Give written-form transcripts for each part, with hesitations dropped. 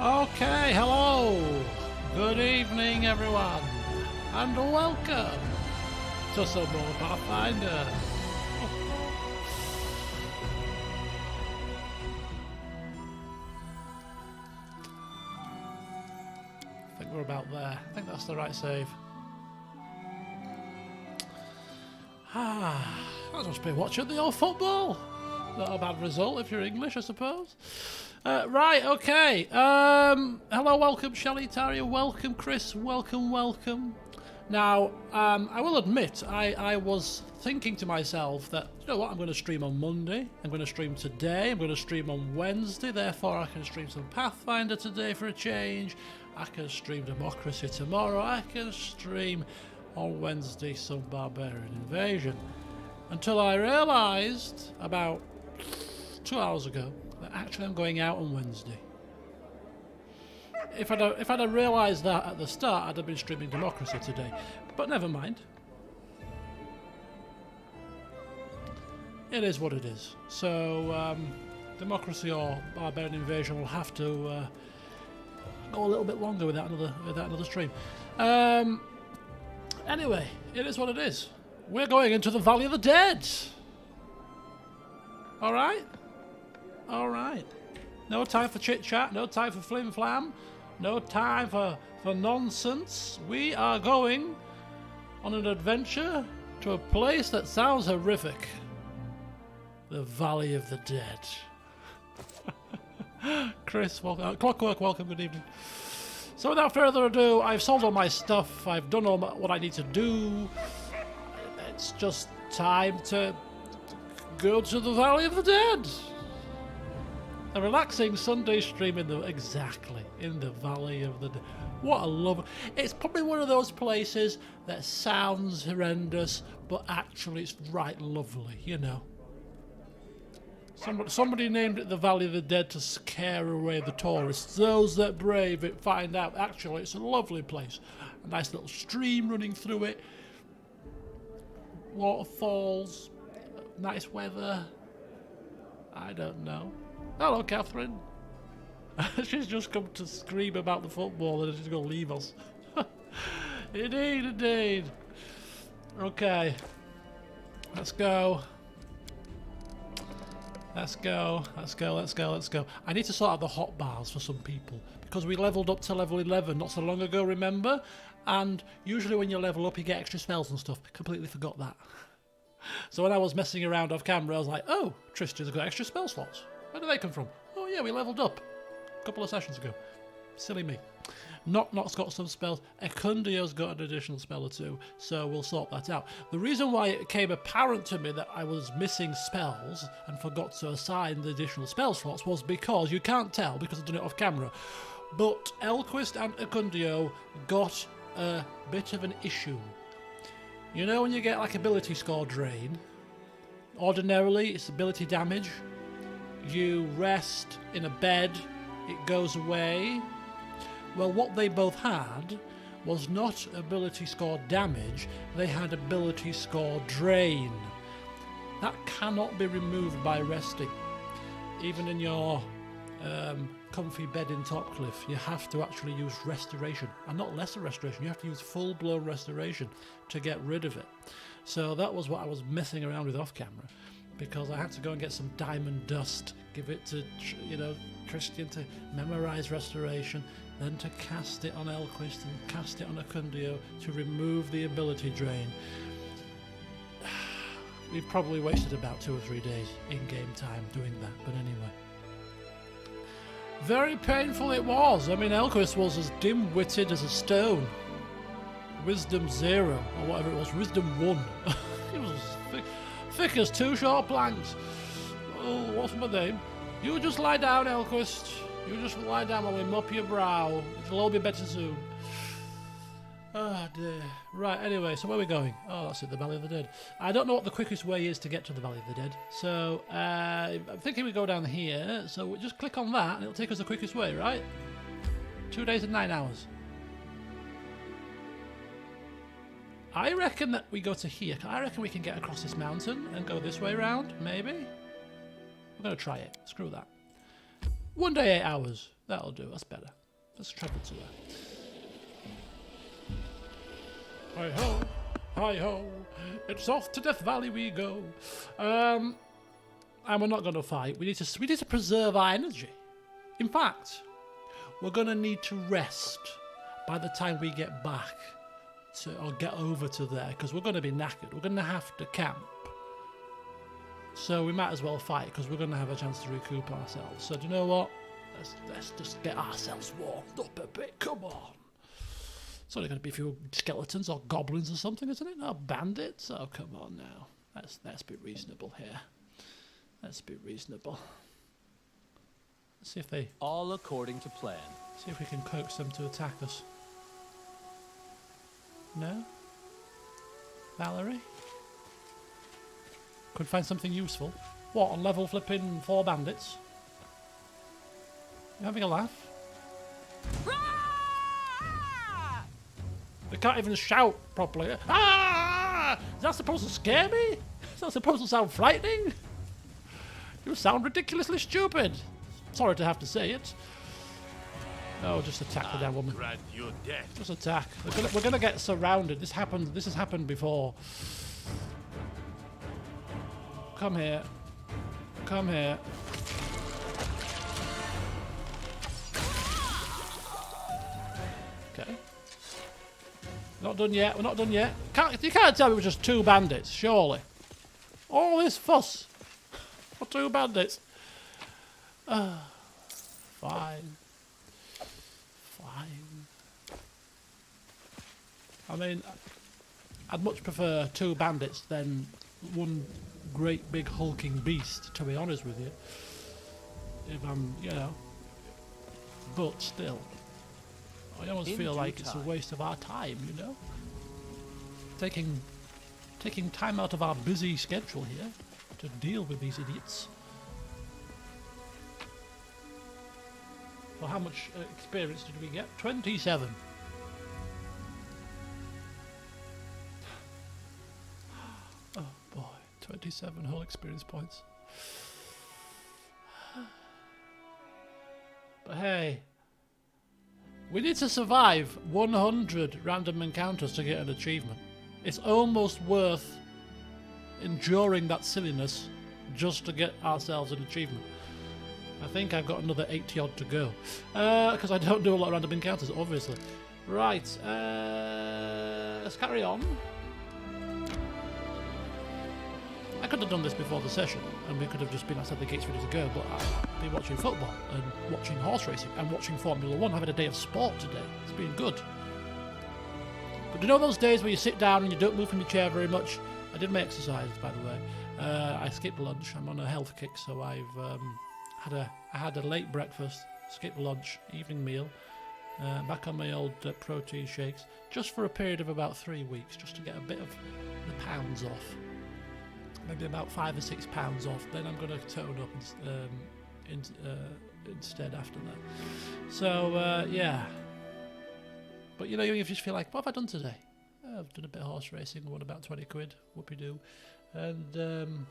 Okay, hello, good evening everyone, and welcome to some more Pathfinder. I think we're about there. I think that's the right save. I've just been watching the old football. Not a bad result if you're English, I suppose. Right, okay. Hello, welcome, Shelley, Taria, welcome, Chris, welcome. Now, I will admit, I was thinking to myself that, you know what, I'm going to stream on Monday, I'm going to stream today, I'm going to stream on Wednesday, therefore I can stream some Pathfinder today for a change, I can stream Democracy tomorrow, I can stream on Wednesday some Barbarian Invasion. Until I realised, about 2 hours ago, that actually I'm going out on Wednesday. If I'd have realised that at the start, I'd have been streaming Democracy today. But never mind. It is what it is. So, Democracy or Barbarian Invasion will have to go a little bit longer without another stream. Anyway, it is what it is. We're going into the Valley of the Dead. Alright? Alright. No time for chit-chat, no time for flim-flam, no time for nonsense. We are going on an adventure to a place that sounds horrific. The Valley of the Dead. Chris, welcome. Clockwork, welcome, good evening. So without further ado, I've sold all my stuff, I've done all what I need to do. It's just time to go to the Valley of the Dead. A relaxing Sunday stream in the Valley of the Dead. What a love! It's probably one of those places that sounds horrendous, but actually it's right lovely. You know. Somebody named it the Valley of the Dead to scare away the tourists. Those that brave it find out actually it's a lovely place. A nice little stream running through it. Waterfalls, nice weather. I don't know. Hello, Catherine. She's just come to scream about the football and she's going to leave us. Indeed. Okay. Let's go. I need to sort out the hot bars for some people because we leveled up to level 11 not so long ago, remember? And usually when you level up you get extra spells and stuff. Completely forgot that. So when I was messing around off camera I was like, oh, Tristan's got extra spell slots. Where do they come from? Oh yeah, we leveled up a couple of sessions ago. Silly me. Knock's got some spells. Ekundio's got an additional spell or two, so we'll sort that out. The reason why it became apparent to me that I was missing spells and forgot to assign the additional spell slots was because, you can't tell because I've done it off camera, but Elquist and Ekundio got a bit of an issue. You know when you get like ability score drain? Ordinarily it's ability damage. You rest in a bed, it goes away. Well, what they both had was not ability score damage, they had ability score drain. That cannot be removed by resting. Even in your comfy bed in Topcliffe, you have to actually use restoration. And not lesser restoration, you have to use full-blown restoration to get rid of it. So that was what I was messing around with off camera. Because I had to go and get some diamond dust, give it to, Christian to memorise restoration, then to cast it on Elquist and cast it on Ekundio to remove the ability drain. We've probably wasted about 2 or 3 days in game time doing that, but anyway. Very painful it was. I mean, Elquist was as dim-witted as a stone. Wisdom 0, or whatever it was, Wisdom 1. It was thick as 2 short planks. Oh, what's my name? You just lie down, Elquist. You just lie down while we mop your brow. It'll all be better soon. Oh dear. Right, anyway, so where are we going? Oh, that's it, the Valley of the Dead. I don't know what the quickest way is to get to the Valley of the Dead. So, I'm thinking we go down here. So we'll just click on that and it'll take us the quickest way, right? 2 days and 9 hours. I reckon that we go to here. I reckon we can get across this mountain and go this way round, maybe? We're going to try it. Screw that. One day, 8 hours. That'll do. That's better. Let's travel to there. Hi-ho. Hi-ho. It's off to Death Valley we go. And we're not going to fight. We need to preserve our energy. In fact, we're going to need to rest by the time we get back or get over to there, because we're going to be knackered. We're going to have to camp. So we might as well fight, because we're going to have a chance to recoup ourselves. So do you know what? Let's just get ourselves warmed up a bit. Come on. It's only going to be a few skeletons or goblins or something, isn't it? No bandits. Oh, come on now. Let's be reasonable here. Let's be reasonable. Let's see if they... All according to plan. See if we can coax them to attack us. No? Valerie? Could find something useful. What, on level flipping 4 bandits? You having a laugh? They can't even shout properly. Ah! Is that supposed to scare me? Is that supposed to sound frightening? You sound ridiculously stupid. Sorry to have to say it. Oh, just attack the damn woman. Just attack. We're gonna get surrounded. This has happened before. Come here. Come here. Okay. Not done yet. We're not done yet. You can't tell me it was just 2 bandits, surely. All this fuss for 2 bandits. Fine. Fine. I mean, I'd much prefer 2 bandits than 1 great big hulking beast, to be honest with you. If I'm, you know. But still. I almost feel like it's a waste of our time, you know? Taking time out of our busy schedule here to deal with these idiots. Well, how much experience did we get? 27. Oh boy, 27 whole experience points. But hey, we need to survive 100 random encounters to get an achievement. It's almost worth enduring that silliness just to get ourselves an achievement. I think I've got another 80 odd to go. Because I don't do a lot of random encounters, obviously. Right, let's carry on. I could have done this before the session, and we could have just been outside the gates ready to go, but I've been watching football, and watching horse racing, and watching Formula 1. I've had a day of sport today. It's been good. But you know those days where you sit down and you don't move from your chair very much? I did my exercise, by the way. I skipped lunch. I'm on a health kick, so I had a late breakfast, skipped lunch, evening meal, back on my old protein shakes, just for a period of about 3 weeks, just to get a bit of the pounds off. Maybe about 5 or 6 pounds off. Then I'm going to tone up instead after that. So yeah. But you know, you just feel like, what have I done today? I've done a bit of horse racing, won about 20 quid, whoopie-doo, and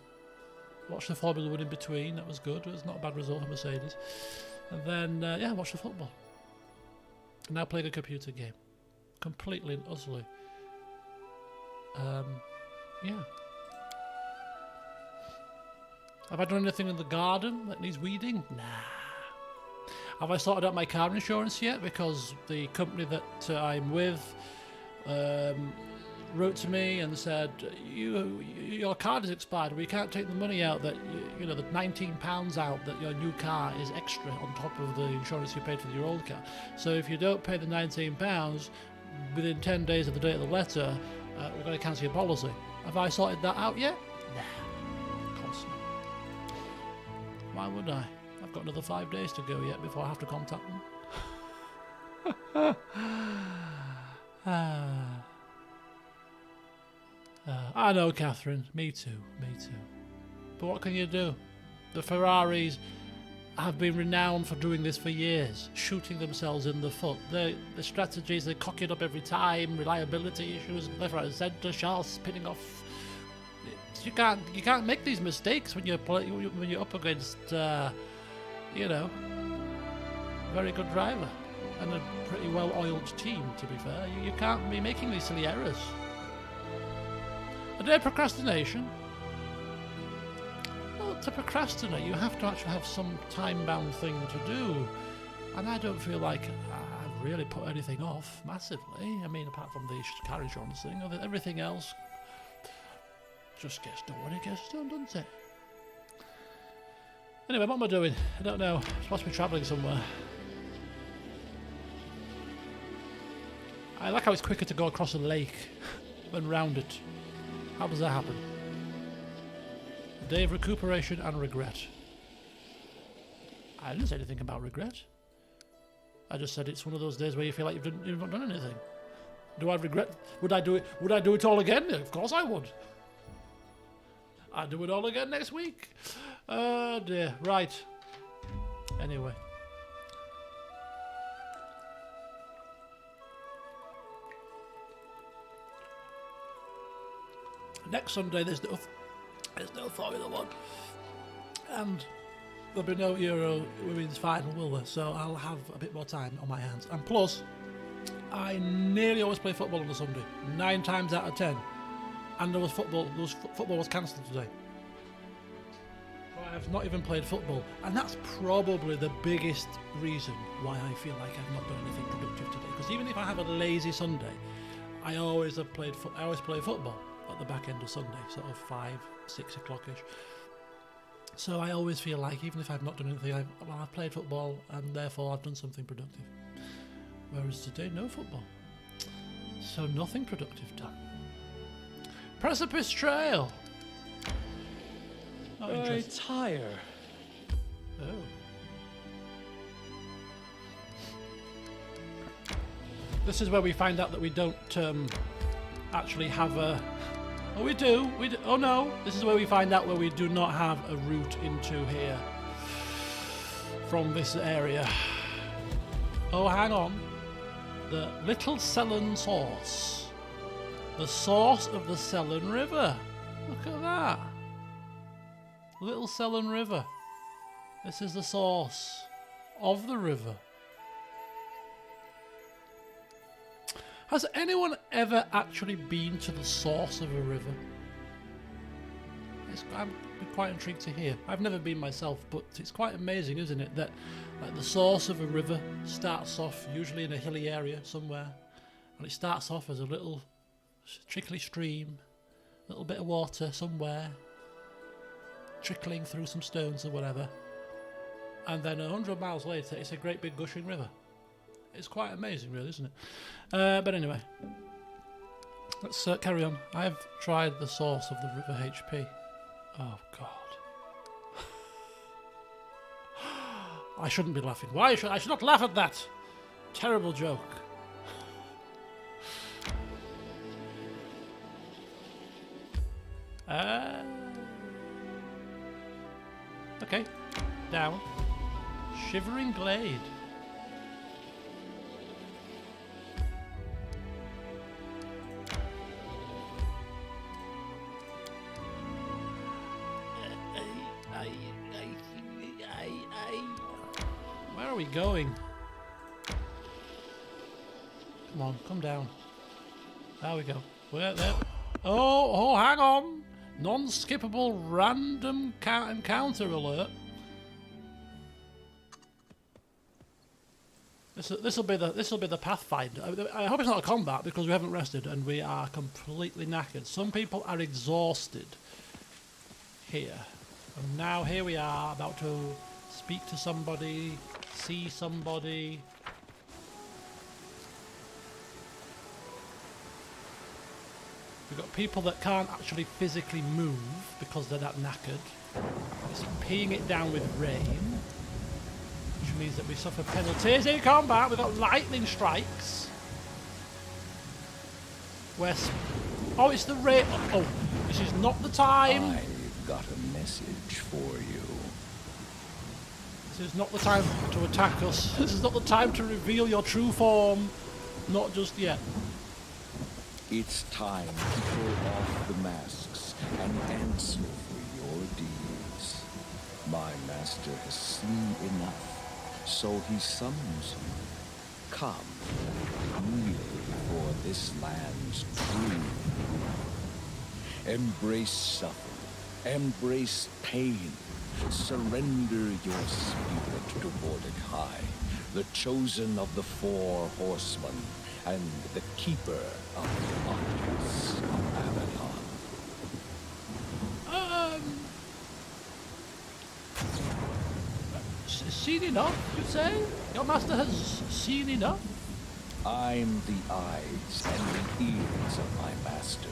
watched the Formula 1 in between. That was good. It was not a bad result for Mercedes. And then yeah, watched the football. And now playing a computer game, completely and utterly. Yeah. Have I done anything in the garden that needs weeding? Nah. Have I sorted out my car insurance yet? Because the company that I'm with wrote to me and said, your card is expired. We can't take the money out that, you know, the £19 out that your new car is extra on top of the insurance you paid for your old car. So if you don't pay the £19 within 10 days of the date of the letter, we're going to cancel your policy. Have I sorted that out yet? Nah. Why would I? I've got another 5 days to go yet before I have to contact them. I know, Catherine. Me too. Me too. But what can you do? The Ferraris have been renowned for doing this for years, shooting themselves in the foot. The strategies, they cock it up every time, reliability issues, left, right, and centre, shafts spinning off. You can't make these mistakes when you're up against, you know, very good driver and a pretty well-oiled team, to be fair. You can't be making these silly errors. A day of procrastination. Well, to procrastinate, you have to actually have some time-bound thing to do. And I don't feel like I've really put anything off massively. I mean, apart from the carriage on thing, everything else just gets done when it gets done, doesn't it? Anyway, what am I doing? I don't know. I'm supposed to be travelling somewhere. I like how it's quicker to go across a lake than round it. How does that happen? A day of recuperation and regret. I didn't say anything about regret. I just said it's one of those days where you feel like you've not done anything. Do I regret? Would I do it? Would I do it all again? Of course I would. I'd do it all again next week. Oh dear. Right. Anyway. Next Sunday there's no Formula 1. And there'll be no Euro Women's Final, will there? So I'll have a bit more time on my hands. And plus, I nearly always play football on a Sunday. 9 times out of 10. And football was cancelled today. I've not even played football, and that's probably the biggest reason why I feel like I've not done anything productive today. Because even if I have a lazy Sunday, I always play football at the back end of Sunday, sort of 5, 6 o'clock-ish. So I always feel like even if I've not done anything, I've played football, and therefore I've done something productive. Whereas today, no football, so nothing productive done. Precipice Trail. I tire. Oh. This is where we find out that we don't actually have a... Oh, we do. Oh no. This is where we find out where we do not have a route into here from this area. Oh, hang on. The Little Selin Source. The source of the Selin River. Look at that. Little Selin River. This is the source of the river. Has anyone ever actually been to the source of a river? I'm quite intrigued to hear. I've never been myself, but it's quite amazing, isn't it, that like, the source of a river starts off usually in a hilly area somewhere, and it starts off as a little trickly stream, a little bit of water somewhere, trickling through some stones or whatever, and then 100 miles later it's a great big gushing river. It's quite amazing, really, isn't it? But anyway, let's carry on. I've tried the source of the river HP. Oh god. I shouldn't be laughing. I should not laugh at that. Terrible joke. Okay, down. Shivering Glade. Where are we going? Come on, come down. There we go. Where there? Oh, hang on. Non-skippable random encounter alert. This will be the Pathfinder. I hope it's not a combat because we haven't rested and we are completely knackered. Some people are exhausted here. And now here we are about to speak to somebody, see somebody. We've got people that can't actually physically move because they're that knackered. It's peeing it down with rain, which means that we suffer penalties in combat. We've got lightning strikes. Oh, it's the rain. Oh, this is not the time. I've got a message for you. This is not the time to attack us. This is not the time to reveal your true form. Not just yet. It's time to pull off the masks and answer for your deeds. My master has seen enough, So he summons you. Come, kneel before this land's true. Embrace suffering, embrace pain. Surrender your spirit to Vodakai, the chosen of the 4 horsemen, and the keeper of the objects of Abaddon. Seen enough, you say? Your master has seen enough? I'm the eyes and the ears of my master.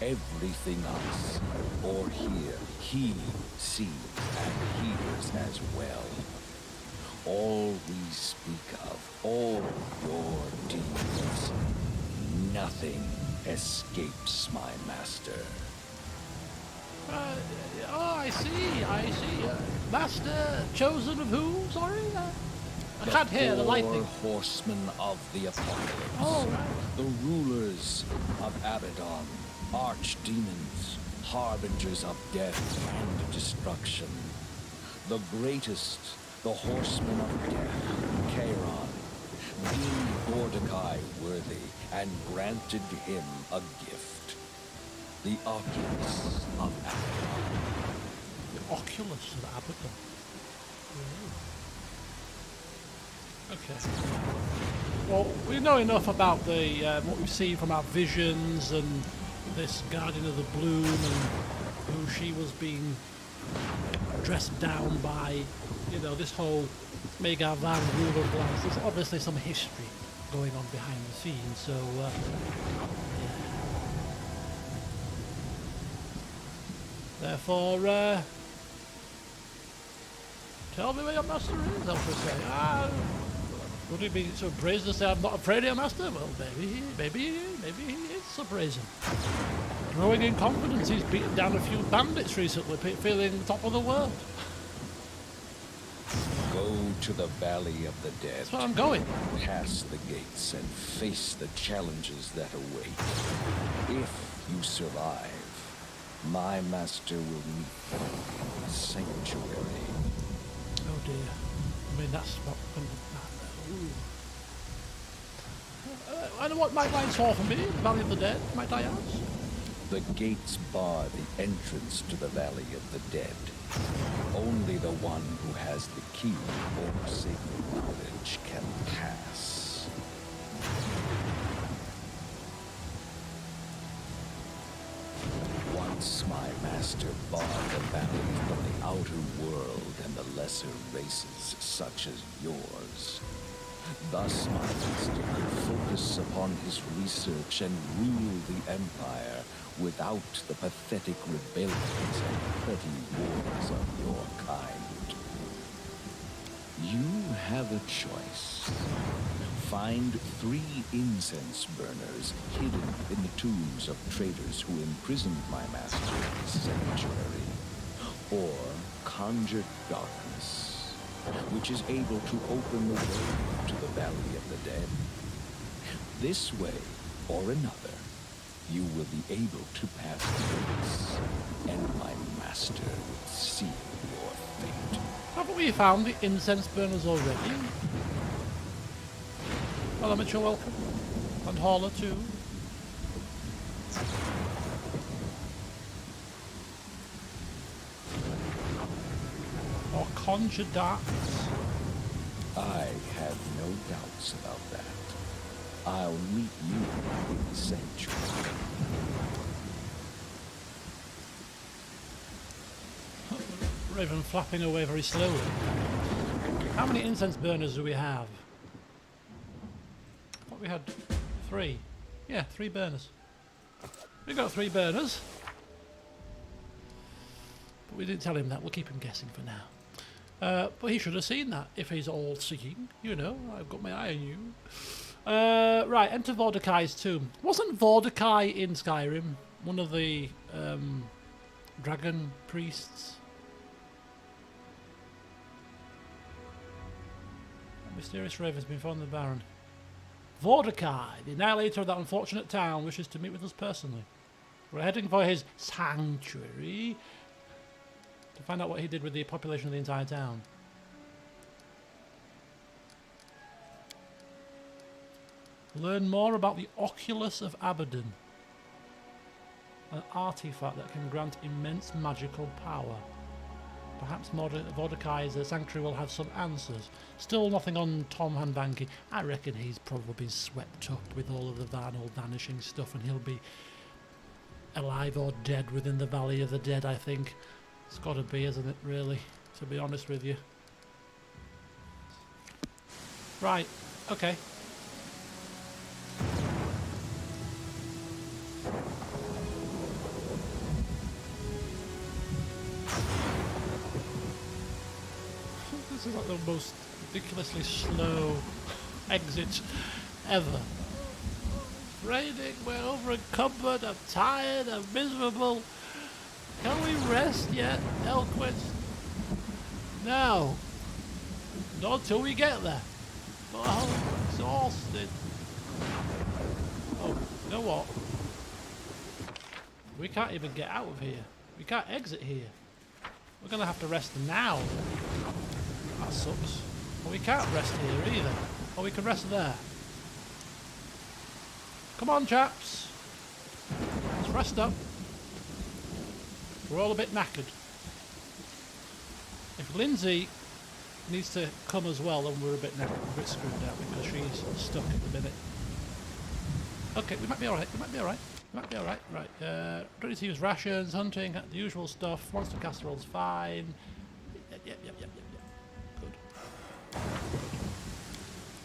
Everything else, or hear, he sees and hears as well. All we speak of, all your deeds, nothing escapes my master. I see. Master chosen of who? Sorry? I can't hear the lightning. 4 horsemen of the apocalypse. Oh, right. The rulers of Abaddon, archdemons, harbingers of death and destruction. The greatest, the horseman of death, Charon, deemed Vodakai worthy and granted him a gift. The Oculus of Abaddon. The Oculus of Abaddon. Okay. Well, we know enough about the what we've seen from our visions and this Guardian of the Bloom and who she was being dressed down by. You know, this whole Mega Van ruler glance. There's obviously some history going on behind the scenes, so yeah. Therefore, tell me where your master is, I should say. Would he be so brazen to say I'm not afraid of your master? Well, maybe he is so brazen. Growing in confidence, he's beaten down a few bandits recently, feeling top of the world. Go to the Valley of the Dead. That's where I'm going. Pass the gates and face the challenges that await. If you survive, my master will meet you in the sanctuary. Oh dear. I mean, that's what... and what might lie for me? The Valley of the Dead, might I ask? The gates bar the entrance to the Valley of the Dead. Only the one who has the key or sacred knowledge can pass. Once my master barred the valley from the outer world and the lesser races such as yours. Thus my master could focus upon his research and rule the Empire without the pathetic rebellions and petty wars of your kind. You have a choice. Find 3 incense burners hidden in the tombs of traitors who imprisoned my master in the sanctuary. Or conjure darkness, which is able to open the way to the Valley of the Dead. This way or another, you will be able to pass the gates, and my master will seal your fate. Haven't we found the incense burners already? Hello, Mitchell, welcome. And Hauler too. Or conjure darkness. I have no doubts about that. I'll meet you in the sanctuary. Raven flapping away very slowly. How many incense burners do we have? I thought we had 3. Yeah, 3 burners. We got 3 burners. But we didn't tell him that. We'll keep him guessing for now. But he should have seen that if he's all seeing. You know, I've got my eye on you. Right, enter Vordakai's tomb. Wasn't Vodakai in Skyrim one of the dragon priests? A mysterious raven has been found in the Baron. Vodakai, the annihilator of that unfortunate town, wishes to meet with us personally. We're heading for his sanctuary to find out what he did with the population of the entire town. Learn more about the Oculus of Abaddon. An artifact that can grant immense magical power. Perhaps Vodakai's sanctuary will have some answers. Still nothing on Tom Hanbanki. I reckon he's probably been swept up with all of the vanishing stuff, and he'll be alive or dead within the Valley of the Dead, I think. It's got to be, isn't it, really? To be honest with you. Right, okay. This is like the most ridiculously slow exit ever. It's raining, we're over encumbered, I'm tired, I'm miserable. Can we rest yet, Elquist? No. Not until we get there. But I'm exhausted. Oh, you know what? We can't even get out of here. We can't exit here. We're going to have to rest now. That sucks. But we can't rest here either. Or we can rest there. Come on, chaps. Let's rest up. We're all a bit knackered. If Lindsay needs to come as well, then we're a bit knackered, a bit screwed out because she's stuck at the minute. Okay, we might be alright, we might be alright. We might be alright. Right, don't need to use rations, hunting, the usual stuff, monster casserole's fine. Yep. Good.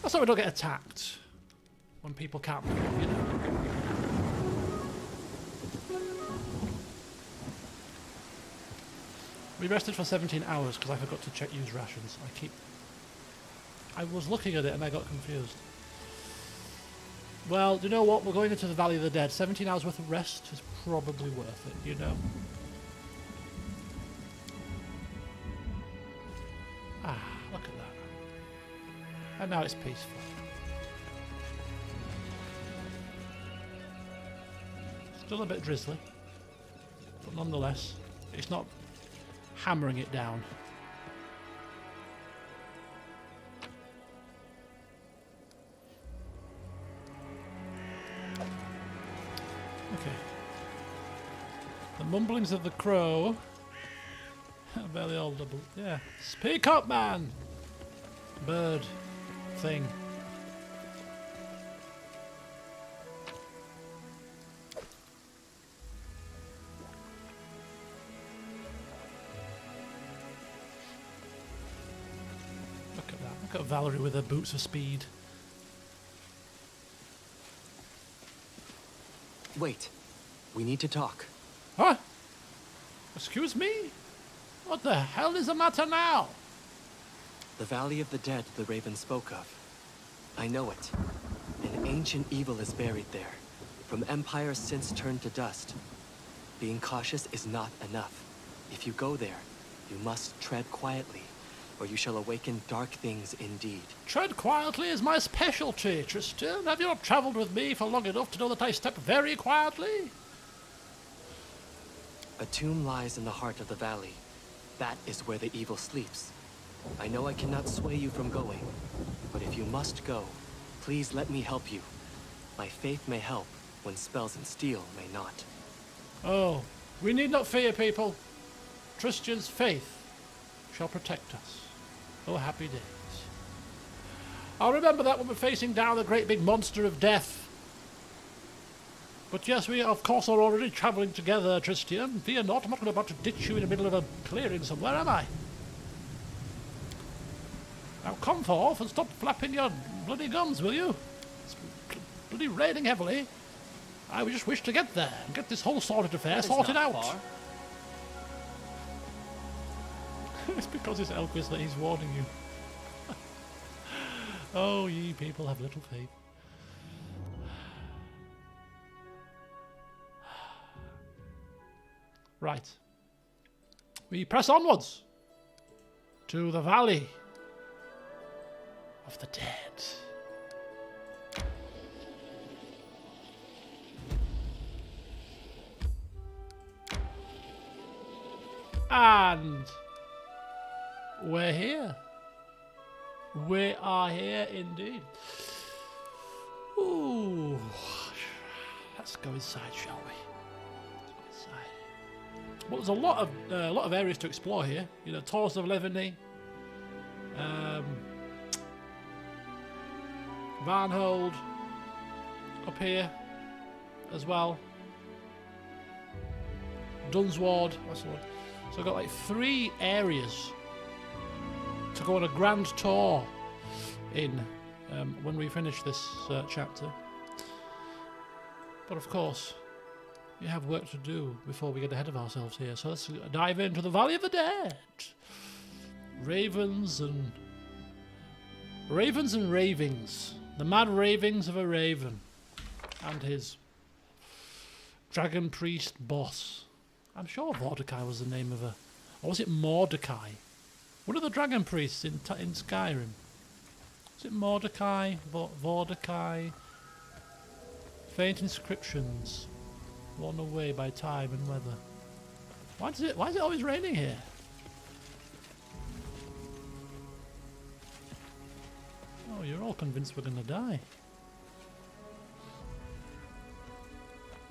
That's why we don't get attacked when people can't move, you know. We rested for 17 hours because I forgot to check use rations. I was looking at it and I got confused. Well, do you know what? We're going into the Valley of the Dead. 17 hours worth of rest is probably worth it, you know. Ah, look at that. And now it's peaceful. Still a bit drizzly, but nonetheless, it's not hammering it down. Okay. The mumblings of the crow. Barely all double. Yeah. Speak up, man! Bird. Thing. Look at Valerie with her boots of speed. Wait. We need to talk. Huh? Excuse me? What the hell is the matter now? The Valley of the Dead the Raven spoke of. I know it. An ancient evil is buried there, from empires since turned to dust. Being cautious is not enough. If you go there, you must tread quietly, or you shall awaken dark things indeed. Tread quietly is my specialty, Tristan. Have you not travelled with me for long enough to know that I step very quietly? A tomb lies in the heart of the valley. That is where the evil sleeps. I know I cannot sway you from going, but if you must go, please let me help you. My faith may help when spells and steel may not. Oh, we need not fear, people. Tristan's faith shall protect us. Oh, happy days. I'll remember that when we're facing down the great big monster of death. But yes, we of course are already travelling together, Tristan. Fear not, I'm not about to ditch you in the middle of a clearing somewhere, am I? Now come forth and stop flapping your bloody gums, will you? It's bloody raining heavily. I just wish to get there and get this whole sorted affair sorted out. Far. It's because it's Elquist that he's warning you. Oh, ye people have little faith. Right. We press onwards to the Valley of the Dead. And we're here. We are here indeed. Ooh. Let's go inside, shall we? Let's go inside. Well, there's a lot of areas to explore here. You know, Taurus of Levany, Varnhold, up here as well. Dunsward, that's the one. So I've got like 3 areas to go on a grand tour in when we finish this chapter. But of course, we have work to do before we get ahead of ourselves here. So let's dive into the Valley of the Dead. Ravens and ravings. The mad ravings of a raven and his dragon priest boss. I'm sure Vodakai was the name of a... Or was it Mordecai? One of the dragon priests in Skyrim. Is it Mordecai? Vodakai? Faint inscriptions, worn away by time and weather. Why is it always raining here? Oh, you're all convinced we're gonna die.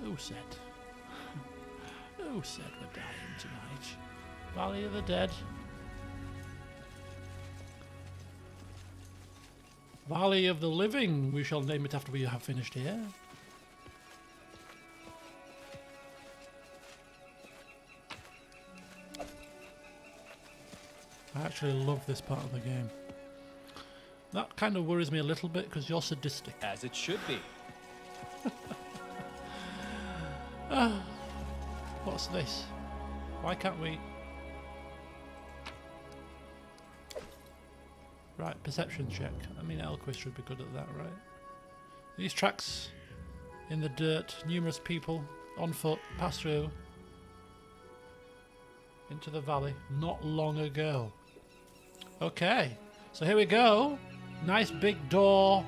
Who said? Who said we're dying tonight? Valley of the Dead. Valley of the Living, we shall name it after we have finished here. I actually love this part of the game. That kind of worries me a little bit because you're sadistic. As it should be. What's this? Why can't we... Right, perception check. I mean, Elquist should be good at that, right? These tracks in the dirt, numerous people on foot pass through into the valley not long ago. Okay, so here we go. Nice big door,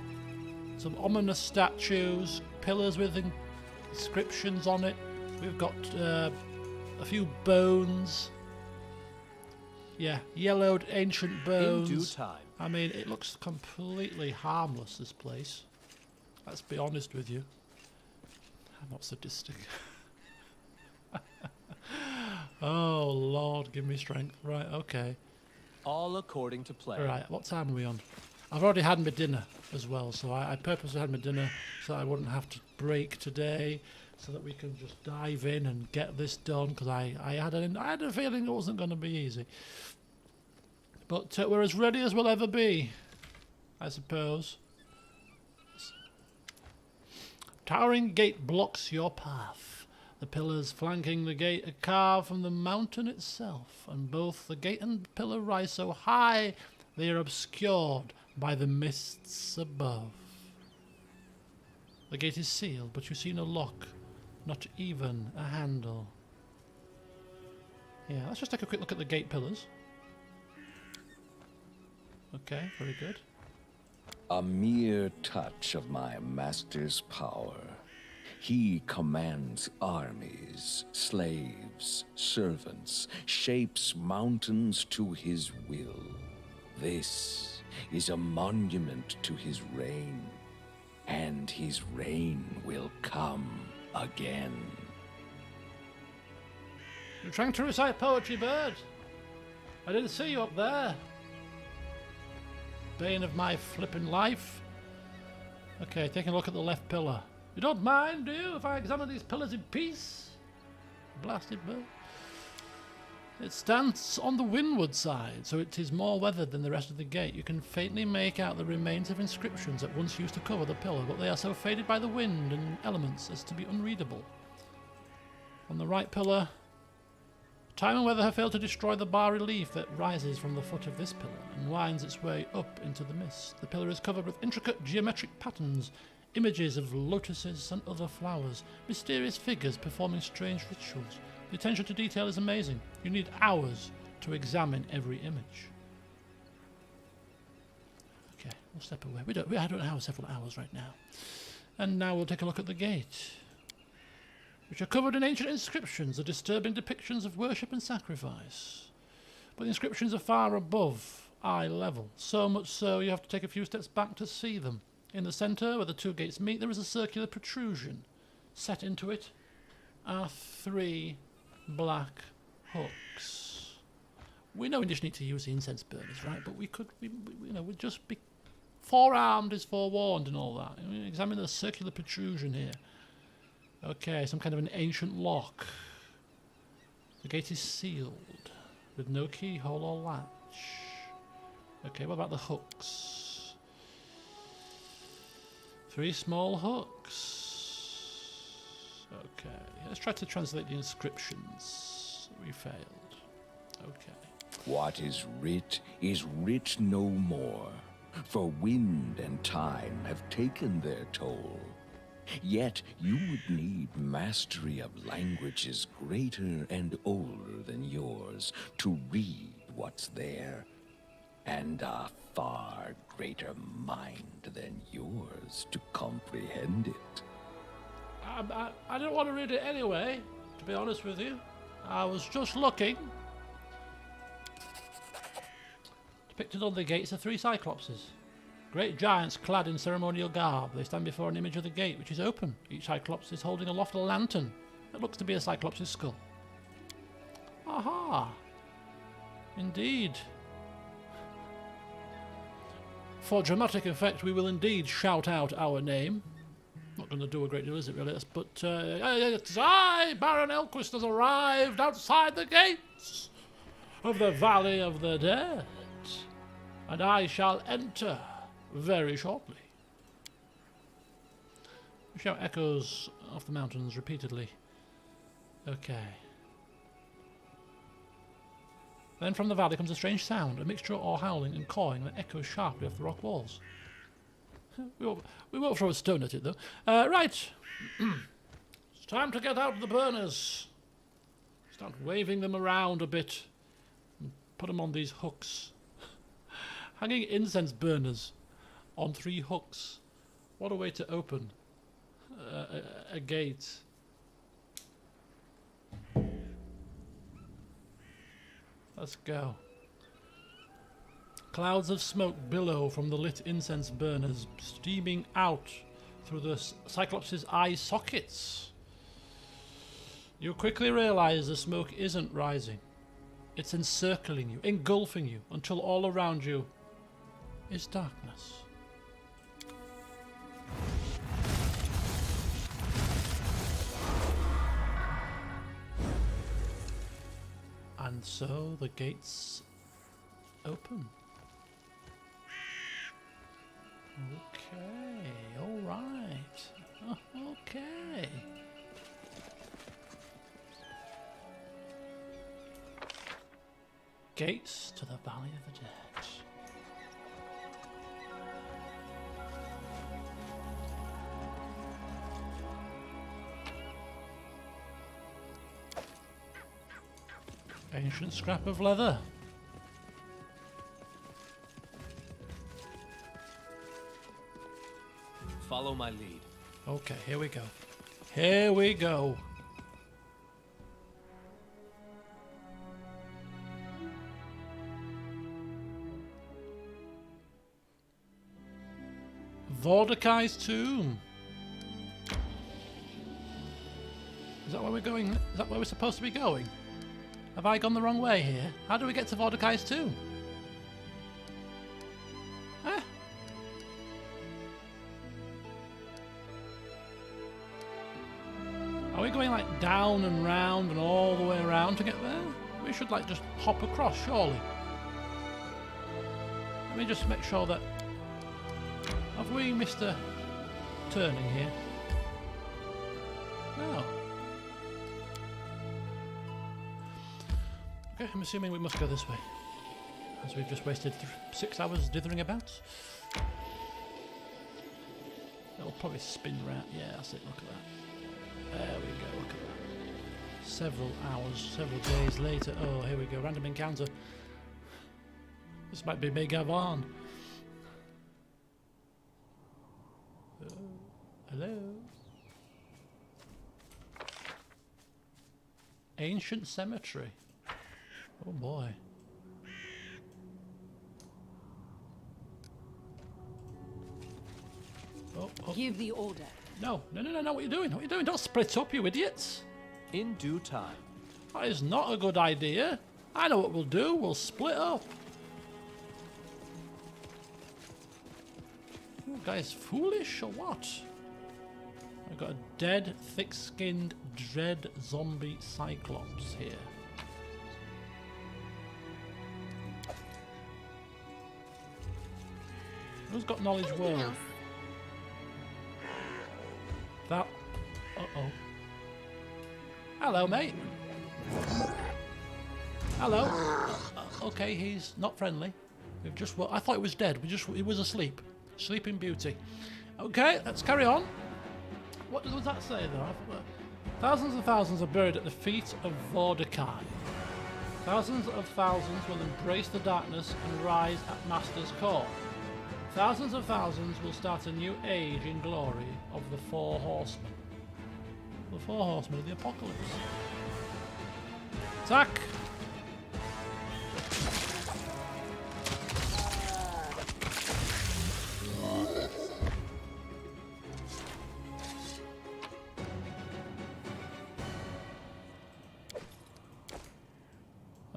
some ominous statues, pillars with inscriptions on it. We've got a few bones. Yeah, yellowed ancient bones. In due time. I mean, it looks completely harmless, this place. Let's be honest with you. I'm not sadistic. Oh, Lord, give me strength. Right, okay. All according to plan. Right, what time are we on? I've already had my dinner as well, so I purposely had my dinner so I wouldn't have to break today, so that we can just dive in and get this done, because I had a feeling it wasn't going to be easy. But we're as ready as we'll ever be, I suppose. Towering gate blocks your path. The pillars flanking the gate are carved from the mountain itself, and both the gate and pillar rise so high they are obscured by the mists above. The gate is sealed, but you see no lock, not even a handle. Yeah, let's just take a quick look at the gate pillars. Okay, very good. A mere touch of my master's power. He commands armies, slaves, servants, shapes mountains to his will. This is a monument to his reign, and his reign will come again. You're trying to recite poetry, bird. I didn't see you up there. Bane of my flippin' life. Okay, taking a look at the left pillar. You don't mind, do you, if I examine these pillars in peace? Blasted bird. It stands on the windward side, so it is more weathered than the rest of the gate. You can faintly make out the remains of inscriptions that once used to cover the pillar, but they are so faded by the wind and elements as to be unreadable. On the right pillar, time and weather have failed to destroy the bas-relief that rises from the foot of this pillar and winds its way up into the mist. The pillar is covered with intricate geometric patterns, images of lotuses and other flowers, mysterious figures performing strange rituals. The attention to detail is amazing. You need hours to examine every image. Okay, we'll step away. I don't have several hours right now. And now we'll take a look at the gate, which are covered in ancient inscriptions, the disturbing depictions of worship and sacrifice. But the inscriptions are far above eye level, so much so you have to take a few steps back to see them. In the centre, where the two gates meet, there is a circular protrusion, set into it are 3 black hooks. We know we just need to use the incense burners, right? But we could, we'd just be forearmed is forewarned and all that. Examine the circular protrusion here. Okay, some kind of an ancient lock. The gate is sealed with no keyhole or latch. Okay, what about the hooks? 3 small hooks. Okay, let's try to translate the inscriptions. We failed. Okay. What is writ no more, for wind and time have taken their toll. Yet you would need mastery of languages greater and older than yours to read what's there, and a far greater mind than yours to comprehend it. I don't want to read it anyway, to be honest with you. I was just looking. Depicted on the gates are 3 Cyclopses. Great giants clad in ceremonial garb. They stand before an image of the gate, which is open. Each Cyclops is holding aloft a lantern. It looks to be a Cyclops' skull. Aha! Indeed. For dramatic effect, we will indeed shout out our name. Not going to do a great deal, is it, really? But, it's I, Baron Elquist, has arrived outside the gates of the Valley of the Dead, and I shall enter very shortly. The shout echoes off the mountains repeatedly. Okay. Then from the valley comes a strange sound, a mixture of howling and cawing that echoes sharply off the rock walls. We won't throw a stone at it, though. Right. It's time to get out the burners. Start waving them around a bit. And put them on these hooks. Hanging incense burners on 3 hooks. What a way to open a gate. Let's go. Clouds of smoke billow from the lit incense burners, steaming out through the Cyclops' eye sockets. You quickly realize the smoke isn't rising. It's encircling you, engulfing you, until all around you is darkness. And so the gates open. Okay, all right. Okay. Gates to the Valley of the Dead. Ancient scrap of leather. Follow my lead. Okay, here we go. Here we go. Vodakai's tomb. Is that where we're going? Is that where we're supposed to be going? Have I gone the wrong way here? How do we get to Vodakai's tomb? Huh? Are we going like down and round and all the way around to get there? We should like just hop across, surely. Let me just make sure that... Have we missed a turning here? No. Okay, I'm assuming we must go this way, as we've just wasted 6 hours dithering about. It'll probably spin round. Yeah, that's it, look at that. There we go, look at that. Several hours, several days later. Oh, here we go, random encounter. This might be Megavan. Hello? Ancient cemetery. Oh boy. Oh. Give the order. No, no, no, no, no, what are you doing? What are you doing? Don't split up, you idiots. In due time. That is not a good idea. I know what we'll do. We'll split up. You guys foolish or what? I've got a dead, thick-skinned, dread zombie Cyclops here. Who's got knowledge world? That... Uh-oh. Hello, mate. Hello. Okay, he's not friendly. We've just... I thought he was dead. He was asleep. Sleeping Beauty. Okay, let's carry on. What does that say, though? Thousands and thousands are buried at the feet of Vodakai. Thousands of thousands will embrace the darkness and rise at Master's call. Thousands of thousands will start a new age in glory of the Four Horsemen. The Four Horsemen of the Apocalypse. Attack!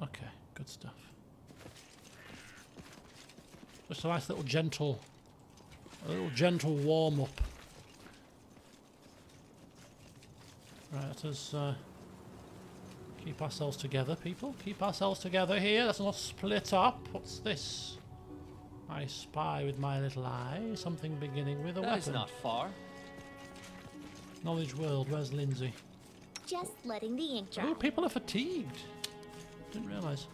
Okay, good stuff. Just a nice little gentle warm up. Right, let us keep ourselves together, people. Keep ourselves together here. Let's not split up. What's this? I spy with my little eye something beginning with a weapon. That is not far. Knowledge world. Where's Lindsay? Just letting the ink dry. Oh, people are fatigued. Didn't realise.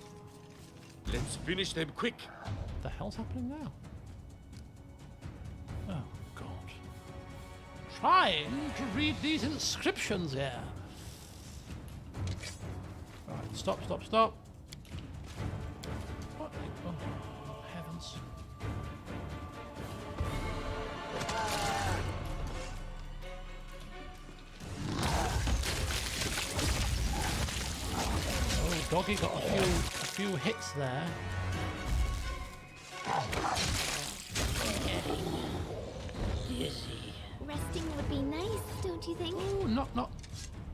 Let's finish them quick. What the hell's happening now? Oh, God. Trying to read these inscriptions here. Right, stop. What? Oh, heavens. Oh, doggy got a few hits there. Resting would be nice, don't you think? Oh, not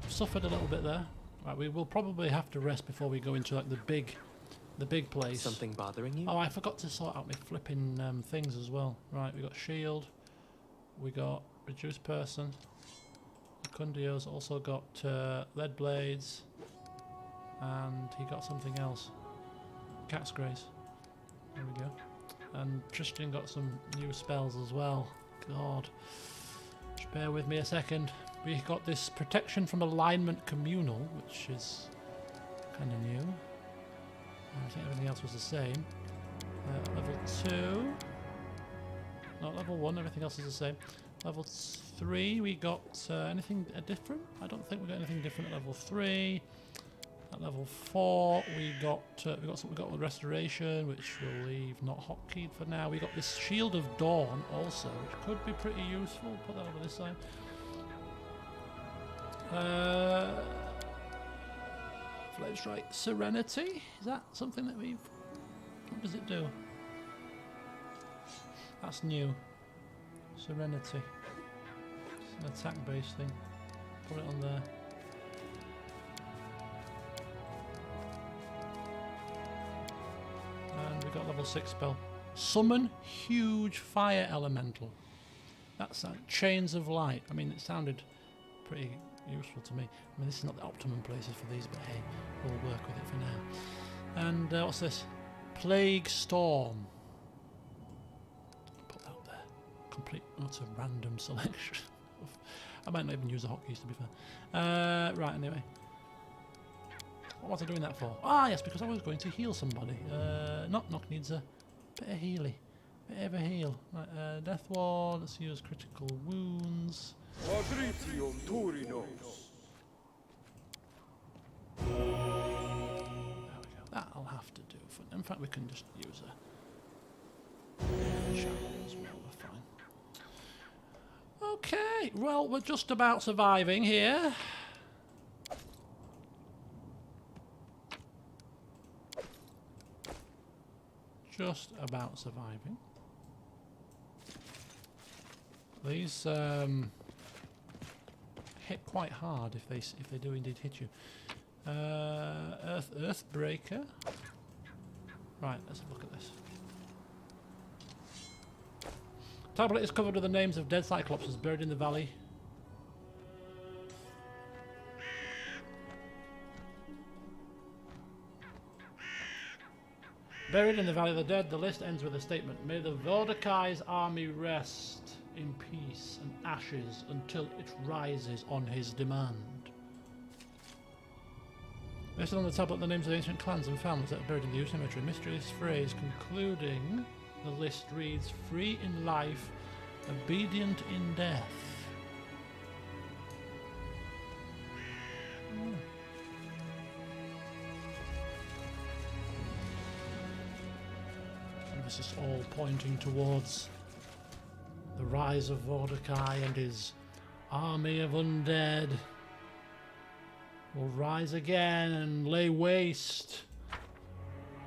suffered a little bit there. Right, we will probably have to rest before we go into like the big place. Something bothering you? Oh, I forgot to sort out my flipping things as well. Right, we got shield, we got reduced person. Kundio's also got lead blades, and he got something else. Cat's grace. There we go. And Tristan got some new spells as well. God. Just bear with me a second. We got this protection from alignment communal, which is kind of new. I think everything else was the same. Level 2. Not level 1, everything else is the same. Level 3, we got anything different? I don't think we got anything different at level 3. At level 4, we got restoration, which we'll leave not hotkeyed for now. We got this Shield of Dawn also, which could be pretty useful. Put that over this side. Flames right. Serenity. Is that something that we've? What does it do? That's new. Serenity. It's an attack-based thing. Put it on there. And we got level 6 spell. Summon huge fire elemental. That's Chains of Light. I mean, it sounded pretty useful to me. I mean, this is not the optimum places for these, but hey, we'll work with it for now. And what's this? Plague Storm. Put that up there. Complete, that's a random selection. I might not even use the hotkeys, to be fair. Right, anyway. What was I doing that for? Ah, yes, because I was going to heal somebody. Knock needs a bit of healy. Bit of a heal. Right, Death Ward, let's use critical wounds. There we go. That'll have to do for now. In fact, we can just use a channel as well. We're fine. Okay, well, we're just about surviving here. Just about surviving. These hit quite hard if they do indeed hit you. Earthbreaker. Right, let's have a look at this. Tablet is covered with the names of dead Cyclopses buried in the valley. Buried in the Valley of the Dead, the list ends with a statement. May the Vodakai's army rest in peace and ashes until it rises on his demand. Listed on the tablet the names of the ancient clans and families that are buried in the cemetery. Mysterious phrase concluding the list reads, free in life, obedient in death. And this is all pointing towards the rise of Vodakai and his army of undead will rise again and lay waste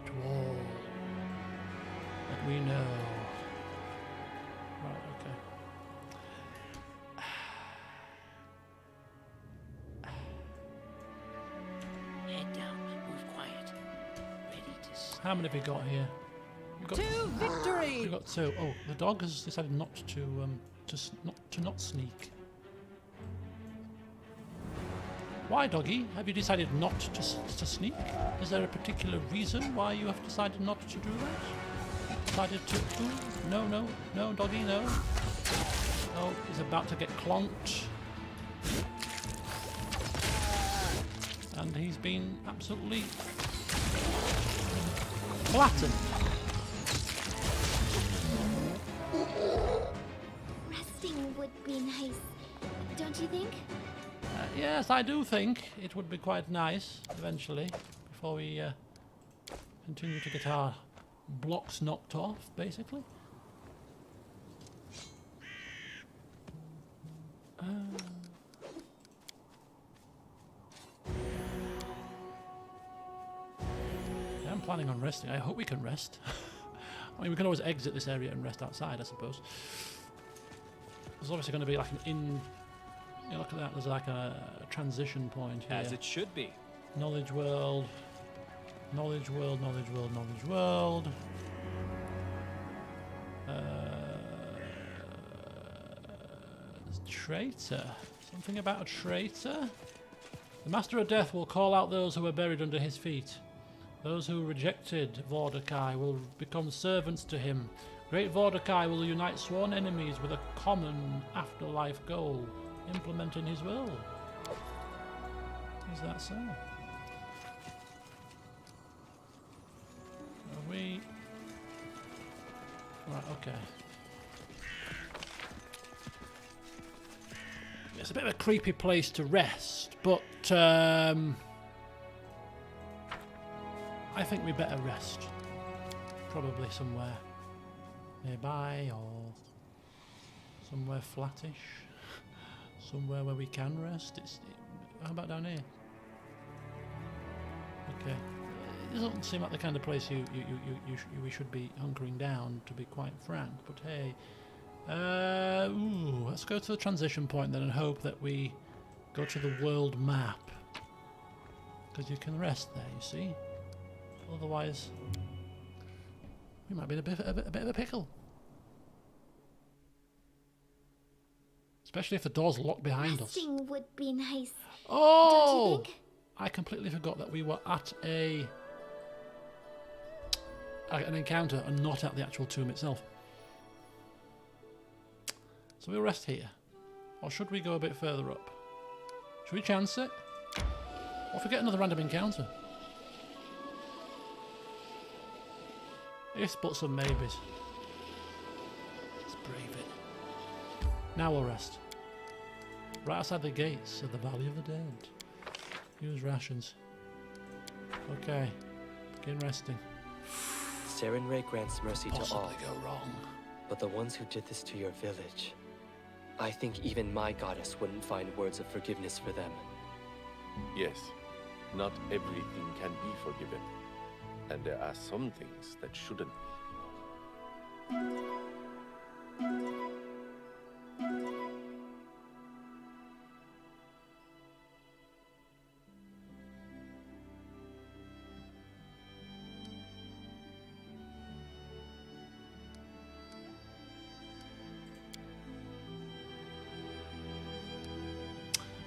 to all that we know. Right, okay. Head down, move quiet. Ready to... How many have we got here? We've got To victory! We've got two. Oh, the dog has decided not to not sneak. Why, doggy? Have you decided not to sneak? Is there a particular reason why you have decided not to do that? Decided to... Ooh, no, doggy, no. Oh, he's about to get clonked. And he's been absolutely flattened. Resting would be nice, don't you think? Yes, I do think it would be quite nice eventually, before we continue to get our blocks knocked off, basically. Yeah, I'm planning on resting. I hope we can rest. I mean, we can always exit this area and rest outside, I suppose. There's obviously going to be like an in... You look at that, there's like a transition point here. As it should be. Knowledge world. Knowledge world, knowledge world, knowledge world. Traitor. Something about a traitor? The Master of Death will call out those who are buried under his feet. Those who rejected Vodakai will become servants to him. Great Vodakai will unite sworn enemies with a common afterlife goal. Implementing his will. Is that so? Are we... Right, okay. It's a bit of a creepy place to rest, but I think we better rest. Probably somewhere nearby or somewhere flattish. Somewhere where we can rest. How about down here? Okay. It doesn't seem like the kind of place we should be hunkering down, to be quite frank. But hey, let's go to the transition point then and hope that we go to the world map, because you can rest there. You see. Otherwise, we might be in a bit of a pickle. Especially if the door's locked behind us. Resting would be nice. Oh! Don't you think? I completely forgot that we were at an encounter and not at the actual tomb itself. So we'll rest here. Or should we go a bit further up? Should we chance it? Or if we get another random encounter? Ifs, buts and maybes. Let's brave it. Now we'll rest. Right outside the gates of the Valley of the Dead. Use rations. Okay. Begin resting. Saren Ray grants mercy to all, Possibly go wrong. but the ones who did this to your village, I think even my goddess wouldn't find words of forgiveness for them. Yes, not everything can be forgiven. And there are some things that shouldn't be.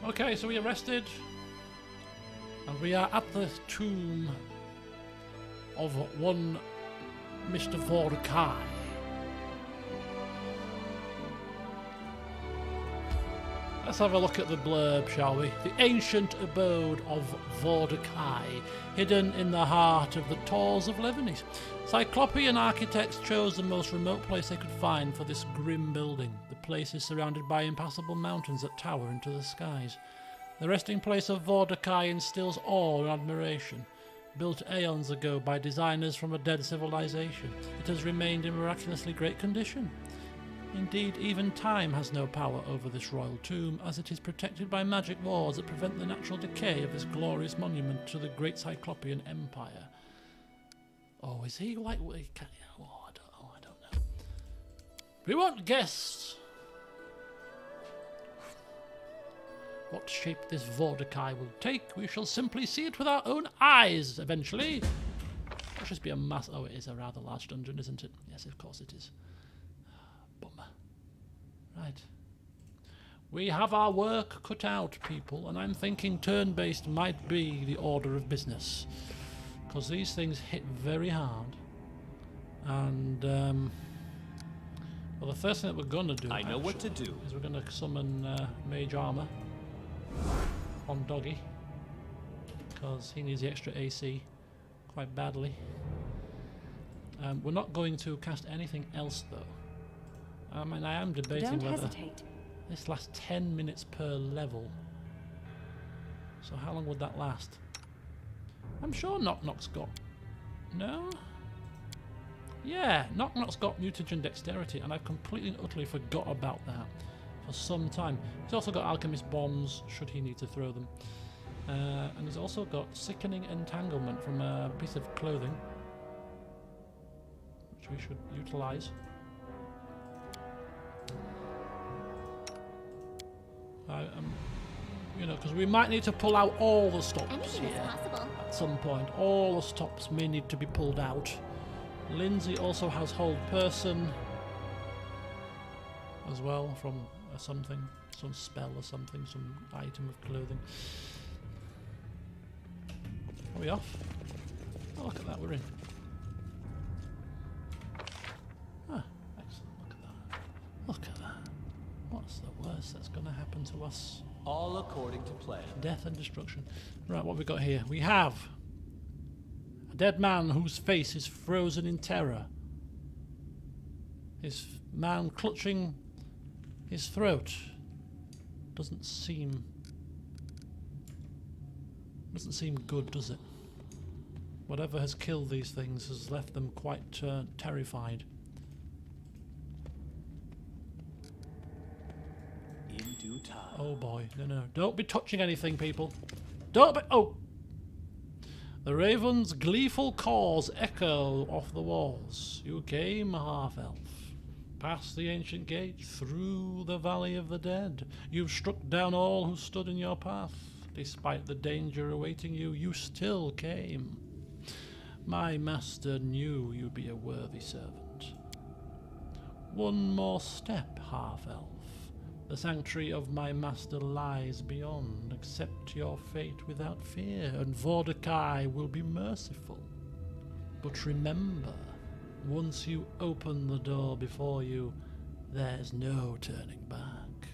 Okay, so we arrested, and we are at the tomb of one Mr. Vodakai. Let's have a look at the blurb, shall we? The ancient abode of Vodakai, hidden in the heart of the Tors of Levenis. Cyclopean architects chose the most remote place they could find for this grim building. The place is surrounded by impassable mountains that tower into the skies. The resting place of Vodakai instills awe and admiration. Built aeons ago by designers from a dead civilization, it has remained in miraculously great condition. Indeed, even time has no power over this royal tomb, as it is protected by magic wards that prevent the natural decay of this glorious monument to the great Cyclopean Empire. Oh, is he like... Oh, I don't know. We won't guess what shape this Vodakai will take. We shall simply see it with our own eyes eventually. That should be a mass... Oh, it is a rather large dungeon, isn't it? Yes, of course it is. Bummer. Right. We have our work cut out, people, and I'm thinking turn-based might be the order of business. Because these things hit very hard. And, well, the first thing that we're going to do... I know what to do. ...is we're going to summon Mage Armor on Doggy. Because he needs the extra AC quite badly. We're not going to cast anything else, though. I mean, I am debating whether this lasts 10 minutes per level. So how long would that last? I'm sure Knock Knock's got... No? Yeah, Knock Knock's got mutagen dexterity, and I've completely and utterly forgot about that for some time. He's also got alchemist bombs, should he need to throw them. And he's also got sickening entanglement from a piece of clothing, which we should utilise. You know, because we might need to pull out all the stops here at some point. All the stops may need to be pulled out. Lindsay also has hold person as well from something, some spell or something, some item of clothing. Are we off? Oh, look at that, we're in. Ah, excellent, look at that. Look at that. What's the worst that's going to happen to us? All according to plan. Death and destruction. Right, what have we got here? We have a dead man whose face is frozen in terror. His man clutching his throat. Doesn't seem good, does it? Whatever has killed these things has left them quite terrified. In due time. Oh boy, no. Don't be touching anything, people. Don't be... Oh! The raven's gleeful caws echo off the walls. You came, half-elf. Past the ancient gate, through the valley of the dead. You've struck down all who stood in your path. Despite the danger awaiting you, you still came. My master knew you'd be a worthy servant. One more step, half-elf. The sanctuary of my master lies beyond. Accept your fate without fear, and Vodakai will be merciful. But remember, once you open the door before you, there's no turning back.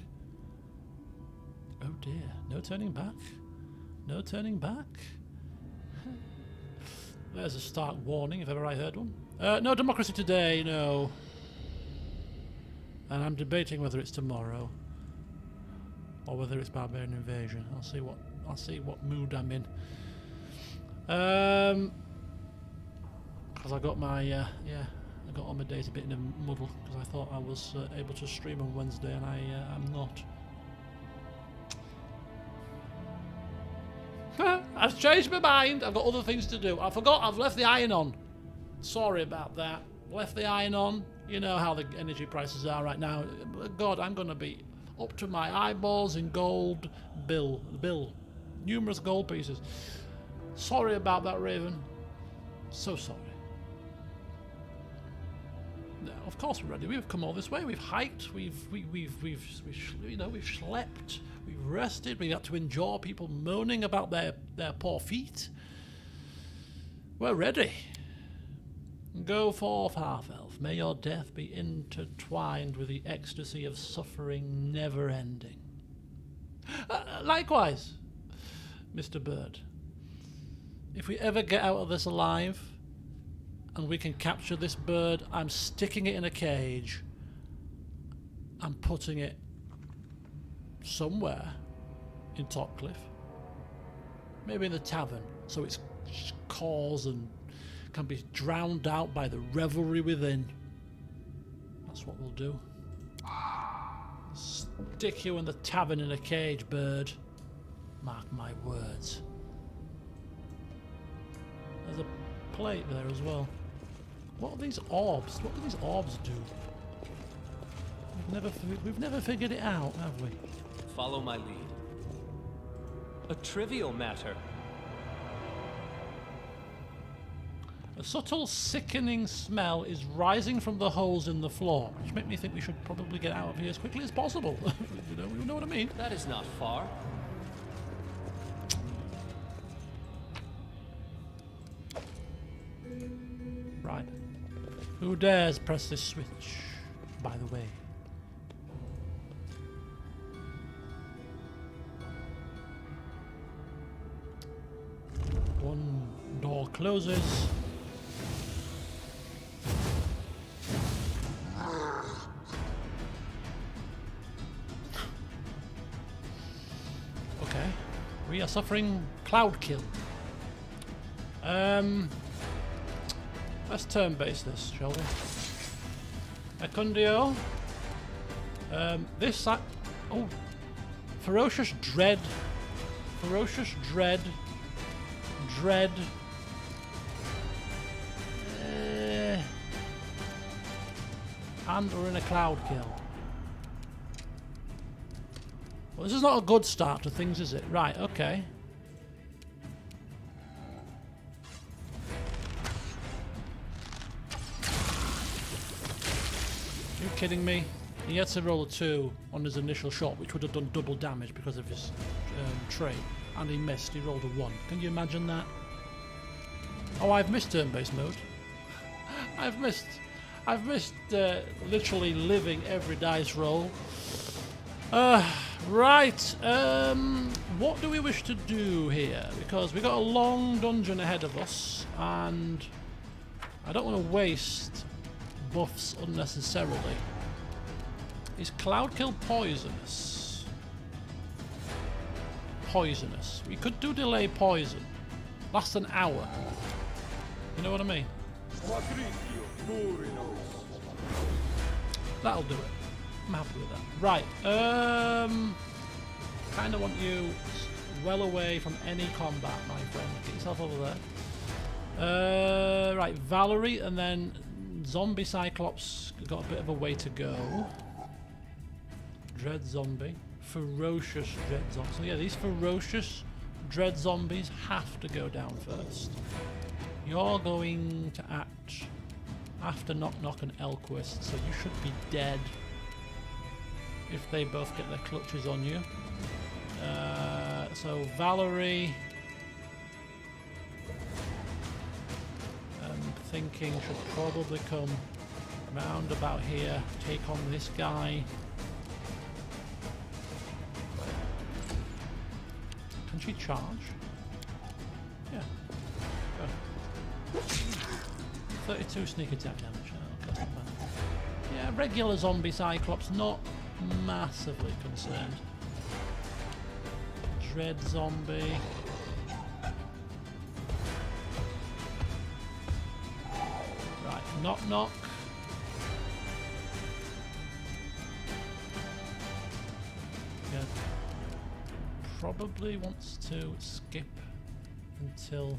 Oh dear, no turning back? No turning back? There's a stark warning, if ever I heard one. No democracy today, no. And I'm debating whether it's tomorrow or whether it's barbarian invasion. I'll see what mood I'm in. Because I got my I got on my days a bit in a muddle because I thought I was able to stream on Wednesday and I'm not. I've changed my mind. I've got other things to do. I forgot I've left the iron on. Sorry about that. Left the iron on. You know how the energy prices are right now. God, I'm going to be up to my eyeballs in gold bill. Numerous gold pieces. Sorry about that, Raven. So sorry. No, of course we're ready. We've come all this way. We've hiked. We've slept. We've rested. We had to endure people moaning about their poor feet. We're ready. Go forth, half-elf. May your death be intertwined with the ecstasy of suffering never-ending. Likewise, Mr. Bird. If we ever get out of this alive, and we can capture this bird, I'm sticking it in a cage. I'm putting it somewhere in Topcliffe. Maybe in the tavern, so its cause and can be drowned out by the revelry within. That's what we'll do. Stick you in the tavern in a cage, bird. Mark my words. There's a plate there as well. What are these orbs? What do these orbs do? We've never figured it out, have we? Follow my lead. A trivial matter. A subtle, sickening smell is rising from the holes in the floor, which make me think we should probably get out of here as quickly as possible. You know what I mean? That is not far. Right. Who dares press this switch, by the way? One door closes. Okay. We are suffering cloud kill. Let's turn-base this, shall we? Ecundio. This... oh. Ferocious Dread. Ferocious Dread. Dread. And we're in a cloud kill. Well, this is not a good start to things, is it? Right, okay. You kidding me? He had to roll a 2 on his initial shot, which would have done double damage because of his trait, and he missed. He rolled a 1. Can you imagine that? Oh, I've missed turn-based mode. I've missed literally living every dice roll. Right. What do we wish to do here? Because we've got a long dungeon ahead of us, and I don't want to waste buffs unnecessarily. Is Cloud Kill poisonous? Poisonous. We could do delay poison. Lasts an hour. You know what I mean? That'll do it. I'm happy with that. Right. Kind of want you well away from any combat, my friend. Get yourself over there. Right, Valerie, and then Zombie Cyclops got a bit of a way to go. Dread Zombie. Ferocious Dread Zombie. So yeah, these ferocious Dread Zombies have to go down first. You're going to act after Knock Knock and Elquist, so you should be dead if they both get their clutches on you. So Valerie, I'm thinking should probably come round about here, take on this guy. Can she charge? Yeah. Go. 32 sneak attack damage. Oh, that's not bad. Yeah, regular zombie Cyclops, not massively concerned. Dread Zombie. Right, Knock Knock. Yeah. Probably wants to skip until...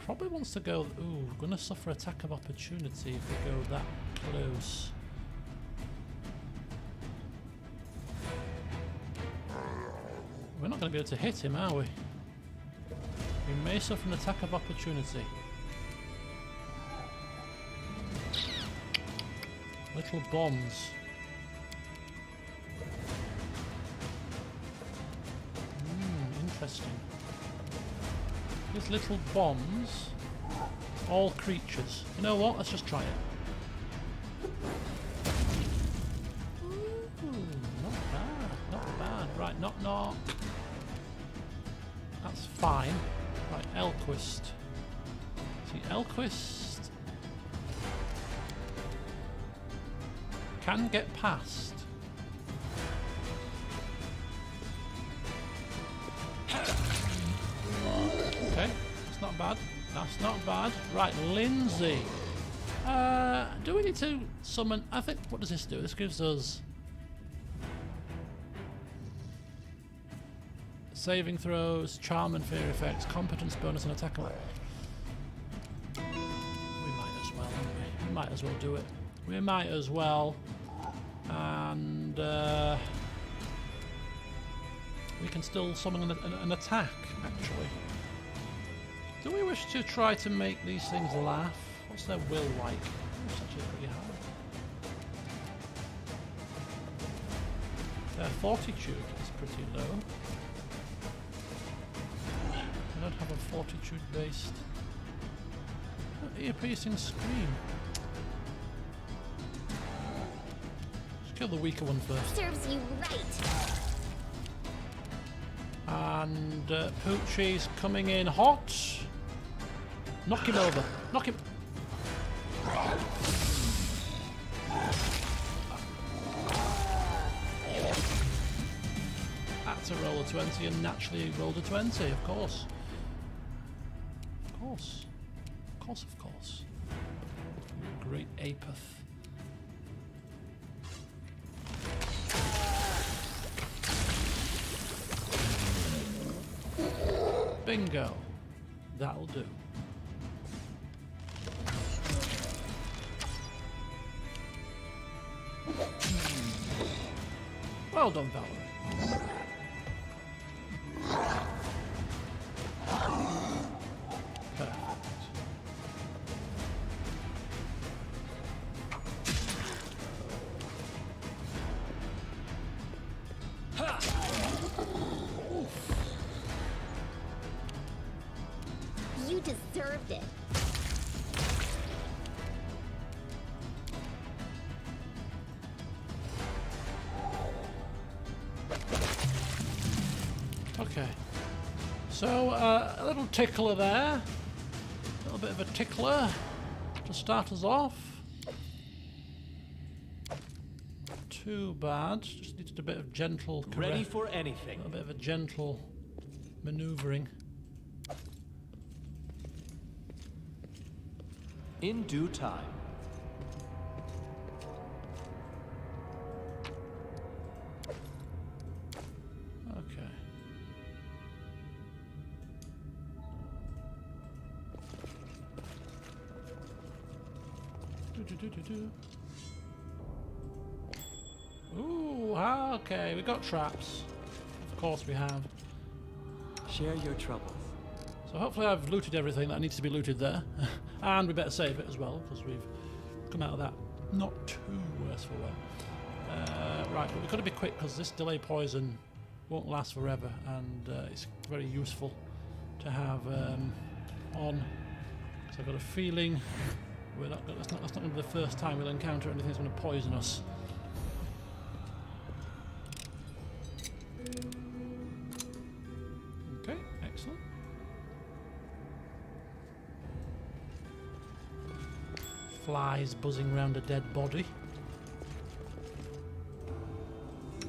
Probably wants to go... Ooh, gonna suffer attack of opportunity if we go that close. We're not going to be able to hit him, are we? We may suffer an attack of opportunity. Little bombs. Interesting. These little bombs. All creatures. You know what? Let's just try it. Ooh, not bad. Not bad. Right, knock knock. That's fine. Right, Elquist. See, Elquist can get past. Okay, that's not bad. That's not bad. Right, Lindsay. Do we need to summon? I think. What does this do? This gives us saving throws, charm and fear effects, competence bonus, and attack. We might as well, haven't we? We might as well do it. We might as well. And we can still summon an attack, actually. Do we wish to try to make these things laugh? What's their will like? It's actually pretty hard. Their fortitude is pretty low. I don't have a fortitude based. Ear-piercing scream. Let's kill the weaker one first. Serves you right. And Poochie's coming in hot. Knock him over. Knock him. That's a roll of 20 and naturally rolled a 20, of course. Of course. Of course, of course. Great Apeth. Bingo. That'll do. Well done, Valerie. Perfect. You deserved it. Okay. So, a little tickler there. A little bit of a tickler to start us off. Too bad. Just needed a bit of gentle Ready for anything. A bit of a gentle maneuvering. In due time. Okay. Do. Ooh, okay, we got traps. Of course we have. Share your troubles. So hopefully I've looted everything that needs to be looted there. And we better save it as well, because we've come out of that not too worse for wear. Right, but we've got to be quick, because this delay poison won't last forever, and it's very useful to have on. So I've got a feeling that's not going to be the first time we'll encounter anything that's going to poison us. Okay, excellent. Flies buzzing around a dead body.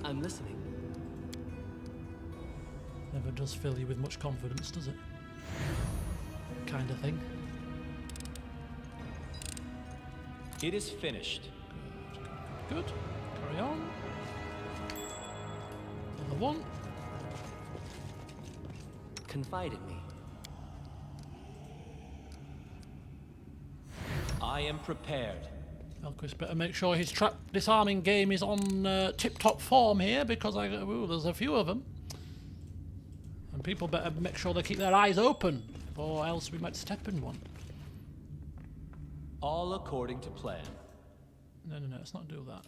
I'm listening. Never does fill you with much confidence, does it? Kind of thing. It is finished. Good. Carry on. Another one. Confide in me. I am prepared. Elquist better make sure his trap disarming game is on tip-top form here, because there's a few of them. And people better make sure they keep their eyes open, or else we might step in one. All according to plan. No, let's not do that.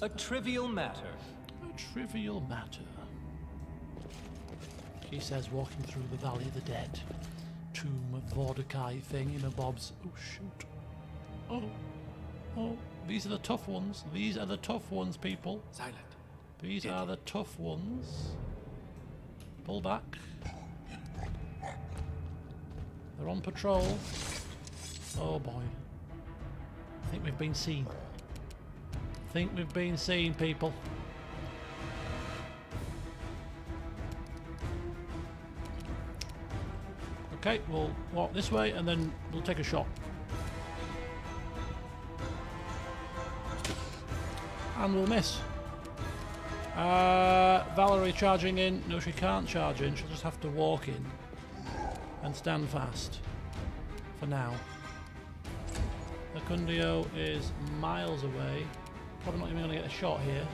A trivial matter. A trivial matter. He says, walking through the Valley of the Dead. Tomb of Vodakai thing in a bobs. Oh, shoot. Oh, these are the tough ones. These are the tough ones, people. Silent. These are the tough ones. Pull back. They're on patrol. Oh boy. I think we've been seen. People. Okay, we'll walk this way and then we'll take a shot. And we'll miss. Valerie charging in. No, she can't charge in. She'll just have to walk in and stand fast for now. Acundio is miles away. Probably not even going to get a shot here.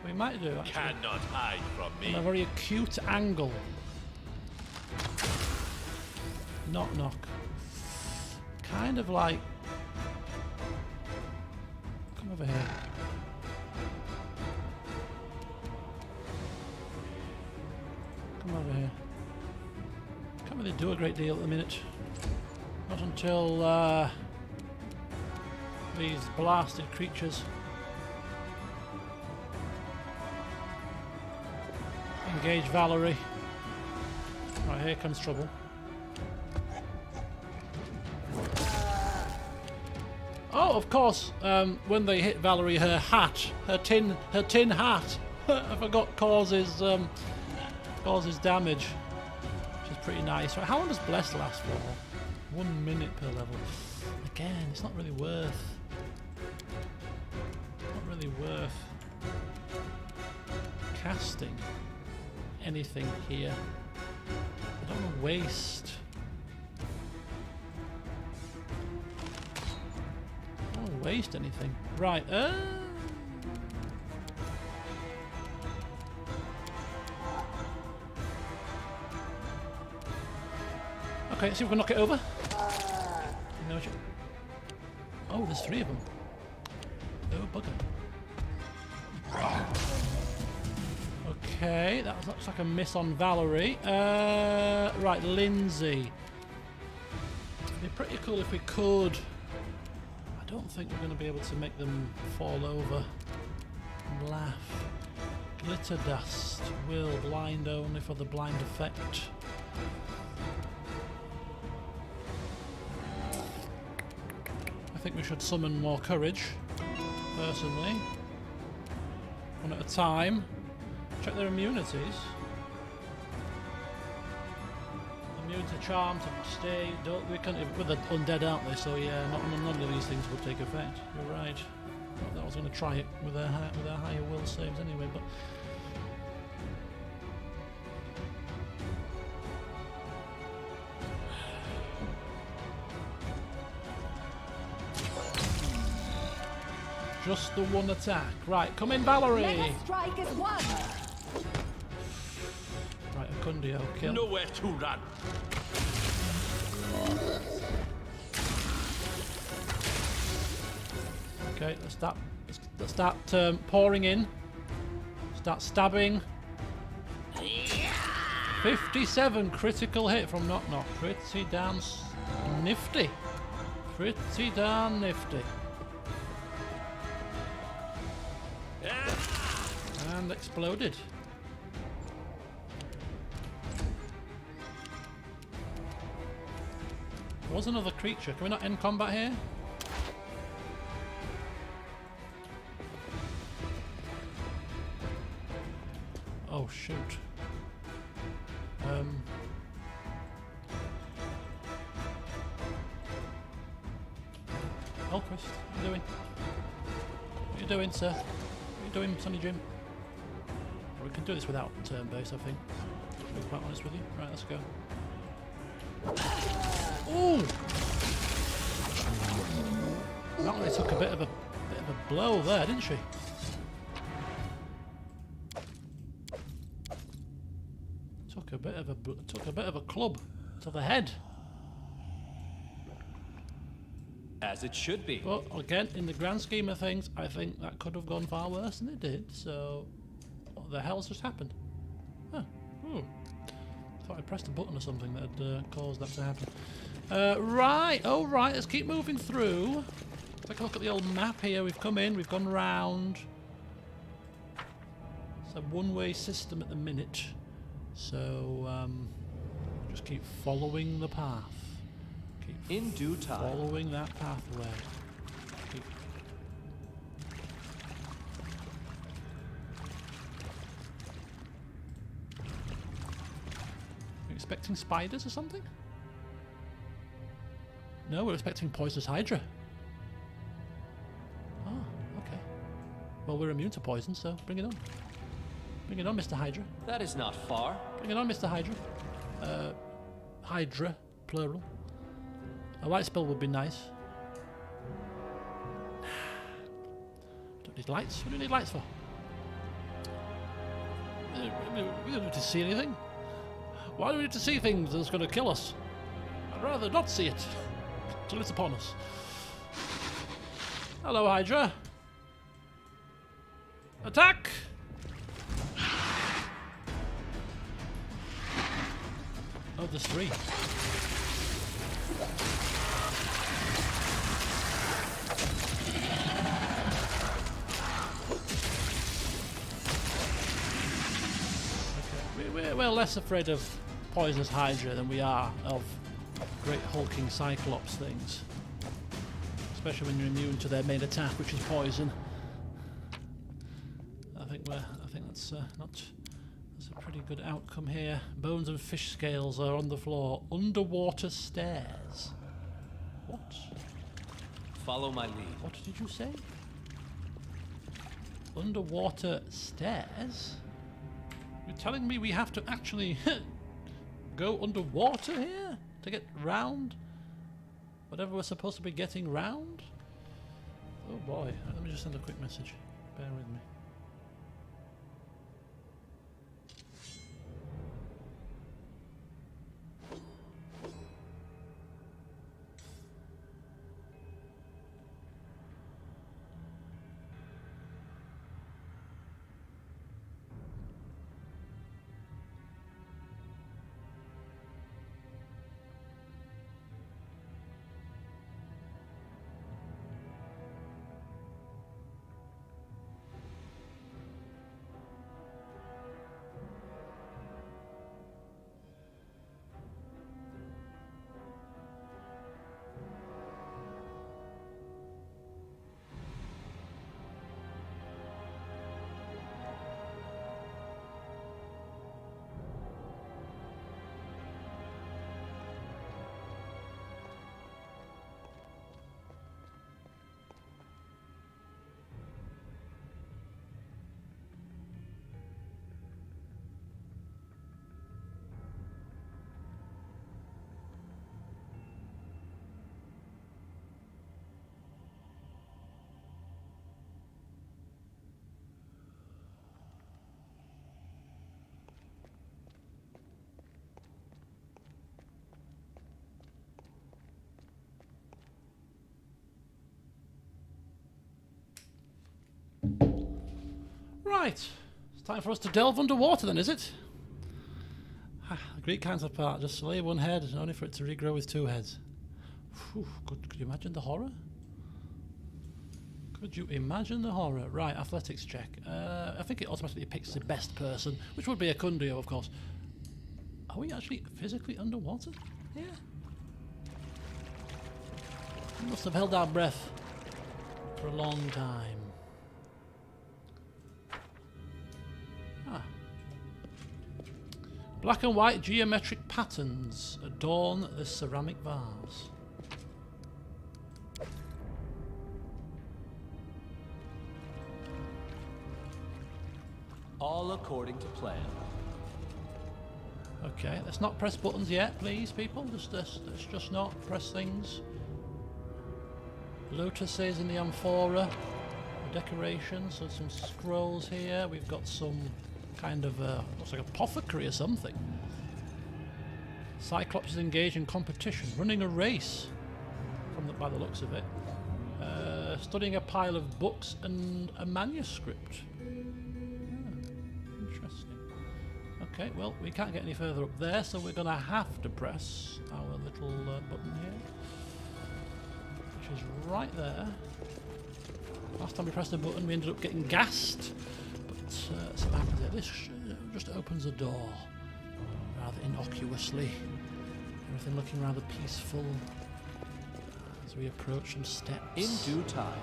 We might do, actually. Cannot hide from me. On a very acute angle. Knock, knock. Kind of like... Come over here. Come over here. Can't really do a great deal at the minute. Not until these blasted creatures engage Valerie. Right, here comes trouble. Oh, of course, when they hit Valerie, her hat, her tin hat, I forgot causes damage, which is pretty nice. Right, how long does Bless last for? 1 minute per level. Again, it's not really worth. Casting anything here. I don't want to waste. I don't want to waste anything. Right. Okay, let's see if we can knock it over. No, oh, there's 3 of them. Oh, bugger. Okay, that looks like a miss on Valerie. Right, Lindsay. It'd be pretty cool if we could. I don't think we're going to be able to make them fall over and laugh. Glitter dust will blind only for the blind effect. I think we should summon more courage, personally. One at a time. Check their immunities. Immune to charm, to stay. We can't with the undead, aren't they? So yeah, none of these things would take effect. You're right. I was going to try it with their higher will saves anyway, but. Just the one attack. Right, come in, Valerie. Mega strike is one. Right, Acundio, kill. Nowhere to run. Okay, let's start pouring in. Start stabbing. 57 critical hit from Knock Knock. Pretty damn nifty. Pretty darn nifty. And exploded. There was another creature. Can we not end combat here? Oh shoot. Elchrist, what are you doing? What are you doing, sir? What are you doing, Sonny Jim? Or we can do this without turn base, I think. To be quite honest with you. Right, let's go. Ooh! That really took a bit of a blow there, didn't she? Took a bit of a club to the head. As it should be. But again, in the grand scheme of things, I think that could have gone far worse than it did. So, what the hell's just happened? Huh. Thought I pressed a button or something that had caused that to happen. Right. Oh, right. Let's keep moving through. Take a look at the old map here. We've come in. We've gone round. It's a one-way system at the minute. So, just keep following the path. In due time. Following that pathway. Keep. Are you expecting spiders or something? No, we're expecting poisonous Hydra. Oh, okay. Well, we're immune to poison, so bring it on. Bring it on, Mr. Hydra. That is not far. Bring it on, Mr. Hydra. Hydra, plural. A light spell would be nice. Don't need lights. What do you need lights for? We don't need to see anything. Why do we need to see things that's going to kill us? I'd rather not see it till it's upon us. Hello, Hydra. Attack! Oh, there's three. We're less afraid of poisonous Hydra than we are of great hulking Cyclops things. Especially when you're immune to their main attack, which is poison. I think that's a pretty good outcome here. Bones and fish scales are on the floor. Underwater stairs. What? Follow my lead. What did you say? Underwater stairs? You're telling me we have to actually go underwater here to get round whatever we're supposed to be getting round? Oh boy, let me just send a quick message. Bear with me. Right, it's time for us to delve underwater then, is it? The Greek counterpart, just slay one head, only for it to regrow with two heads. Whew, could you imagine the horror? Could you imagine the horror? Right, athletics check. I think it automatically picks the best person, which would be a Kundio, of course. Are we actually physically underwater? Yeah. We must have held our breath for a long time. Black and white geometric patterns adorn the ceramic vase. All according to plan. Okay, let's not press buttons yet, please, people. Let's just not press things. Lotuses in the amphora. Decorations, so some scrolls here. We've got some kind of looks like a apothecary or something. Cyclopses engage in competition, running a race, by the looks of it. Studying a pile of books and a manuscript. Interesting. Okay, well, we can't get any further up there, so we're going to have to press our little button here, which is right there. Last time we pressed the button, we ended up getting gassed, but so what happens there? This just opens a door, rather innocuously. Everything looking rather peaceful as we approach some steps. In due time.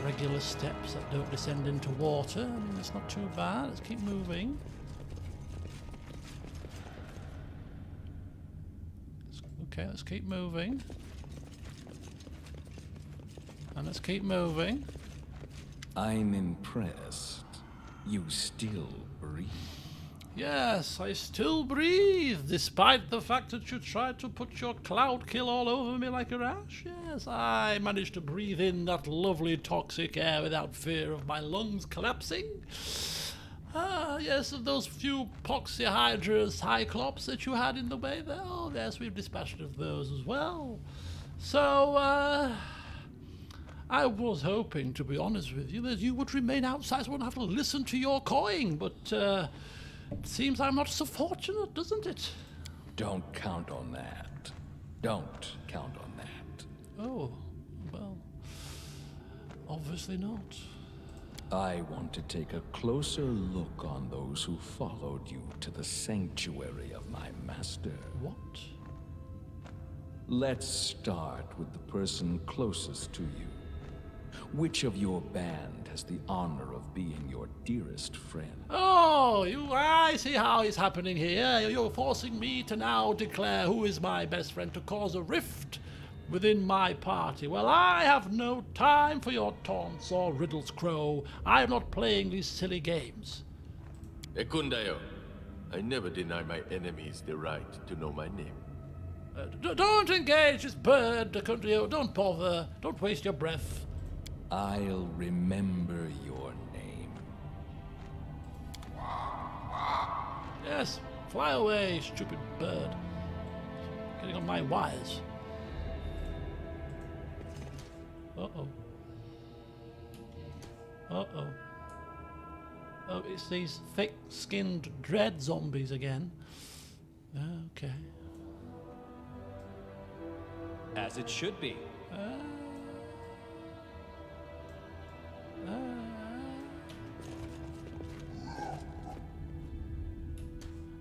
Regular steps that don't descend into water. I mean, it's not too bad. Let's keep moving. Okay, let's keep moving. And let's keep moving. I'm impressed. You still breathe. Yes, I still breathe, despite the fact that you tried to put your cloud kill all over me like a rash. Yes, I managed to breathe in that lovely toxic air without fear of my lungs collapsing. Ah, yes, of those few poxy Hydras, Cyclops that you had in the way there. Oh, yes, we've dispatched of those as well. So, I was hoping, to be honest with you, that you would remain outside so I wouldn't have to listen to your cawing, but, it seems I'm not so fortunate, doesn't it? Don't count on that. Don't count on that. Oh, well, obviously not. I want to take a closer look on those who followed you to the sanctuary of my master. What? Let's start with the person closest to you. Which of your band has the honor of being your dearest friend? Oh, I see how it's happening here. You're forcing me to now declare who is my best friend to cause a rift within my party. Well, I have no time for your taunts or riddles, Crow. I am not playing these silly games. Ekundayo, I never deny my enemies the right to know my name. Don't engage this bird, Ekundayo. Don't bother. Don't waste your breath. I'll remember your name. Yes, fly away, stupid bird. Getting on my wires. Uh-oh. Uh-oh. Oh, it's these thick-skinned dread zombies again. Okay. As it should be.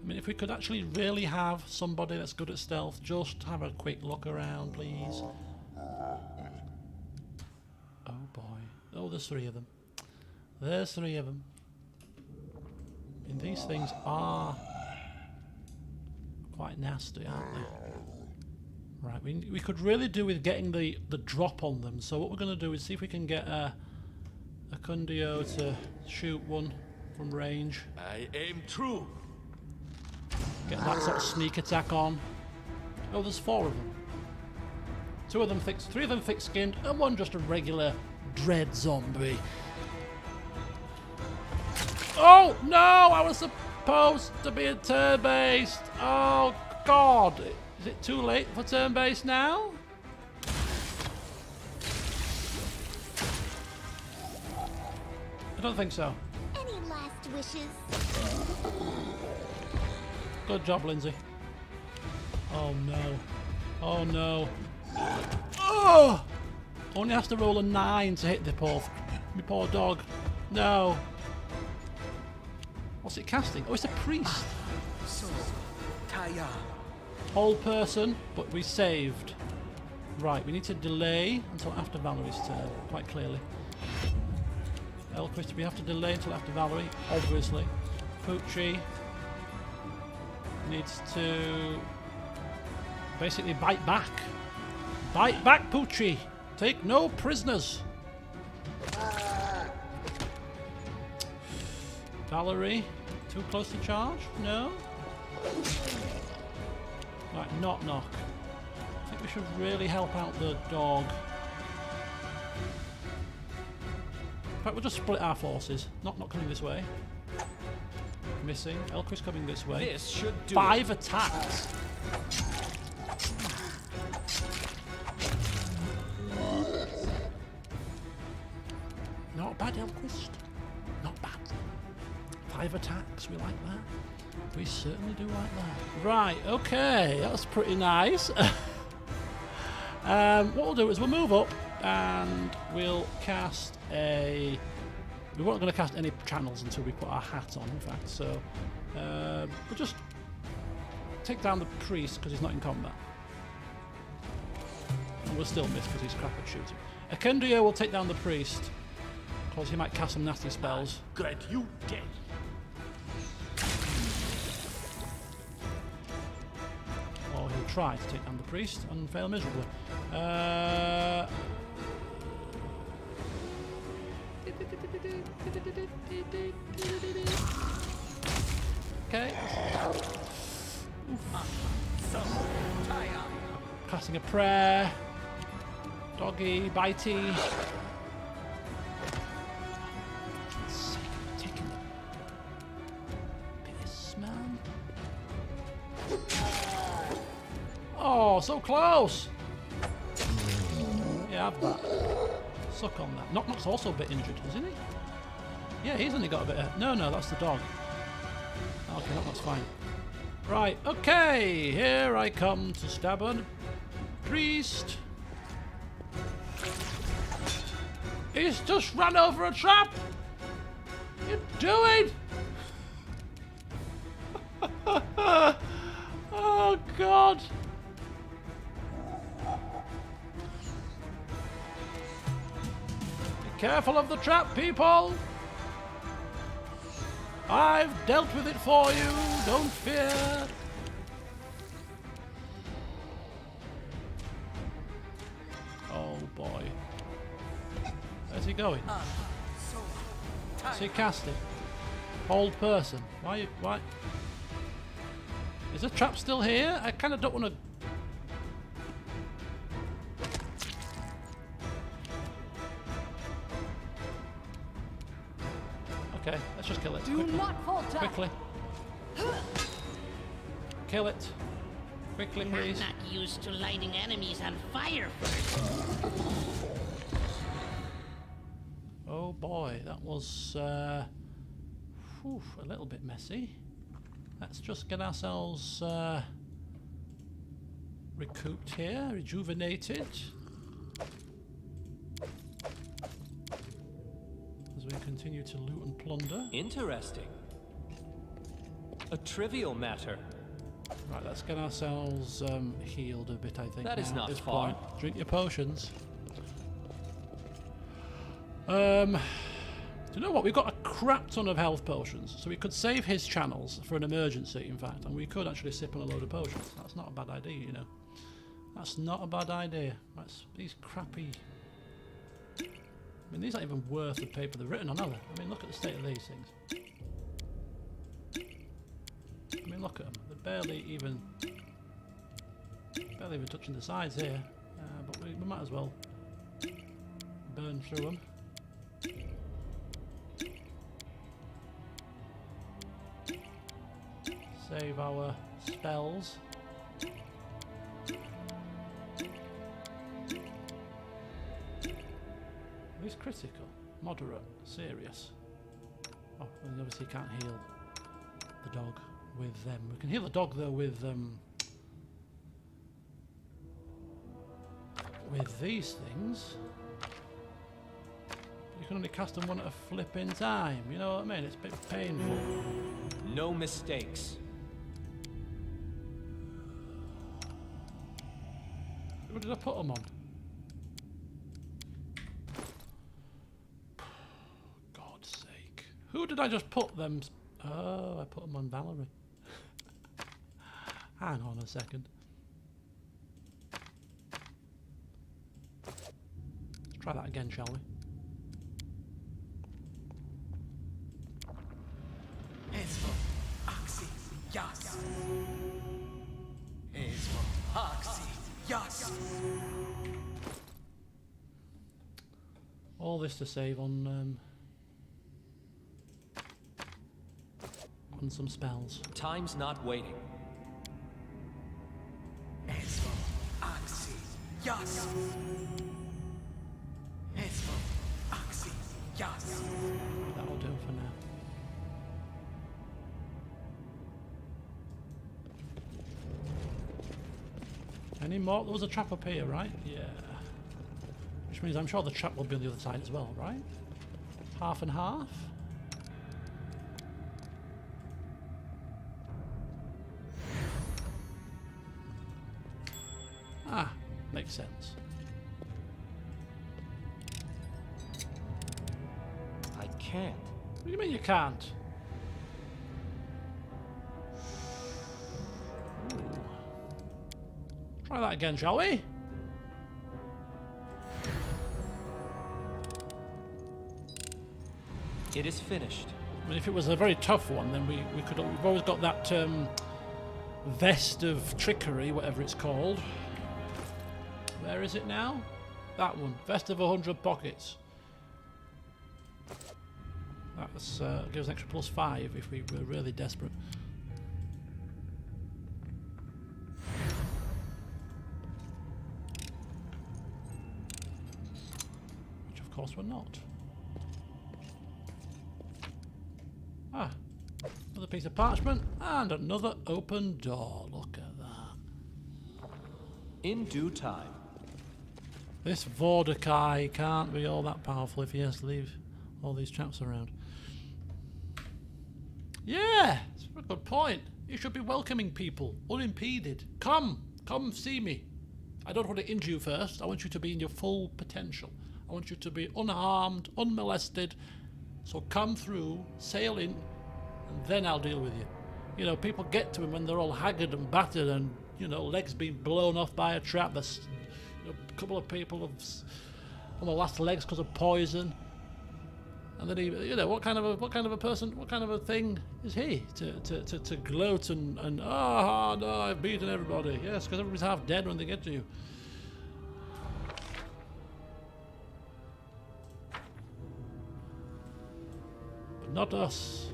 I mean, if we could actually really have somebody that's good at stealth, just have a quick look around, please. Oh boy. Oh, there's three of them. There's three of them. I mean, these things are quite nasty, aren't they? Right, we could really do with getting the drop on them. So what we're going to do is see if we can get a Kundio to shoot one from range. I aim true. Get that sort of sneak attack on. Oh, there's four of them. Three of them thick-skinned, and one just a regular dread zombie. Oh no! I was supposed to be a turn-based. Oh God! Is it too late for turn-based now? I don't think so. Any last wishes? Good job, Lindsay. Oh no. Oh no. Oh! Only has to roll a 9 to hit the poor dog. No. What's it casting? Oh, it's a priest. Whole person, but we saved. Right, we need to delay until after Valerie's turn, quite clearly. Elquist, we have to delay until after Valerie, obviously. Poochie needs to basically bite back. Bite back, Poochie! Take no prisoners! Valerie, too close to charge? No? Right, knock knock. I think we should really help out the dog. In fact, we'll just split our forces. Not coming this way. Missing. Elquist coming this way. This should do 5 attacks. Not bad, Elquist. Not bad. 5 attacks, we like that. We certainly do like that. Right, okay, that's pretty nice. What we'll do is we'll move up and we'll cast a... We weren't going to cast any channels until we put our hat on, in fact, so we'll just take down the priest because he's not in combat. And we'll still miss because he's crap at shooting. Akendia will take down the priest because he might cast some nasty spells. Good, you dead. Or he'll try to take down the priest and fail miserably. Okay. Casting a prayer. Doggy, bitey. Taking the piss, man. Oh, so close! Yeah, have that. Suck on that. Knock-Knock's also a bit injured, isn't he? Yeah, he's only got a bit of... No, that's the dog. Okay, Knock-Knock's fine. Right, okay, here I come to stab a priest. He's just run over a trap! What are you doing? Oh, God. Be careful of the trap, people! I've dealt with it for you, don't fear! Oh boy. Where's he going? What's he casting? Hold person. Why? Is the trap still here? I kind of don't want to... Okay, let's just kill it. Do not falter. Quickly. Kill it. Quickly, please. I'm not used to lighting enemies on fire first. Oh boy, that was a little bit messy. Let's just get ourselves recouped here, rejuvenated. As we continue to loot and plunder. Interesting. A trivial matter. Right, let's get ourselves healed a bit, I think. That is now, not at this far. point. Drink your potions. Do you know what? We've got a crap ton of health potions, so we could save his channels for an emergency, in fact, and we could actually sip on a load of potions. That's not a bad idea, you know. That's not a bad idea. That's these crappy... I mean, these aren't even worth the paper they're written on, are they? I mean, look at the state of these things. I mean, look at them. They're barely even touching the sides here. But we might as well burn through them. Save our spells. These critical, moderate, serious. Oh, and obviously can't heal the dog with them. We can heal the dog though with these things. You can only cast them one at a flipping time. You know what I mean? It's a bit painful. No mistakes. What did I put them on? God's sake. Who did I just put them? Oh, I put them on Valerie. Hang on a second. Let's try that again, shall we? All this to save on some spells. Time's not waiting. Yas. Hesmo. Axi. Yas. That'll do for now. Any more? There was a trap up here, right? Yeah. Which means I'm sure the trap will be on the other side as well, right? Half and half? Ah, makes sense. I can't. What do you mean you can't? Ooh. Try that again, shall we? It is finished. I mean, if it was a very tough one, then we've always got that vest of trickery, whatever it's called. Where is it now? That one. Vest of 100 pockets. That's gives an extra +5 if we were really desperate. Which of course we're not. Ah, another piece of parchment and another open door. Look at that. In due time. This Vodakai can't be all that powerful if he has to leave all these traps around. Yeah, it's a good point. You should be welcoming people, unimpeded. Come see me. I don't want to injure you first. I want you to be in your full potential. I want you to be unharmed, unmolested. So come through, sail in, and then I'll deal with you. You know, people get to him when they're all haggard and battered and, you know, legs being blown off by a trap. There's a couple of people have on the last legs because of poison. And then he, you know, what kind of a person, what kind of a thing is he to gloat and no, I've beaten everybody. Yes, because everybody's half dead when they get to you. But not us.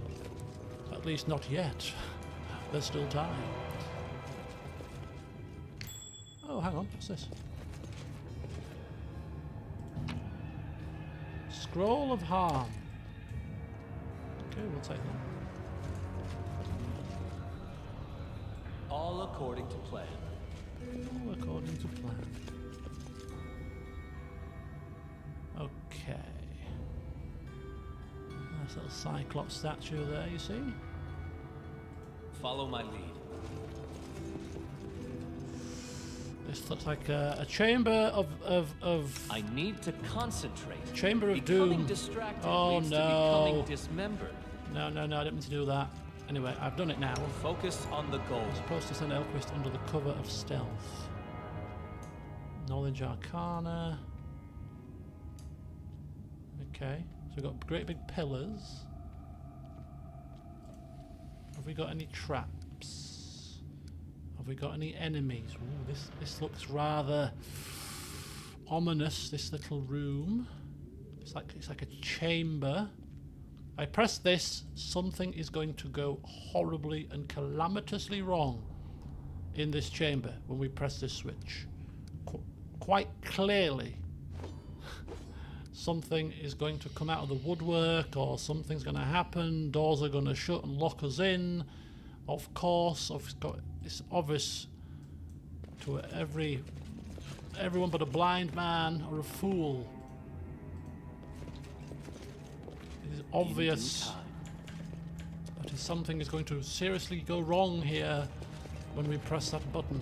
At least not yet. There's still time. Oh, hang on, what's this? Scroll of Harm. Okay, we'll take that. All according to plan. All according to plan. Okay. Nice little Cyclops statue there, you see? Follow my lead. This looks like a chamber of I need to concentrate. Chamber of Becoming Doom. distracted Oh, leads to no. becoming dismembered. No, I didn't mean to do that. Anyway, I've done it now. Focus on the goal. I'm supposed to send Elquist under the cover of stealth. Knowledge Arcana. Okay, so we've got great big pillars. Have we got any traps? Have we got any enemies? Ooh, this looks rather ominous, this little room. It's like a chamber. I press this, something is going to go horribly and calamitously wrong in this chamber when we press this switch. Quite clearly. Something is going to come out of the woodwork, or something's going to happen. Doors are going to shut and lock us in. Of course, it's obvious to everyone but a blind man or a fool. It is obvious that something is going to seriously go wrong here when we press that button.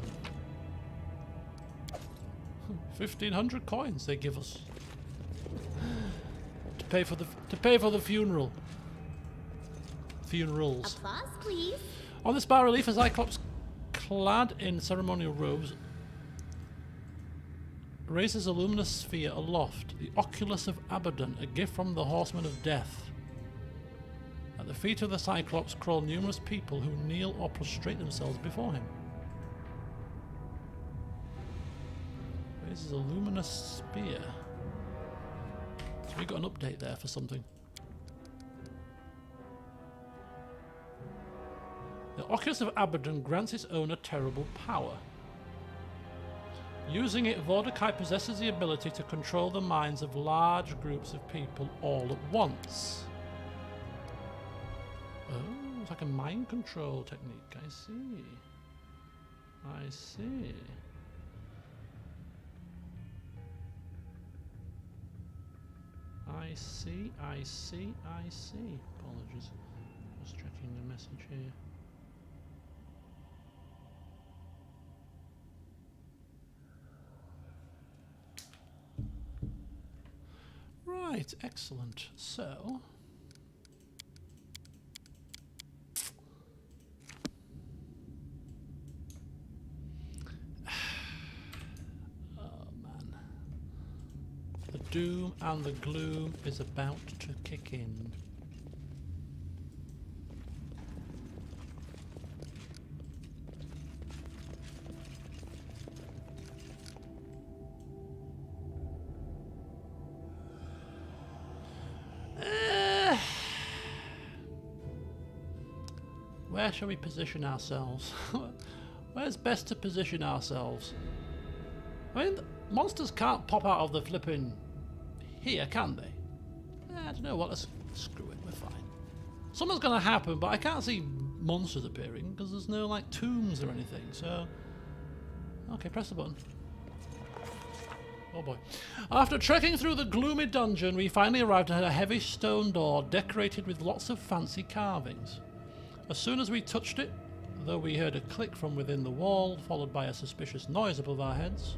1,500 coins they give us to pay for the funeral. Funerals. Applause, please. On this bas relief, a Cyclops clad in ceremonial robes raises a luminous sphere aloft, the Oculus of Abaddon, a gift from the Horseman of Death. At the feet of the Cyclops crawl numerous people who kneel or prostrate themselves before him. Raises a luminous spear. So we got an update there for something. The Oculus of Abaddon grants its owner terrible power. Using it, Vodakai possesses the ability to control the minds of large groups of people all at once. Oh, it's like a mind control technique. I see. I see. I see, I see, I see. Apologies. Just checking the message here. Right, excellent. So, oh man, the doom and the gloom is about to kick in. Where shall we position ourselves? Where's best to position ourselves? I mean, monsters can't pop out of the flipping here, can they? I don't know what, let's screw it, we're fine. Something's gonna happen, but I can't see monsters appearing because there's no like tombs or anything, so... Okay, press the button. Oh boy. After trekking through the gloomy dungeon, we finally arrived at a heavy stone door decorated with lots of fancy carvings. As soon as we touched it, though we heard a click from within the wall, followed by a suspicious noise above our heads.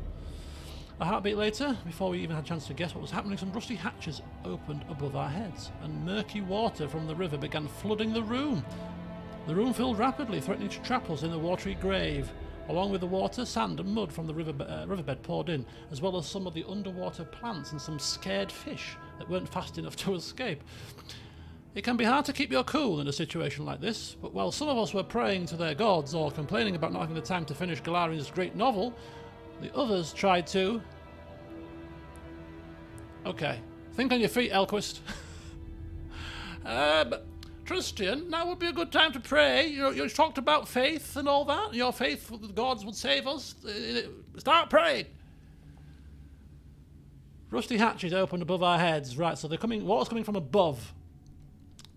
A heartbeat later, before we even had a chance to guess what was happening, some rusty hatches opened above our heads, and murky water from the river began flooding the room. The room filled rapidly, threatening to trap us in the watery grave. Along with the water, sand and mud from the riverbed poured in, as well as some of the underwater plants and some scared fish that weren't fast enough to escape. It can be hard to keep your cool in a situation like this, but while some of us were praying to their gods or complaining about not having the time to finish Galarian's great novel, the others tried to... Okay, think on your feet, Elquist. But Tristan, now would be a good time to pray. You talked about faith and all that. Your faith that the gods would save us. Start praying. Rusty hatches opened above our heads. Right, so they're coming. Water's coming from above.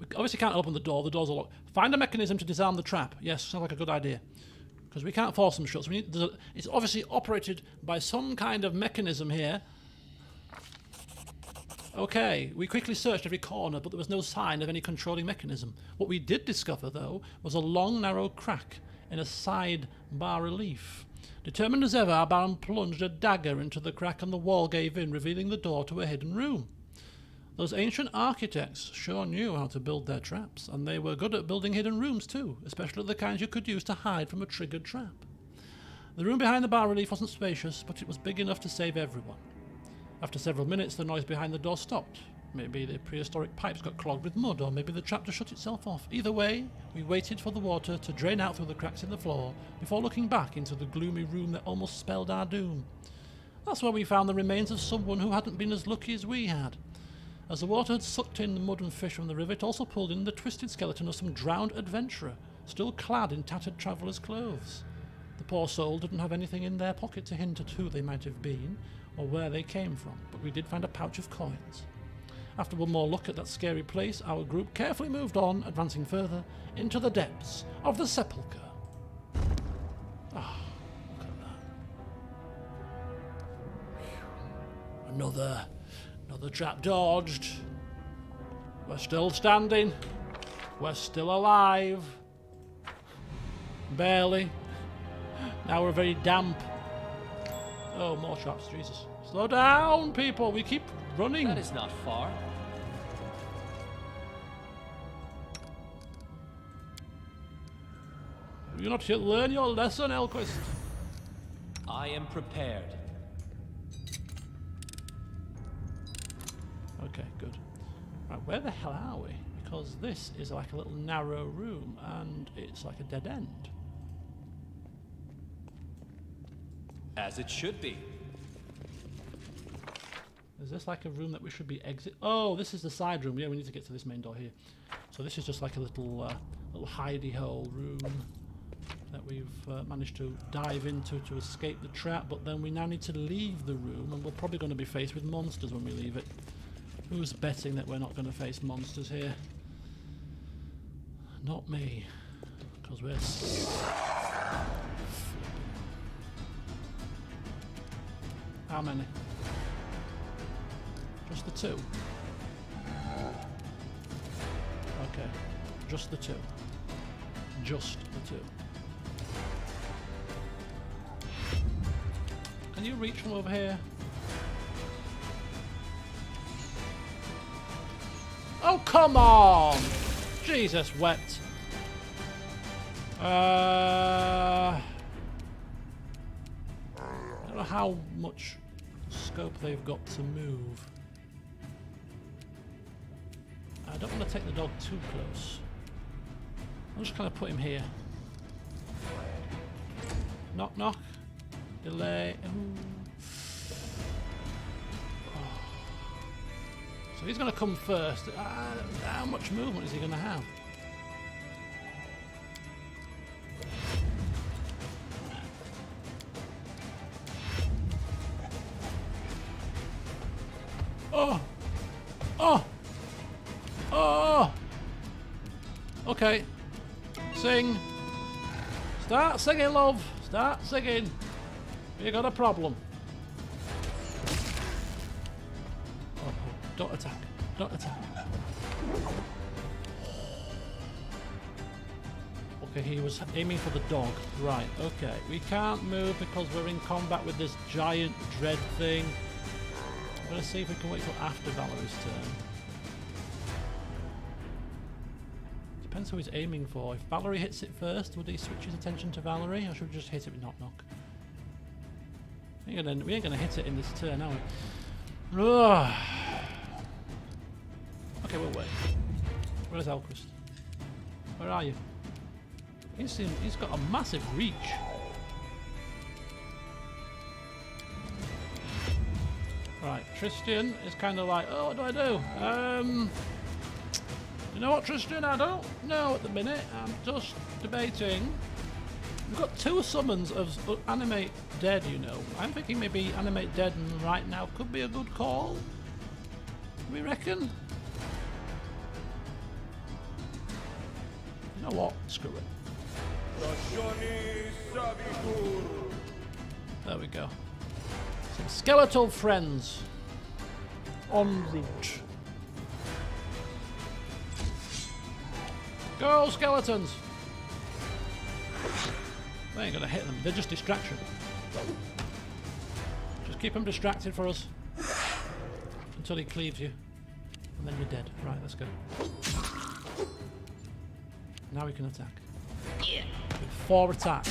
We obviously can't open the door. The doors are locked. Find a mechanism to disarm the trap. Yes, sounds like a good idea. Because we can't force them shut. So it's obviously operated by some kind of mechanism here. Okay, we quickly searched every corner, but there was no sign of any controlling mechanism. What we did discover, though, was a long, narrow crack in a side bas-relief. Determined as ever, our Baron plunged a dagger into the crack and the wall gave in, revealing the door to a hidden room. Those ancient architects sure knew how to build their traps, and they were good at building hidden rooms too, especially the kinds you could use to hide from a triggered trap. The room behind the bas-relief wasn't spacious, but it was big enough to save everyone. After several minutes, the noise behind the door stopped. Maybe the prehistoric pipes got clogged with mud, or maybe the trap just shut itself off. Either way, we waited for the water to drain out through the cracks in the floor before looking back into the gloomy room that almost spelled our doom. That's where we found the remains of someone who hadn't been as lucky as we had. As the water had sucked in the mud and fish from the river, it also pulled in the twisted skeleton of some drowned adventurer, still clad in tattered traveller's clothes. The poor soul didn't have anything in their pocket to hint at who they might have been, or where they came from, but we did find a pouch of coins. After one more look at that scary place, our group carefully moved on, advancing further into the depths of the sepulchre. Ah, look at that. Another trap dodged. We're still standing. We're still alive. Barely. Now we're very damp. Oh, more traps, Jesus. Slow down, people. We keep running. That is not far. Will you not yet learn your lesson, Elquist? I am prepared. Okay, good. Right, where the hell are we? Because this is like a little narrow room, and it's like a dead end. As it should be. Is this like a room that we should be exit? Oh, this is the side room. Yeah, we need to get to this main door here. So this is just like a little hidey hole room that we've managed to dive into to escape the trap, but then we now need to leave the room, and we're probably going to be faced with monsters when we leave it. Who's betting that we're not going to face monsters here? Not me, because we're... How many? Just the two? Okay, just the two. Just the two. Can you reach from over here? Oh, come on! Jesus wept. I don't know how much scope they've got to move. I don't want to take the dog too close. I'll just kind of put him here. Knock, knock. Delay. Ooh. Oh. So he's going to come first. How much movement is he going to have? Oh! Oh! Oh! Okay. Sing. Start singing, love. Start singing. You got a problem. Oh, don't attack. Don't attack. Okay, he was aiming for the dog. Right, okay. We can't move because we're in combat with this giant dread thing. I'm going to see if we can wait till after Valerie's turn. Depends who he's aiming for. If Valerie hits it first, would he switch his attention to Valerie, or should we just hit it with knock knock? We ain't gonna hit it in this turn, are we? Ugh. Okay, we'll wait. Where's Elquist? Where are you? He's got a massive reach. Right, Tristan is kind of like, oh, what do I do? You know what, Tristan? I don't know at the minute. I'm just debating. We've got two summons of Animate Dead, you know. I'm thinking maybe Animate Dead right now could be a good call. We reckon? You know what? Screw it. There we go. Some skeletal friends. En route. Go, skeletons! They ain't gonna hit them, they're just distraction. Just keep them distracted for us until he cleaves you, and then you're dead. Right, let's go. Now we can attack. With 4 attacks.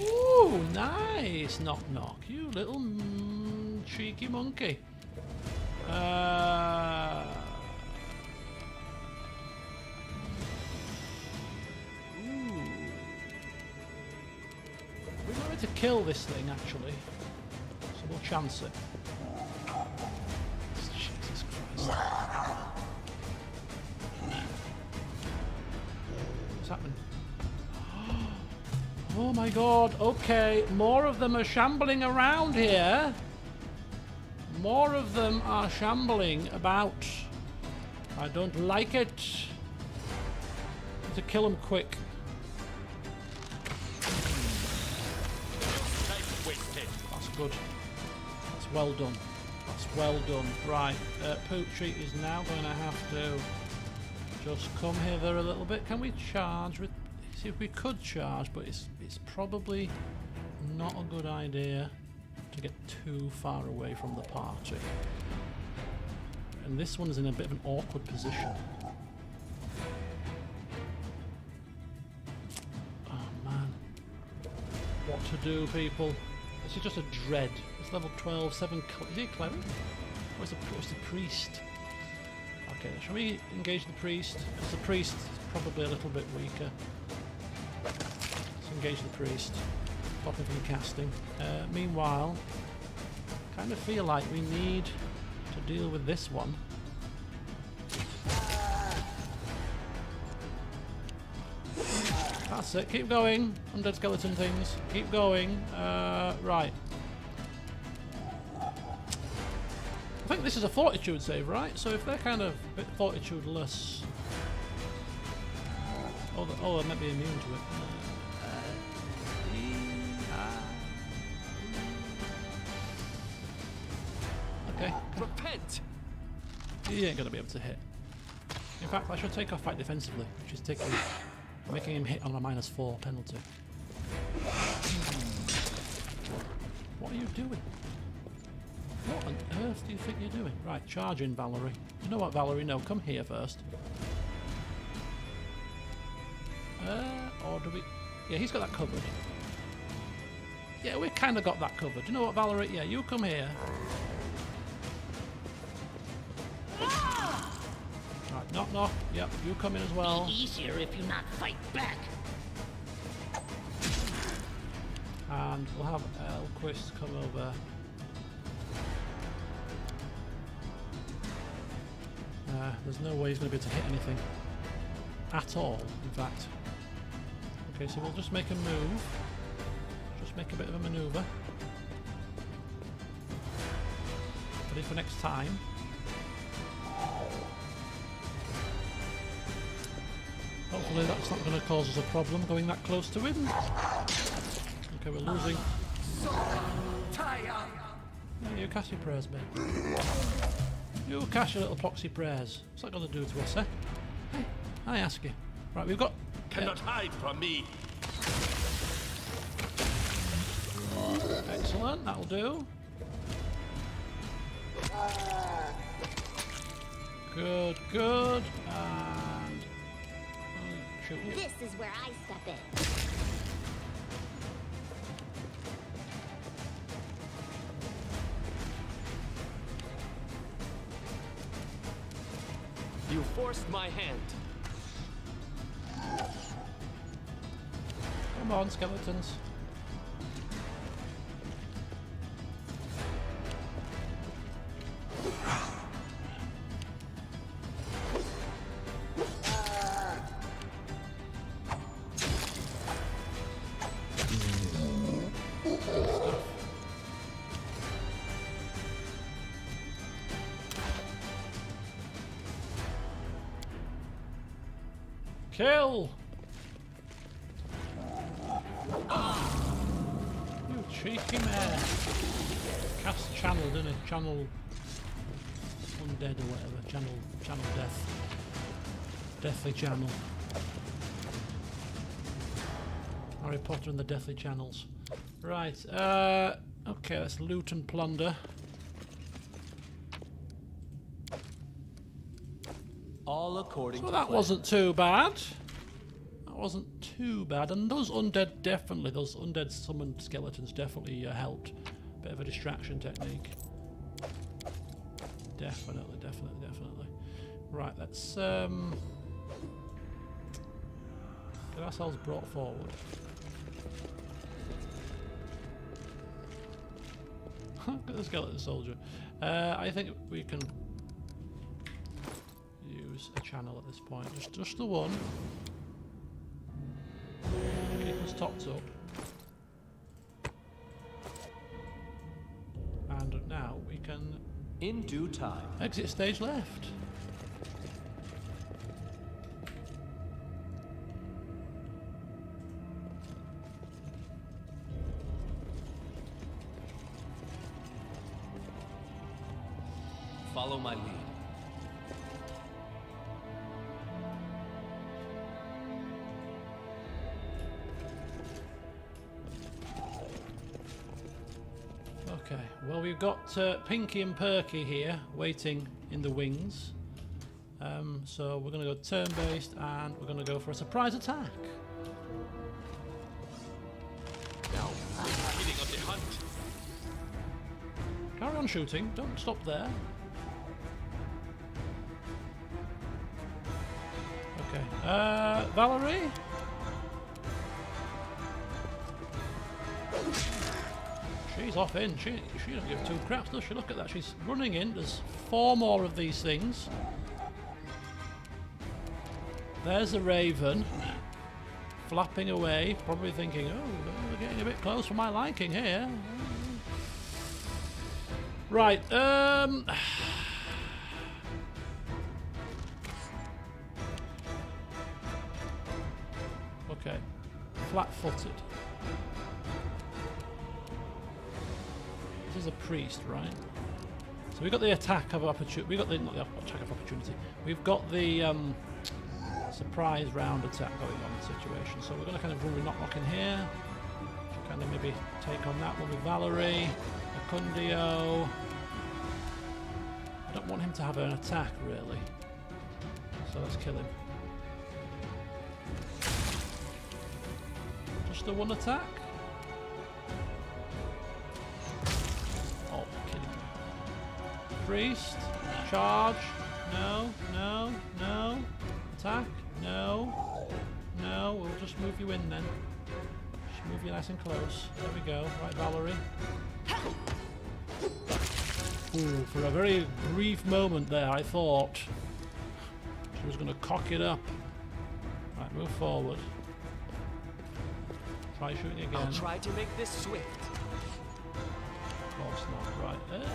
Ooh, nice! Knock knock, you little cheeky monkey. To kill this thing actually, so we'll chance it. Jesus Christ. What's happening? Oh my god, okay, more of them are shambling around here. More of them are shambling about. I don't like it. Need to kill them quick. Good. That's well done. That's well done. Right, Poochie is now going to have to just come hither a little bit. Can we charge with... See if we could charge, but it's probably not a good idea to get too far away from the party. And this one's in a bit of an awkward position. Oh man. What to do, people? This is just a dread. It's level 12, 7. Is he a cleric? Or is the priest? Okay, shall we engage the priest? Because the priest is probably a little bit weaker. Let's engage the priest. Stop him from casting. Meanwhile, I kind of feel like we need to deal with this one. That's it. Keep going. Undead skeleton things. Keep going. Right. I think this is a fortitude save, right? So if they're kind of a bit fortitude-less... Oh, they might be immune to it. Okay. Repent! He ain't going to be able to hit. In fact, I should take off fight defensively, which is making him hit on a -4 penalty. What are you doing? What on earth do you think you're doing? Right, charge in, Valerie. You know what, Valerie? No, come here first. Or do we... Yeah, he's got that covered. Yeah, we kind of got that covered. You know what, Valerie? Yeah, you come here. Right, knock, knock. Yep, you come in as well. Be easier if you not fight back. And we'll have Elquist come over. There's no way he's going to be able to hit anything at all, in fact. Okay, so we'll just make a move. Just make a bit of a manoeuvre. Ready for next time. Hopefully that's not going to cause us a problem going that close to him. Okay, we're losing. Yeah, you cast your prayers, mate. You cast your little proxy prayers. What's that going to do to us, eh? Hey, I ask you. Right, we've got... Cannot hide from me. Excellent, that'll do. Good, good. And... shoot you. This is where I step in. You forced my hand. Come on, skeletons. Kill! You cheeky man. Cast channel, didn't it? Channel undead or whatever. Channel death. Deathly channel. Harry Potter and the Deathly Channels. Right, okay, let's loot and plunder. All according So to that plan. wasn't too bad. That wasn't too bad. And those undead summoned skeletons definitely helped. Bit of a distraction technique. Definitely. Right, let's get ourselves brought forward. Look at the skeleton soldier. I think we can use a channel at this point. Just the one. Keep us topped up. And now we can In due time. exit stage left. Follow my lead. Okay, well we've got Pinky and Perky here waiting in the wings. So we're going to go turn-based and we're going to go for a surprise attack. Now, beginning of the hunt. Carry on shooting, don't stop there. Okay, Valerie? She's off in. She doesn't give two craps, does she? Look at that. She's running in. There's 4 more of these things. There's a raven. flapping away, probably thinking, oh, we're getting a bit close for my liking here. Right, okay, flat-footed. This is a priest, right? So we've got the attack of opportunity. We've got the not the attack of opportunity. We've got the surprise round attack going on in the situation. So we're going to kind of run with knock in here. Kind of maybe take on that one with Valerie, Acundio. I don't want him to have an attack really. So let's kill him. Just the one attack. Priest, charge, no, no, no, attack, no, no, we'll just move you in then. Just move you nice and close. There we go. Right, Valerie. Ooh, for a very brief moment there, I thought she was going to cock it up. Right, move forward. Try shooting again. I'll try to make this swift. Of course not. Right there.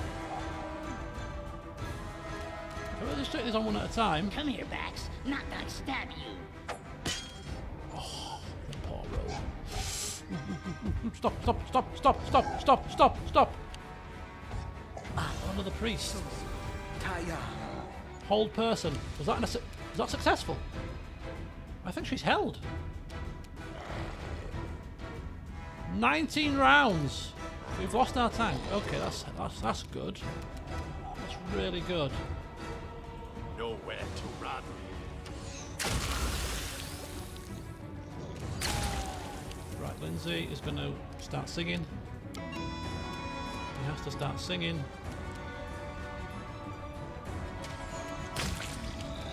We'll just take this on one at a time. Come here, Bax. Not gonna stab you. Oh, the poor rogue. Stop, stop, stop, stop, stop, stop, stop, stop. Another priest. Hold person. Was that successful? I think she's held. 19 rounds. We've lost our tank. Okay, that's good. That's really good. Nowhere to run. Right, Lindsay is going to start singing. He has to start singing.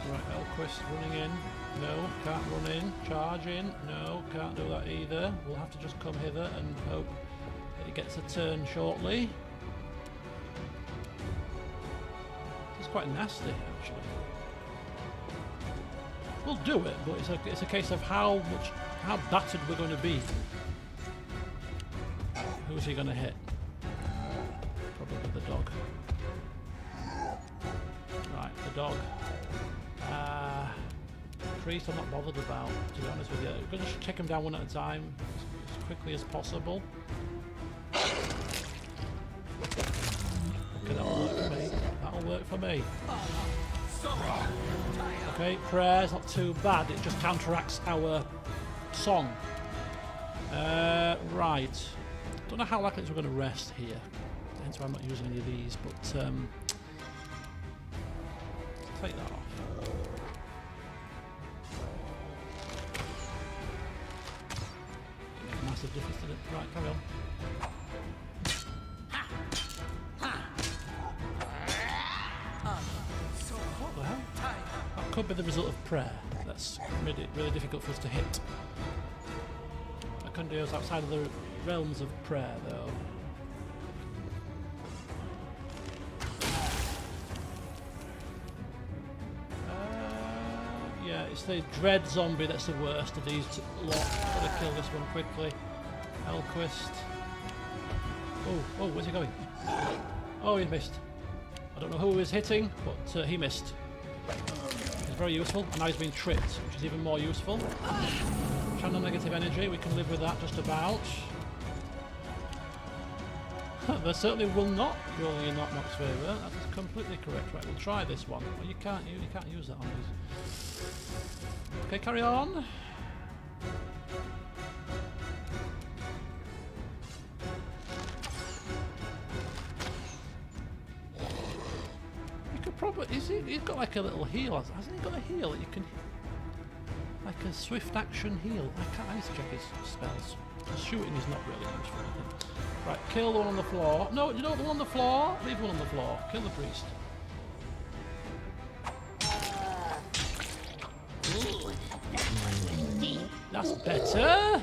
Right, Elquist running in. No, can't run in. Charge in. No, can't do that either. We'll have to just come hither and hope that he gets a turn shortly. It's quite nasty, actually. We'll do it, but it's a case of how battered we're going to be. Who's he going to hit? Probably the dog. Right, the dog. Priest I'm not bothered about, to be honest with you. We're going to take him down one at a time as quickly as possible. Okay, that'll work for me. That'll work for me. Okay, prayer's not too bad, it just counteracts our song. Right. Don't know how likely we're going to rest here. Hence why I'm not using any of these, but take that off. Massive difference to it. Right, carry on. What the hell? That could be the result of prayer. That's made it really difficult for us to hit. Acundio's outside of the realms of prayer, though. Yeah, it's the dread zombie that's the worst of these lot. Gotta kill this one quickly. Elquist. Oh, where's he going? Oh, he missed. I don't know who he was hitting, but he missed. It's very useful, and now he's being tripped, which is even more useful. Channel negative energy, we can live with that just about. There certainly will not be rolling in Knock's favour. That's completely correct. Right, we'll try this one. Well, you can't use that on these. Okay, carry on. You could probably. He's got like a little heal. Hasn't he got a heal that you can? Like a swift action heal. I need to check his spells. Shooting is not really useful. Right, kill the one on the floor. No, you don't want the one on the floor? Leave one on the floor. Kill the priest. That's better.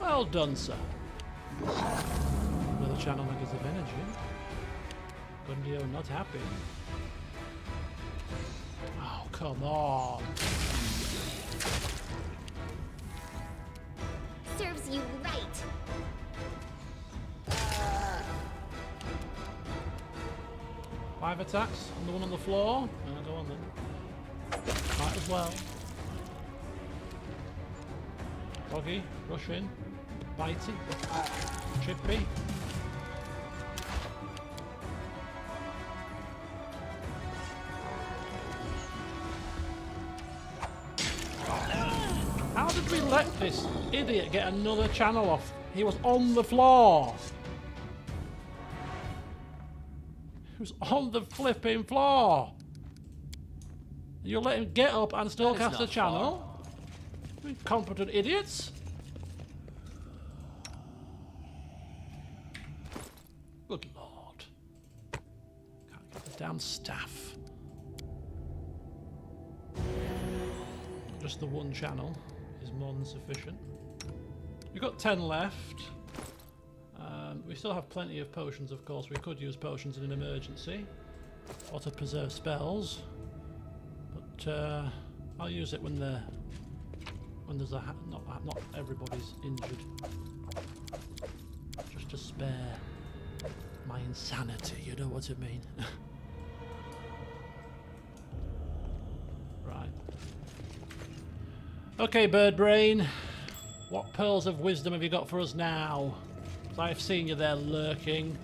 Well done, sir. Another channel negative energy. Gundio not happy. Oh, come on. you right. 5 attacks on the one on the floor. Go on then. Might as well. Boggy, rush in. Bitey. Chippy. How did we let this idiot get another channel off? He was on the floor. He was on the flipping floor. You let him get up and still cast a channel? Incompetent idiots. Good lord. Can't get the damn staff. Just the one channel is more than sufficient. We've got 10 left. We still have plenty of potions, of course. We could use potions in an emergency or to preserve spells, but I'll use it when there's not everybody's injured, just to spare my insanity. You know what I mean? Right. Okay, Bird Brain. What pearls of wisdom have you got for us now? 'Cause I've seen you there lurking.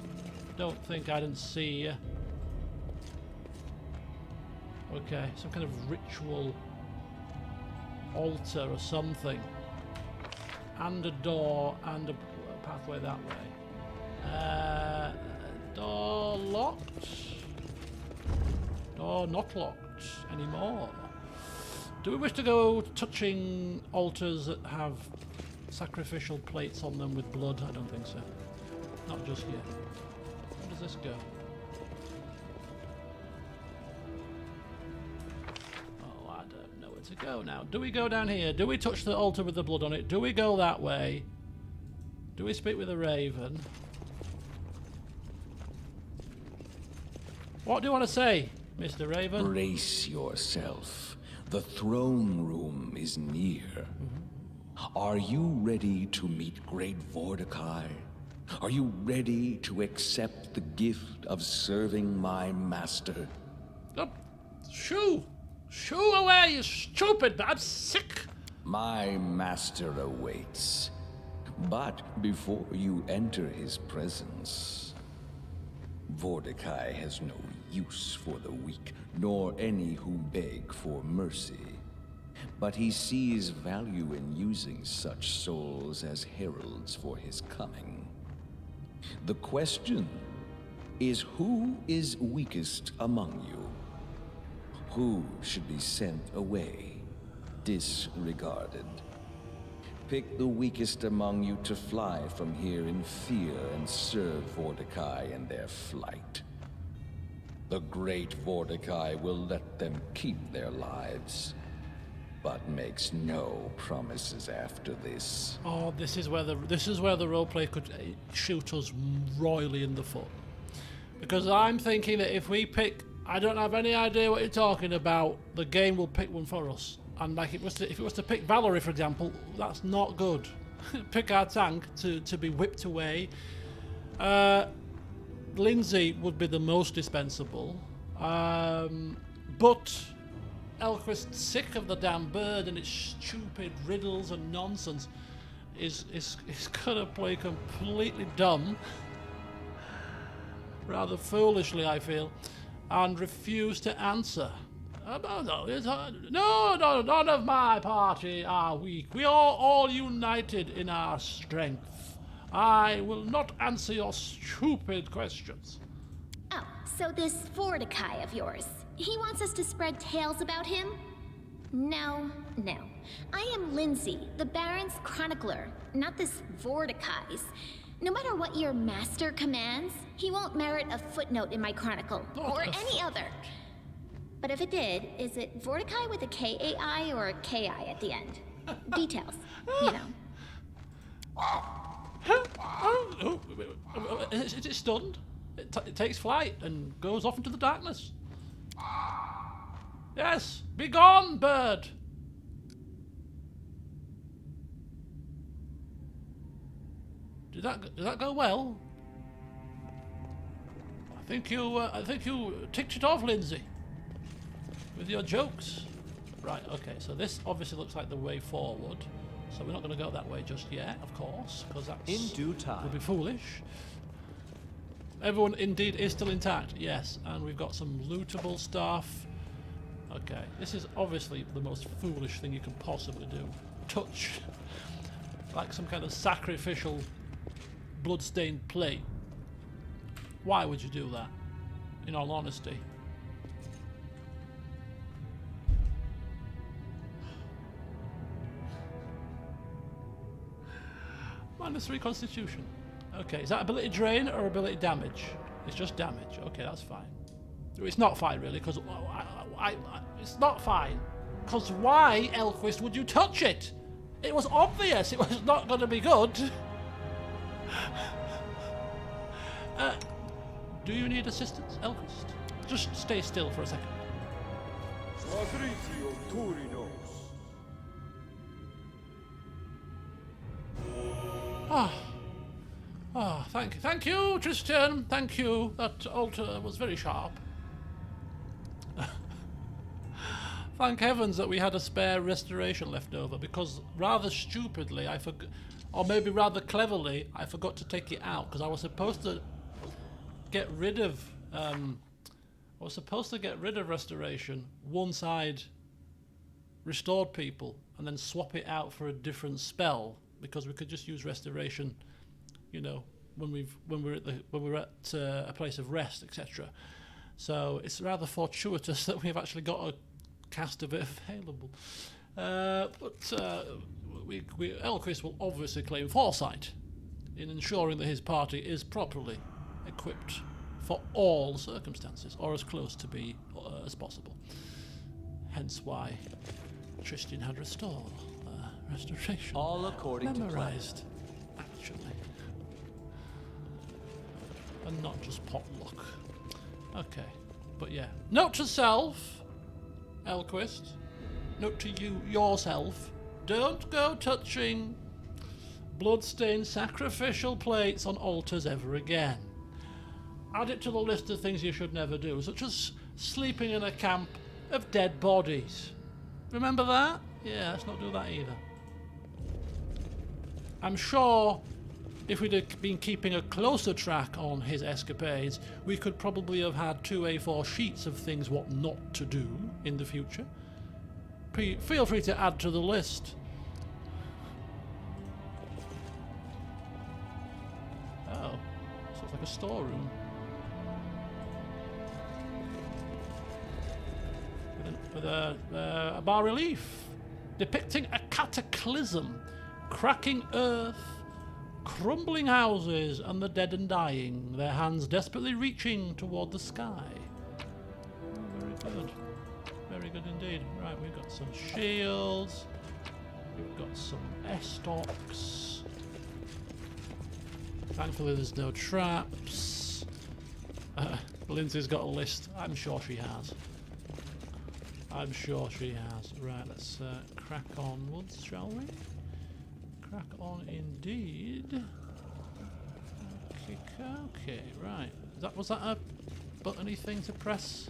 Don't think I didn't see you. Okay, some kind of ritual altar or something. And a door and a pathway that way. Door locked? Door not locked anymore. Do we wish to go touching altars that have sacrificial plates on them with blood? I don't think so. Not just yet. Where does this go? Oh, I don't know where to go now. Do we go down here? Do we touch the altar with the blood on it? Do we go that way? Do we speak with a raven? What do you want to say, Mr. Raven? Brace yourself. The throne room is near. Are you ready to meet great Vodakai? Are you ready to accept the gift of serving my master? Oh, shoo! Shoo away, you stupid! I'm sick! My master awaits. But before you enter his presence, Vodakai has no use for the weak, nor any who beg for mercy. But he sees value in using such souls as heralds for his coming. The question is, who is weakest among you? Who should be sent away, disregarded? Pick the weakest among you to fly from here in fear and serve Vodakai in their flight. The great Vodakai will let them keep their lives, but makes no promises after this. Oh, this is where the roleplay could shoot us royally in the foot. Because I'm thinking that if we pick, I don't have any idea what you're talking about, the game will pick one for us. And like if it was to pick Valerie, for example, that's not good. Pick our tank to be whipped away. Lindsay would be the most dispensable. But Elquist, sick of the damn bird and its stupid riddles and nonsense, is gonna play completely dumb, rather foolishly, I feel, and refuse to answer. No, none of my party are weak. We are all united in our strength. I will not answer your stupid questions. Oh, so this Vodakai of yours, he wants us to spread tales about him? No. I am Lindsay, the Baron's chronicler, not this Vordakai's. No matter what your master commands, he won't merit a footnote in my chronicle, or any other. But if it did, is it Vodakai with a K-A-I or a K-I at the end? Details, you know. Is it stunned? It takes flight and goes off into the darkness. Yes, be gone, bird. Did that go well? I think you ticked it off, Lindsay, with your jokes. Right. Okay. So this obviously looks like the way forward. So we're not going to go that way just yet, of course, because that's In due time. would be foolish. Everyone indeed is still intact. Yes, and we've got some lootable stuff. Okay. This is obviously the most foolish thing you can possibly do. Touch like some kind of sacrificial blood-stained plate. Why would you do that, in all honesty? -3 constitution. Okay, is that ability drain or ability damage? It's just damage. Okay, that's fine. It's not fine, really, because it's not fine. Because why, Elquist, would you touch it? It was obvious it was not going to be good. Do you need assistance, Elquist? Just stay still for a second. Thank you, Tristan. Thank you. That altar was very sharp. Thank heavens that we had a spare restoration left over, because rather stupidly I forgot, or maybe rather cleverly, I forgot to take it out, because I was supposed to get rid of restoration once I'd restored people and then swap it out for a different spell, because we could just use restoration, you know, when we're at a place of rest, etc. So it's rather fortuitous that we've actually got a cast of it available. Elquist will obviously claim foresight in ensuring that his party is properly equipped for all circumstances, or as close to be as possible. Hence why Tristan had restoration. All according to plan. Memorized, actually. And not just pot luck. Okay, but yeah. Note to self, Elquist. Note to you, yourself. Don't go touching blood-stained sacrificial plates on altars ever again. Add it to the list of things you should never do, such as sleeping in a camp of dead bodies. Remember that? Yeah, let's not do that either. I'm sure if we'd have been keeping a closer track on his escapades, we could probably have had 2 A4 sheets of things what not to do in the future. Feel free to add to the list. Oh, so it's like a storeroom. With a bas-relief depicting a cataclysm, cracking earth, crumbling houses, and the dead and dying, their hands desperately reaching toward the sky. Oh, very good. Very good indeed. Right, we've got some shields. We've got some estocks. Thankfully there's no traps. Lindsay's got a list. I'm sure she has. I'm sure she has. Right, let's crack onwards, shall we? Crack on indeed. Okay, right. Was that a buttony thing to press?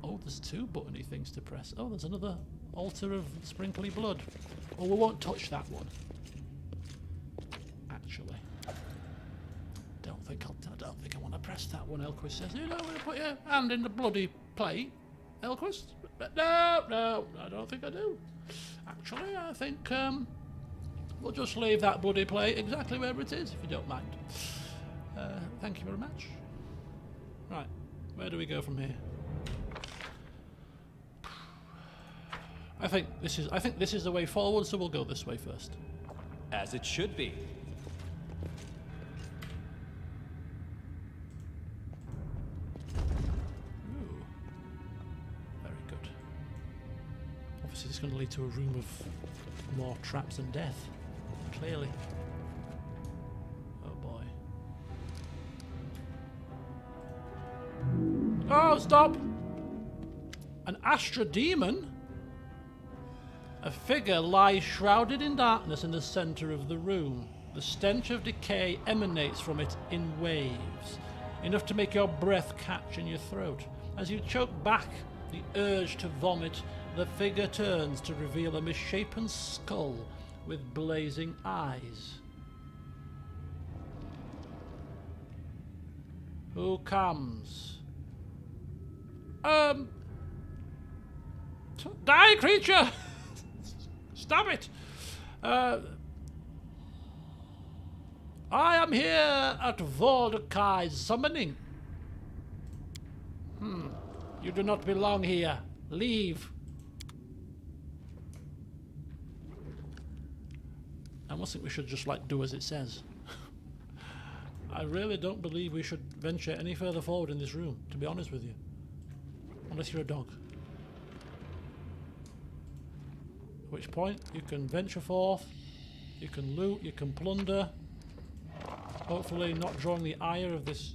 Oh, there's 2 buttony things to press. Oh, there's another altar of sprinkly blood. Oh, we won't touch that one. Actually, I don't think I want to press that one. Elquist says, "You don't want to put your hand in the bloody plate, Elquist." No, I don't think I do. Actually, I think we'll just leave that bloody plate exactly where it is, if you don't mind. Thank you very much. Right, where do we go from here? I think this is the way forward, so we'll go this way first. As it should be. Ooh. Very good. Obviously, it's going to lead to a room of more traps and death. Clearly. Oh boy. Oh, stop! An Astra demon? A figure lies shrouded in darkness in the center of the room. The stench of decay emanates from it in waves, enough to make your breath catch in your throat. As you choke back the urge to vomit, the figure turns to reveal a misshapen skull with blazing eyes. Who comes? Die, creature! Stop it! I am here at Vodakai's summoning. You do not belong here. Leave. I almost think we should just do as it says. I really don't believe we should venture any further forward in this room, to be honest with you. Unless you're a dog. At which point you can venture forth, you can loot, you can plunder. Hopefully not drawing the ire of this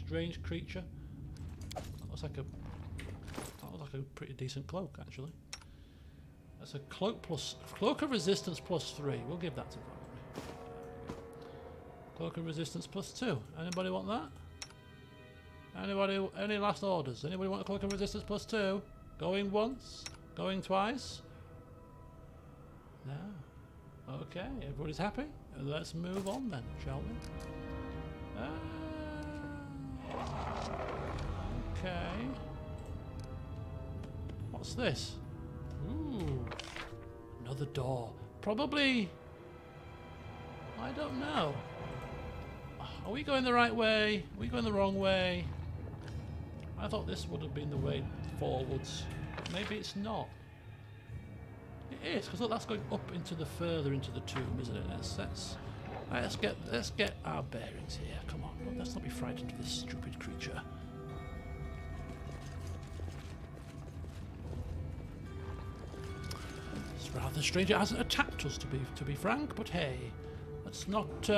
strange creature. That looks like a pretty decent cloak, actually. That's a cloak of resistance +3. We'll give that to Valerie. Cloak of resistance +2. Anybody want that? Anybody? Any last orders? Anybody want a cloak of resistance +2? Going once? Going twice? No. Okay, everybody's happy? Let's move on then, shall we? Okay. What's this? Ooh. Another door. Probably... I don't know. Are we going the right way? Are we going the wrong way? I thought this would have been the way forwards. Maybe it's not. It is, because look, that's going up into the further into the tomb, isn't it? Let's get our bearings here. Come on, let's not be frightened of this stupid creature. It's rather strange. It hasn't attacked us, to be frank. But hey, let's not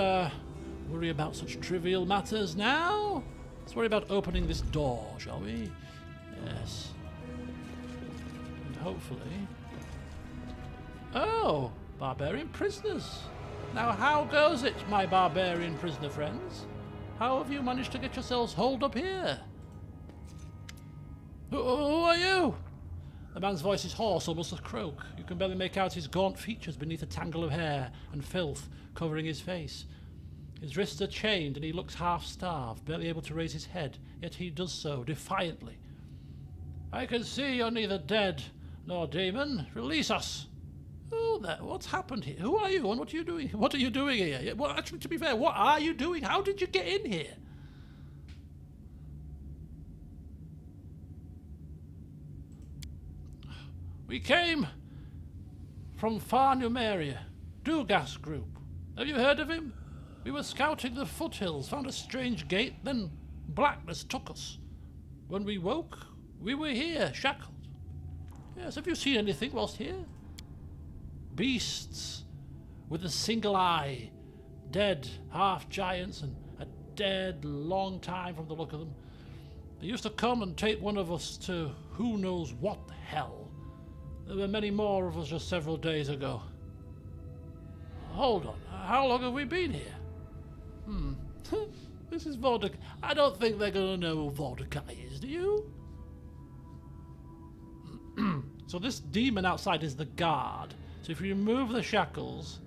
worry about such trivial matters now. Let's worry about opening this door, shall we? Yes. And hopefully. Oh, Barbarian Prisoners. Now how goes it, my Barbarian Prisoner friends? How have you managed to get yourselves holed up here? Who are you? The man's voice is hoarse, almost a croak. You can barely make out his gaunt features beneath a tangle of hair and filth covering his face. His wrists are chained and he looks half-starved, barely able to raise his head, yet he does so defiantly. I can see you're neither dead nor demon. Release us! Oh, there. What's happened here? Who are you and what are you doing? What are you doing here? Well, actually, to be fair, what are you doing? How did you get in here? We came from far Numeria, Dugas group. Have you heard of him? We were scouting the foothills, found a strange gate, then blackness took us. When we woke, we were here, shackled. Yes, have you seen anything whilst here? Beasts with a single eye, dead half-giants and a dead long time from the look of them. They used to come and take one of us to who knows what hell. There were many more of us just several days ago. Hold on, how long have we been here? This is Vodakai. I don't think they're going to know who Vodakai is, do you? So this demon outside is the guard. So if you remove the shackles,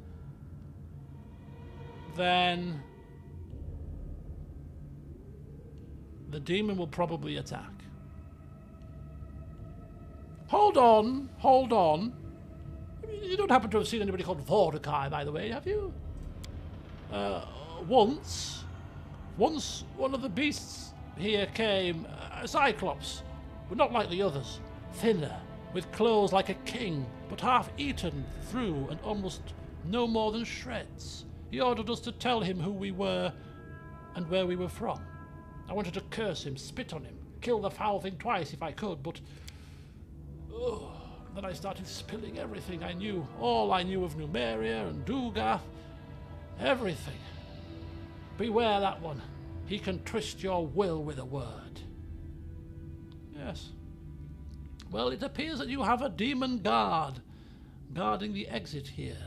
then the demon will probably attack. Hold on, hold on. You don't happen to have seen anybody called Vodakai, by the way, have you? Once one of the beasts here came, a Cyclops, but not like the others, thinner, with clothes like a king, but half eaten through and almost no more than shreds. He ordered us to tell him who we were and where we were from. I wanted to curse him, spit on him, kill the foul thing twice if I could, but... then I started spilling everything I knew, all I knew of Numeria and Dugath, everything. Beware that one. He can twist your will with a word. Yes. Well, it appears that you have a demon guard guarding the exit here.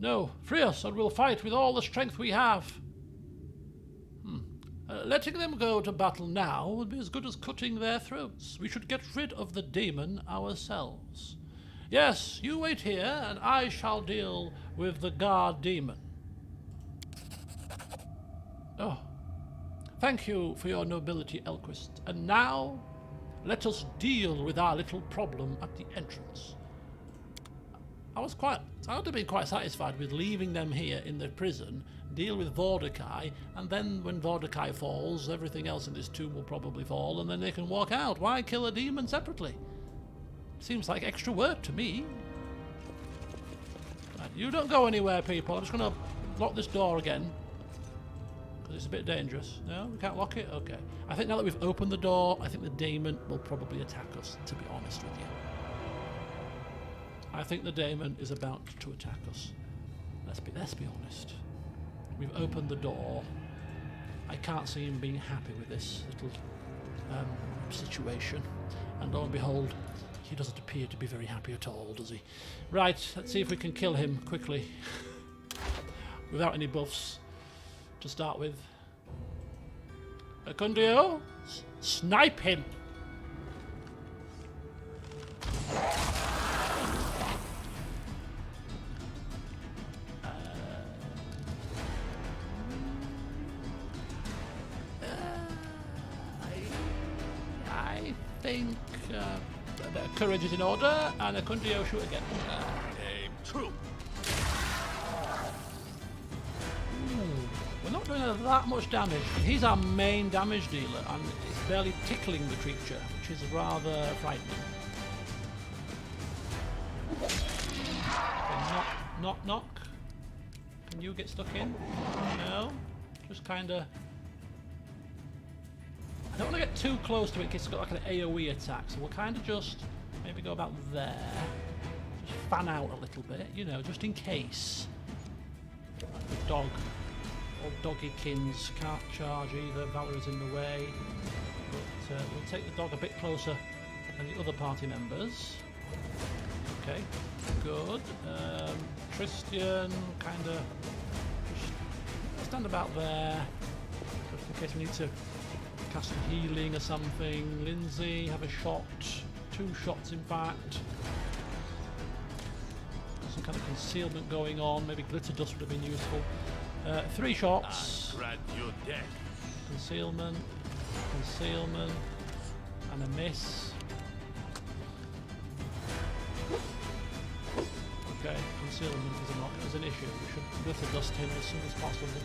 No, free us, and we'll fight with all the strength we have. Letting them go to battle now would be as good as cutting their throats. We should get rid of the demon ourselves. Yes, you wait here, and I shall deal with the guard demon. Oh, thank you for your nobility, Elquist. And now, let us deal with our little problem at the entrance. I would have been quite satisfied with leaving them here in the prison, deal with Vodakai, and then when Vodakai falls, everything else in this tomb will probably fall, and then they can walk out. Why kill a demon separately? Seems like extra work to me. Right, you don't go anywhere, people. I'm just going to lock this door again, because it's a bit dangerous. No, we can't lock it? Okay. I think now that we've opened the door, I think the demon will probably attack us, to be honest with you. I think the demon is about to attack us. Let's be honest. We've opened the door. I can't see him being happy with this little situation. And lo and behold, he doesn't appear to be very happy at all, does he? Right, let's see if we can kill him quickly. Without any buffs to start with. Acundio, snipe him! I think a bit of courage is in order, and Acundio shoot again. Name true. We're not doing that much damage. He's our main damage dealer, and it's barely tickling the creature, which is rather frightening. Okay, knock, knock. Can you get stuck in? No? Just kind of... I don't want to get too close to it in case it's got like an AoE attack, so we'll kind of just maybe go about there. Just fan out a little bit, you know, just in case. The dog, or doggykins, can't charge either, Valerie's in the way. But we'll take the dog a bit closer than the other party members. Okay, good. Christian, kind of just stand about there, just in case we need to cast some healing or something. Lindsay, have a shot. 2 shots, in fact. Some kind of concealment going on. Maybe glitter dust would have been useful. 3 shots. Grant your death. Concealment. Concealment. And a miss. Okay, concealment is an issue. We should glitter dust him as soon as possible.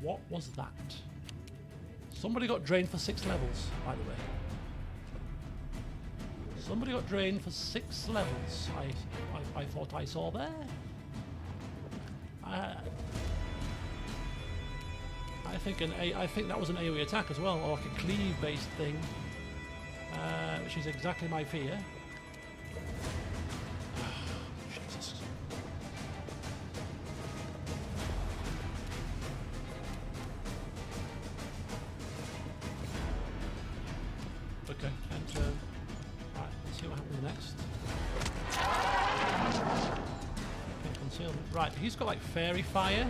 What was that? Somebody got drained for 6 levels, by the way. Somebody got drained for 6 levels. I thought I saw there. I think that was an AoE attack as well, or like a cleave-based thing, which is exactly my fear. Jesus. Okay, and right, let's see what happens next. Okay, concealment. Right, he's got like fairy fire.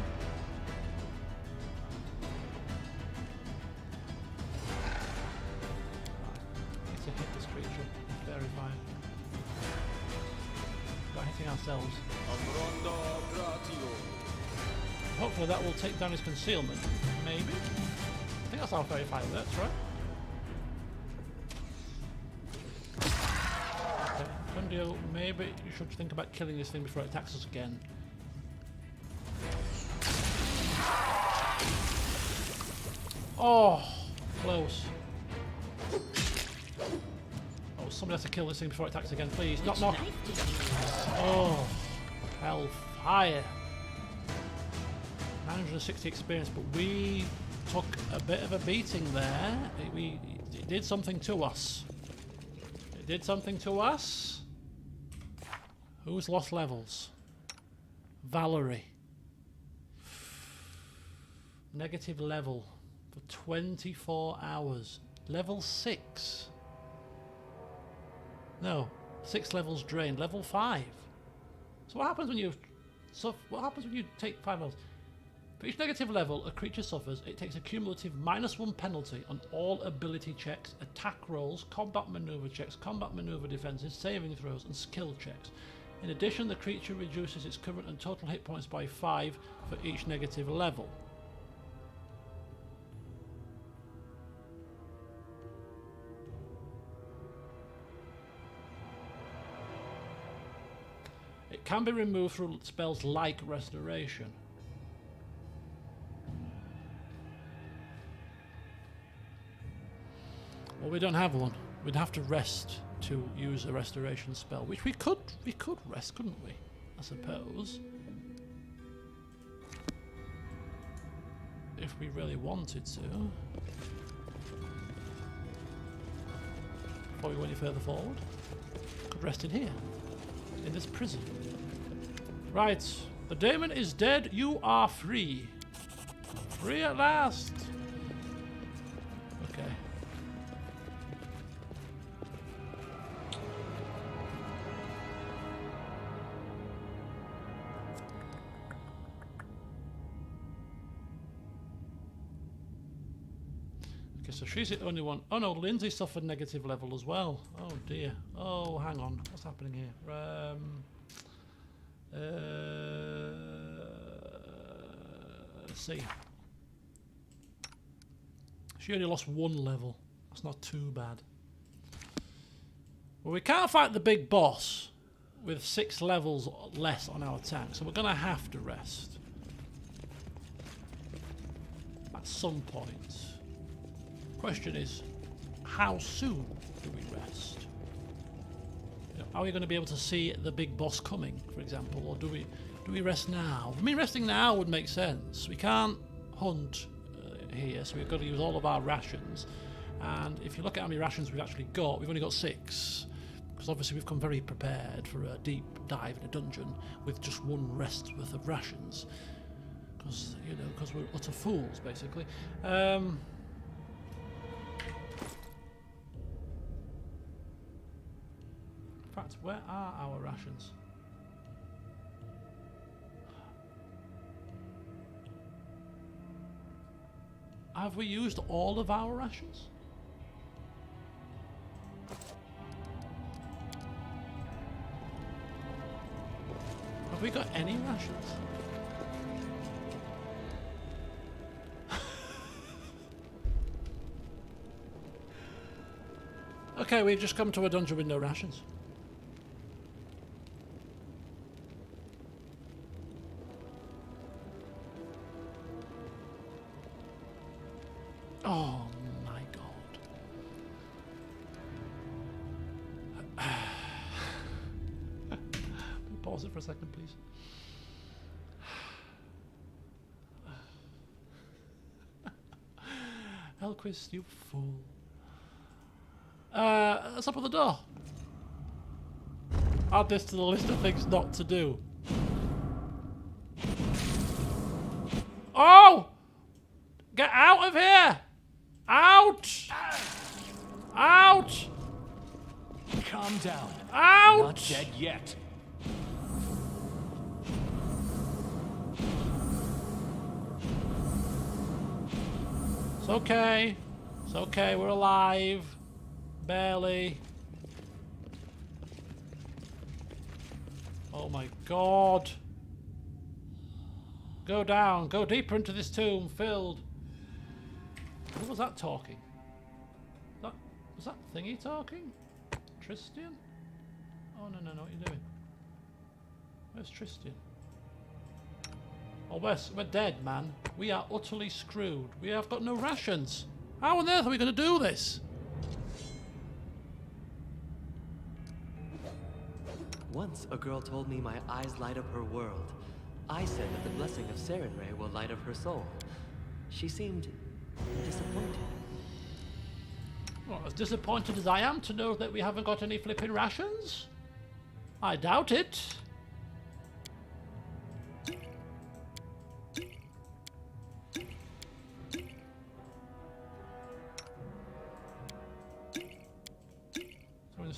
Ourselves. Hopefully that will take down his concealment. Maybe? I think that's how fairy fire works, right? Okay, Kundio, maybe you should think about killing this thing before it attacks us again. Oh, close. Somebody has to kill this thing before it attacks again, please. Knock, knock. Oh, hellfire. 960 experience, but we took a bit of a beating there. It did something to us. It did something to us. Who's lost levels? Valerie. Negative level for for 24 hours. Level 6. No, 6 levels drained. Level 5. So what happens when you take 5 levels? For each negative level a creature suffers, it takes a cumulative -1 penalty on all ability checks, attack rolls, combat maneuver checks, combat maneuver defenses, saving throws, and skill checks. In addition, the creature reduces its current and total hit points by 5 for each negative level. It can be removed through spells like Restoration. Well, we don't have one. We'd have to rest to use a restoration spell, which we could rest, couldn't we? I suppose. If we really wanted to. Before we go any further forward. Could rest in here. In this prison. Right. The demon is dead. You are free. Free at last. Okay. So she's the only one. Oh no, Lindsay suffered negative level as well. Oh dear. Oh, hang on. What's happening here? Let's see. She only lost 1 level. That's not too bad. Well, we can't fight the big boss with 6 levels less on our tank, so we're going to have to rest. At some point. Question is, how soon do we rest? You know, are we going to be able to see the big boss coming, for example, or do we rest now? I mean, resting now would make sense. We can't hunt here, so we've got to use all of our rations. And if you look at how many rations we've actually got, we've only got 6. Because obviously we've come very prepared for a deep dive in a dungeon with just 1 rest worth of rations. Because, you know, because we're utter fools, basically. In fact, where are our rations? Have we used all of our rations? Have we got any rations? Okay, we've just come to a dungeon with no rations. Oh my god. Pause it for a second, please. Elquist, you fool. Let's open the door. Add this to the list of things not to do. Oh! Get out of here! Out! Out! Calm down. Out! Not dead yet. It's okay. It's okay, we're alive. Barely. Oh my god. Go down. Go deeper into this tomb. Filled. Who was that talking? Was that thingy talking? Tristan? Oh no, what are you doing? Where's Tristan? Oh, we're dead, man. We are utterly screwed. We have got no rations. How on earth are we going to do this? Once a girl told me my eyes light up her world. I said that the blessing of Sarenrae will light up her soul. She seemed disappointed. Well, as disappointed as I am to know that we haven't got any flipping rations? I doubt it.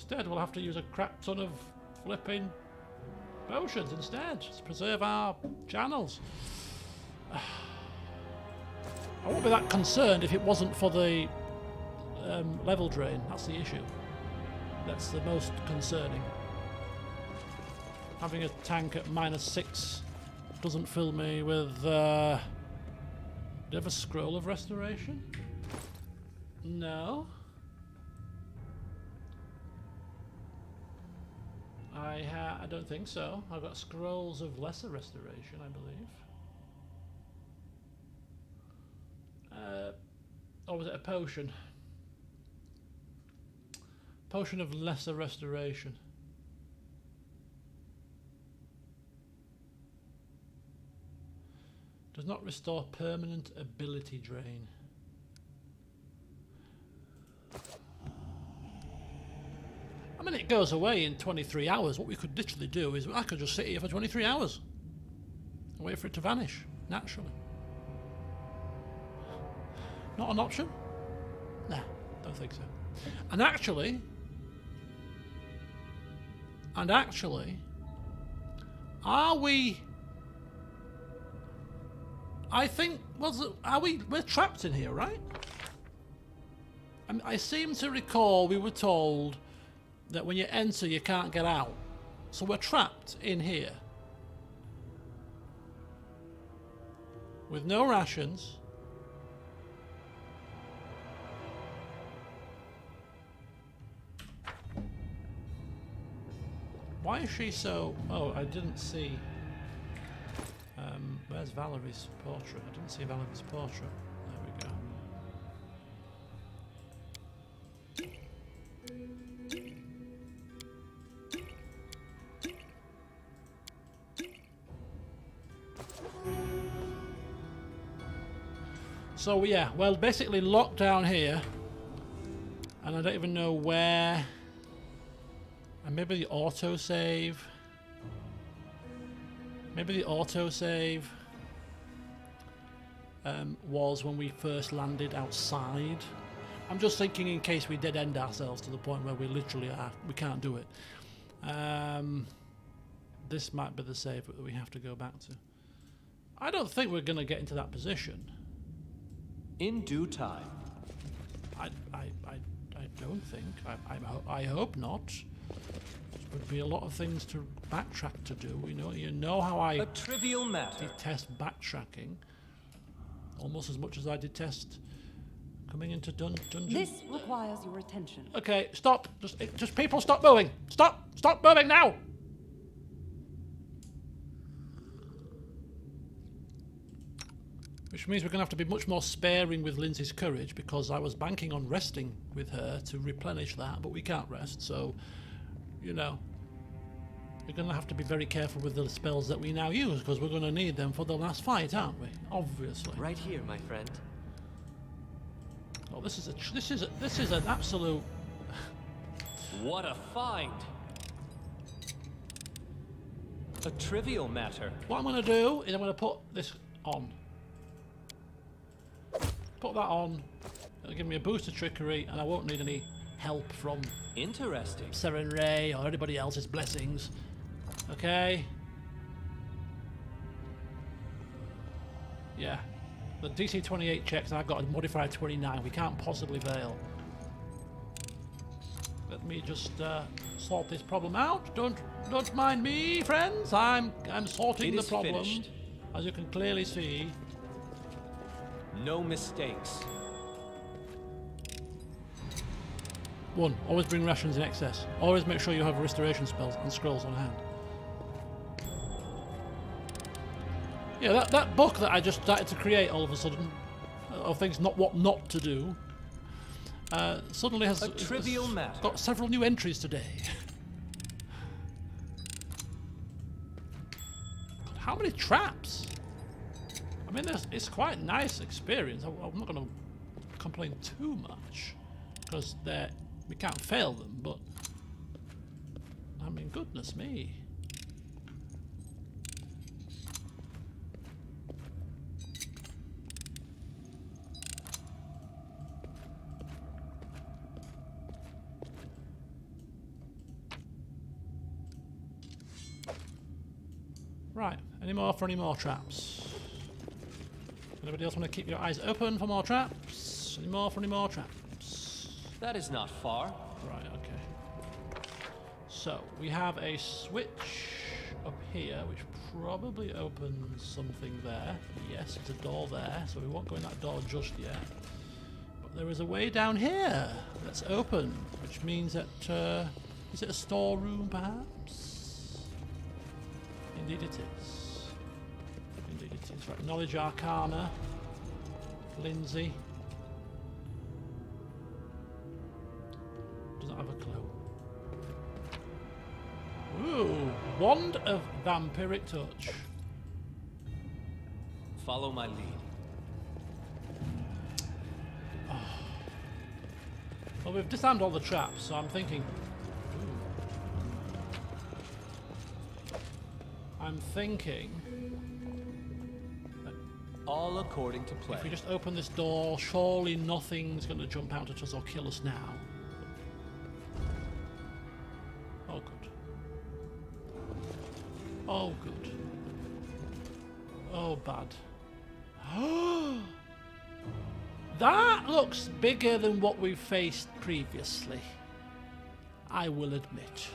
Instead, we'll have to use a crap ton of flipping potions instead to preserve our channels. I won't be that concerned if it wasn't for the level drain. That's the issue. That's the most concerning. Having a tank at -6 doesn't fill me with... do you have a scroll of restoration? No. I don't think so. I've got scrolls of lesser restoration, I believe. Or was it a potion? Potion of lesser restoration. Does not restore permanent ability drain. I mean, it goes away in 23 hours. What we could literally do is I could just sit here for 23 hours and wait for it to vanish naturally. Not an option? Nah, don't think so. And actually, are we? I think. We're trapped in here, right? I seem to recall we were told that when you enter, you can't get out. So we're trapped in here with no rations. Why is she so... Oh, I didn't see... where's Valerie's portrait? I didn't see Valerie's portrait. There we go. So yeah, well, basically locked down here. And I don't even know where... And maybe the autosave. Maybe the autosave was when we first landed outside. I'm just thinking in case we dead end ourselves to the point where we literally are, we can't do it. This might be the save that we have to go back to. I don't think we're going to get into that position. In due time. I don't think. I hope not. Would be a lot of things to backtrack to do. You know how I A trivial matter. detest backtracking, almost as much as I detest coming into dungeon. This requires your attention. Okay, stop. Just people, stop moving. Stop moving now. Which means we're going to have to be much more sparing with Lindsay's courage, because I was banking on resting with her to replenish that, but we can't rest, so. You know, we're going to have to be very careful with the spells that we now use, because we're going to need them for the last fight, aren't we? Obviously. Right here, my friend. Oh, this is an absolute. What a find! A trivial matter. What I'm going to do is I'm going to put this on. Put that on. It'll give me a boost of trickery, and I won't need any help from Interesting. Seren Ray or anybody else's blessings. Okay. Yeah. The DC 28 checks, and I've got a modifier 29. We can't possibly fail. Let me just sort this problem out. Don't mind me, friends. I'm sorting the problem. Finished. As you can clearly see. No mistakes. 1. Always bring rations in excess. Always make sure you have restoration spells and scrolls on hand. Yeah, that book that I just started to create all of a sudden, of things what not to do, suddenly has trivial matter. Got several new entries today. God, how many traps? I mean, it's quite a nice experience. I'm not going to complain too much, because we can't fail them, but I mean, goodness me. Right, any more for any more traps? Anybody else want to keep your eyes open for more traps? Any more for any more traps? That is not far. Right, okay. So, we have a switch up here, which probably opens something there. Yes, there's a door there, so we won't go in that door just yet. But there is a way down here that's open, which means that, is it a storeroom perhaps? Indeed it is. Indeed it is. Right, Knowledge Arcana. Lindsay. Doesn't have a clue. Ooh, Wand of Vampiric Touch. Follow my lead. Oh. Well, we've disarmed all the traps, so I'm thinking... I'm thinking... All according to plan. If we just open this door, surely nothing's going to jump out at us or kill us now. Oh, good. Oh, good. Oh, bad. That looks bigger than what we've faced previously. I will admit.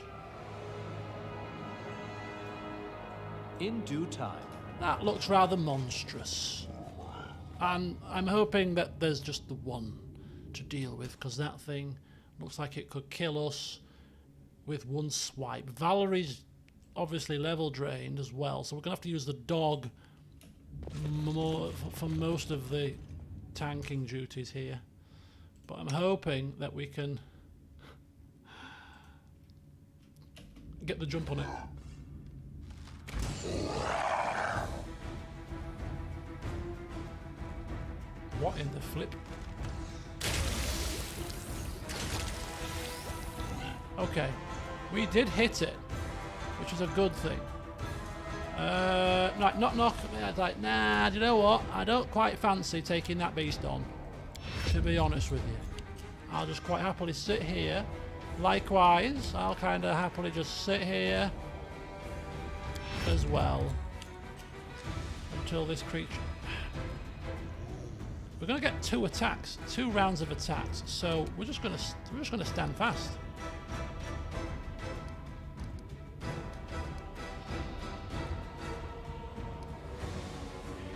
In due time. That looks rather monstrous. And I'm hoping that there's just the one to deal with, because that thing looks like it could kill us with one swipe. Valerie's obviously level drained as well, so we're going to have to use the dog for most of the tanking duties here. But I'm hoping that we can get the jump on it. What in the flip? Okay, we did hit it, which is a good thing. Right, knock. I was like, nah, do you know what? I don't quite fancy taking that beast on, to be honest with you. I'll just quite happily sit here. Likewise, I'll kind of happily just sit here as well until this creature... We're going to get 2 attacks, 2 rounds of attacks, so we're just going to stand fast.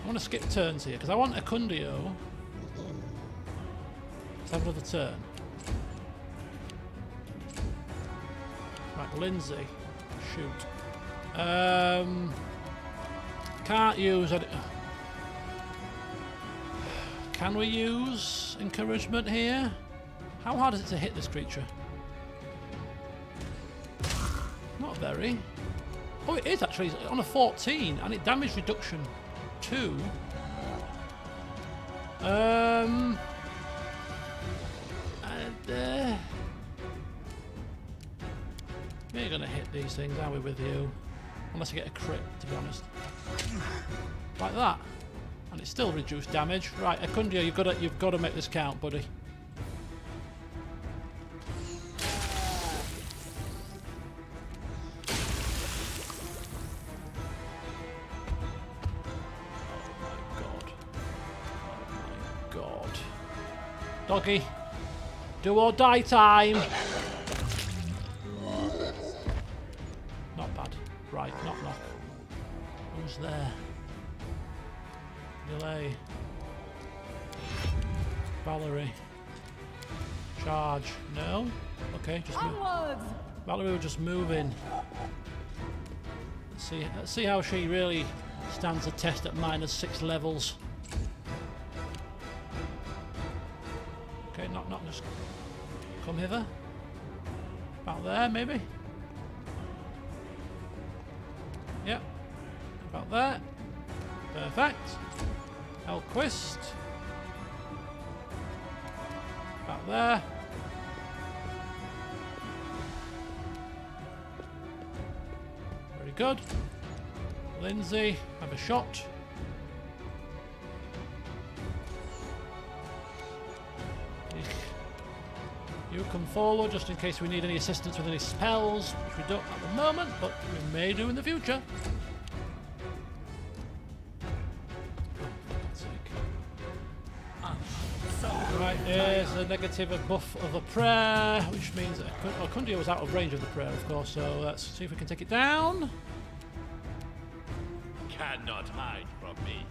I want to skip turns here because I want Acundio to have another turn. Right, Lindsay, shoot. Can't use it. Can we use encouragement here? How hard is it to hit this creature? Not very. Oh, it is actually. It's on a 14, and it damage reduction 2. We ain't gonna hit these things, are we, with you? Unless you get a crit, to be honest. Like that. And it's still reduced damage. Right, Acundio, you've got to make this count, buddy. Oh my god. Doggy. Do or die time. Not bad. Right, knock. Who's there? Delay. Valerie. Charge. No? Okay, just move. Valerie will just move in. Let's see how she really stands the test at -6 levels. Okay, not just come hither. About there, maybe? Yep. About there. Perfect. Elquist. About there. Very good. Lindsay, have a shot. You come forward just in case we need any assistance with any spells, which we don't at the moment, but we may do in the future. is a negative buff of a prayer, which means that Kundio was out of range of the prayer, of course, so let's see if we can take it down. Cannot hide from me.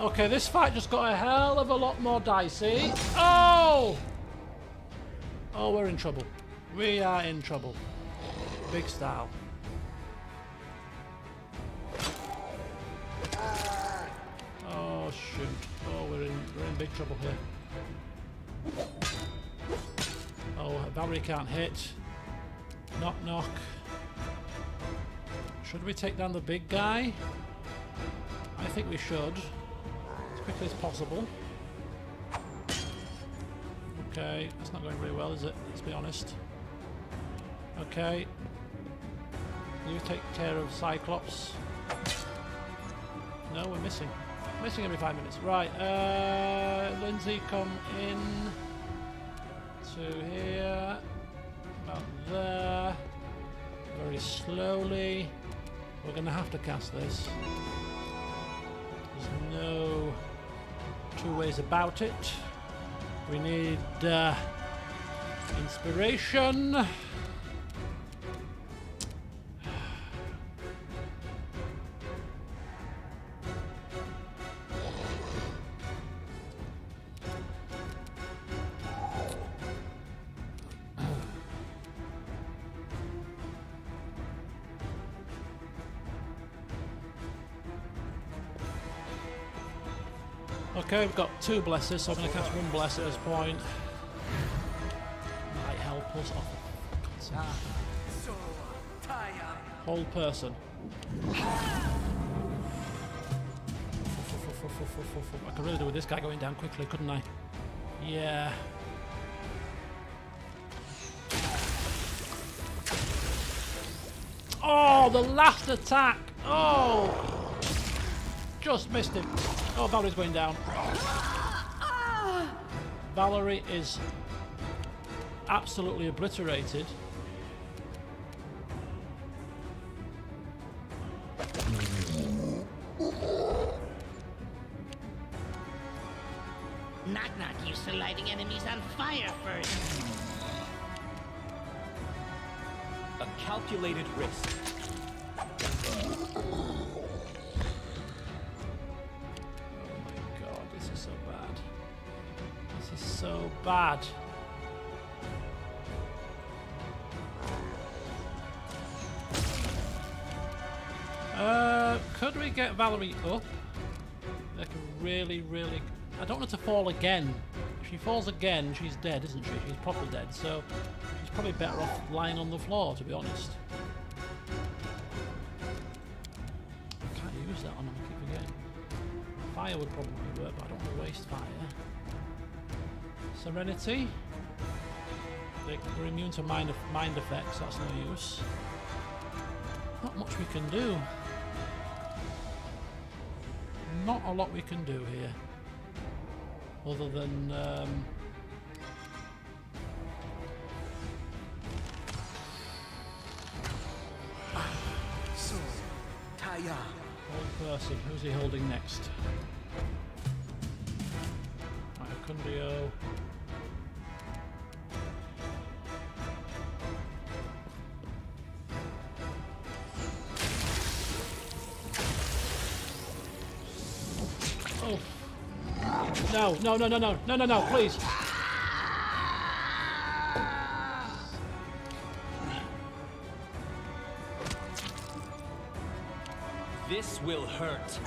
Okay, this fight just got a hell of a lot more dicey. Oh! Oh, we're in trouble. We are in trouble. Big style. Oh, shoot. Oh, we're in big trouble here. Oh, Valerie can't hit. Knock, knock. Should we take down the big guy? I think we should. As quickly as possible. Okay, that's not going very well, is it? Let's be honest. Okay. You take care of Cyclops. No, we're missing. Missing every 5 minutes. Right, Lindsay, come in to here. About there. Very slowly. We're going to have to cast this. There's no two ways about it. We need inspiration. Okay, we've got 2 blesses, so I'm going to cast 1 bless at this point. Might help us off. Whole person. I could really do with this guy going down quickly, couldn't I? Yeah. Oh, the last attack! Oh! Just missed him. Oh, Valerie's going down. Valerie is absolutely obliterated. Knock Knock used to lighting enemies on fire first. A calculated risk. So bad. Could we get Valerie up? Like really, really... I don't want her to fall again. If she falls again, she's dead, isn't she? She's probably dead, so she's probably better off lying on the floor, to be honest. I can't use that on her, I keep forgetting. Fire would probably work, but I don't want to waste fire. Serenity. We're immune to mind effects, that's no use. Not much we can do. Not a lot we can do here. Other than... Hold person. Who's he holding next? Kundio. Oh. No, no, no, no, no, no, no, no, please. This will hurt.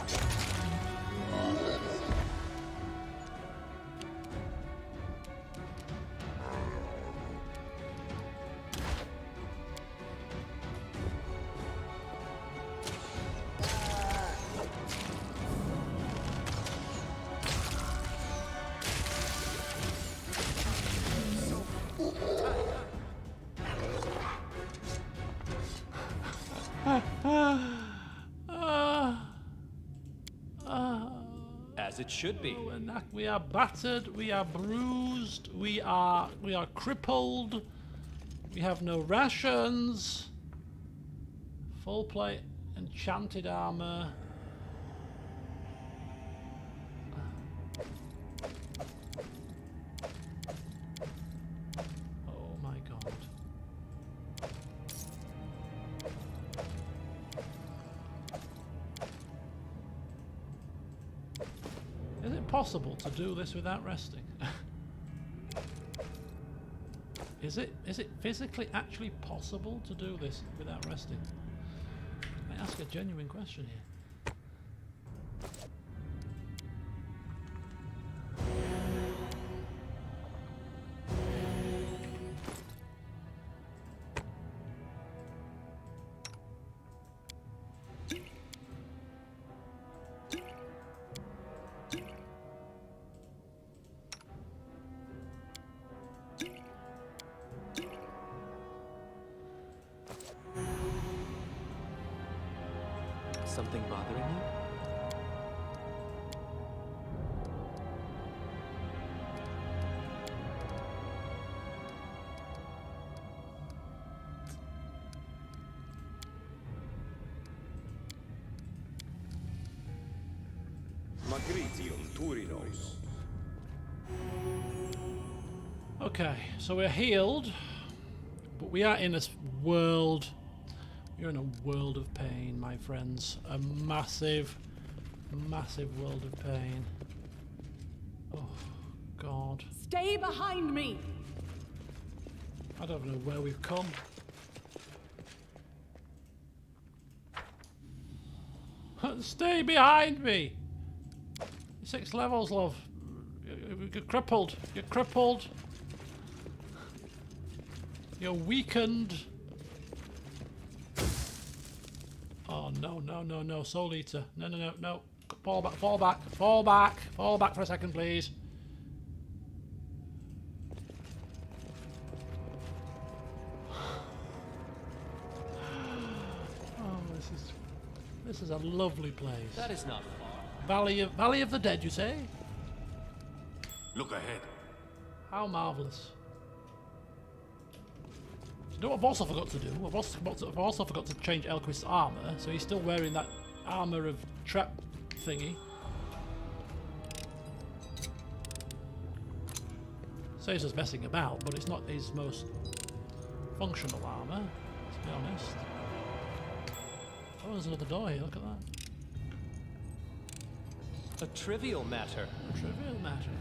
As it should be. We are battered, we are bruised, we are crippled. We have no rations. Full plate enchanted armor. Oh my god. Is it possible to do this without resting? Is it physically actually possible to do this without resting? I ask a genuine question here. Something bothering you? Okay, so we're healed, but we are in this world. You're in a world of pain, my friends. A massive, massive world of pain. Oh, God. Stay behind me! I don't know where we've come. Stay behind me! 6 levels, love. You're crippled. You're crippled. You're weakened. Oh, no, no, no, no. Soul Eater. No, no, no, no. Fall back, fall back, fall back. Fall back for a second, please. Oh, this is a lovely place. That is not far. Valley of the Dead, you say? Look ahead. How marvellous. You know what I've also forgot to do? I've also forgot to change Elquist's armour, so he's still wearing that armour of trap thingy. Saves us messing about, but it's not his most functional armour, to be honest. Oh, there's another door here, look at that. A trivial matter. A trivial matter.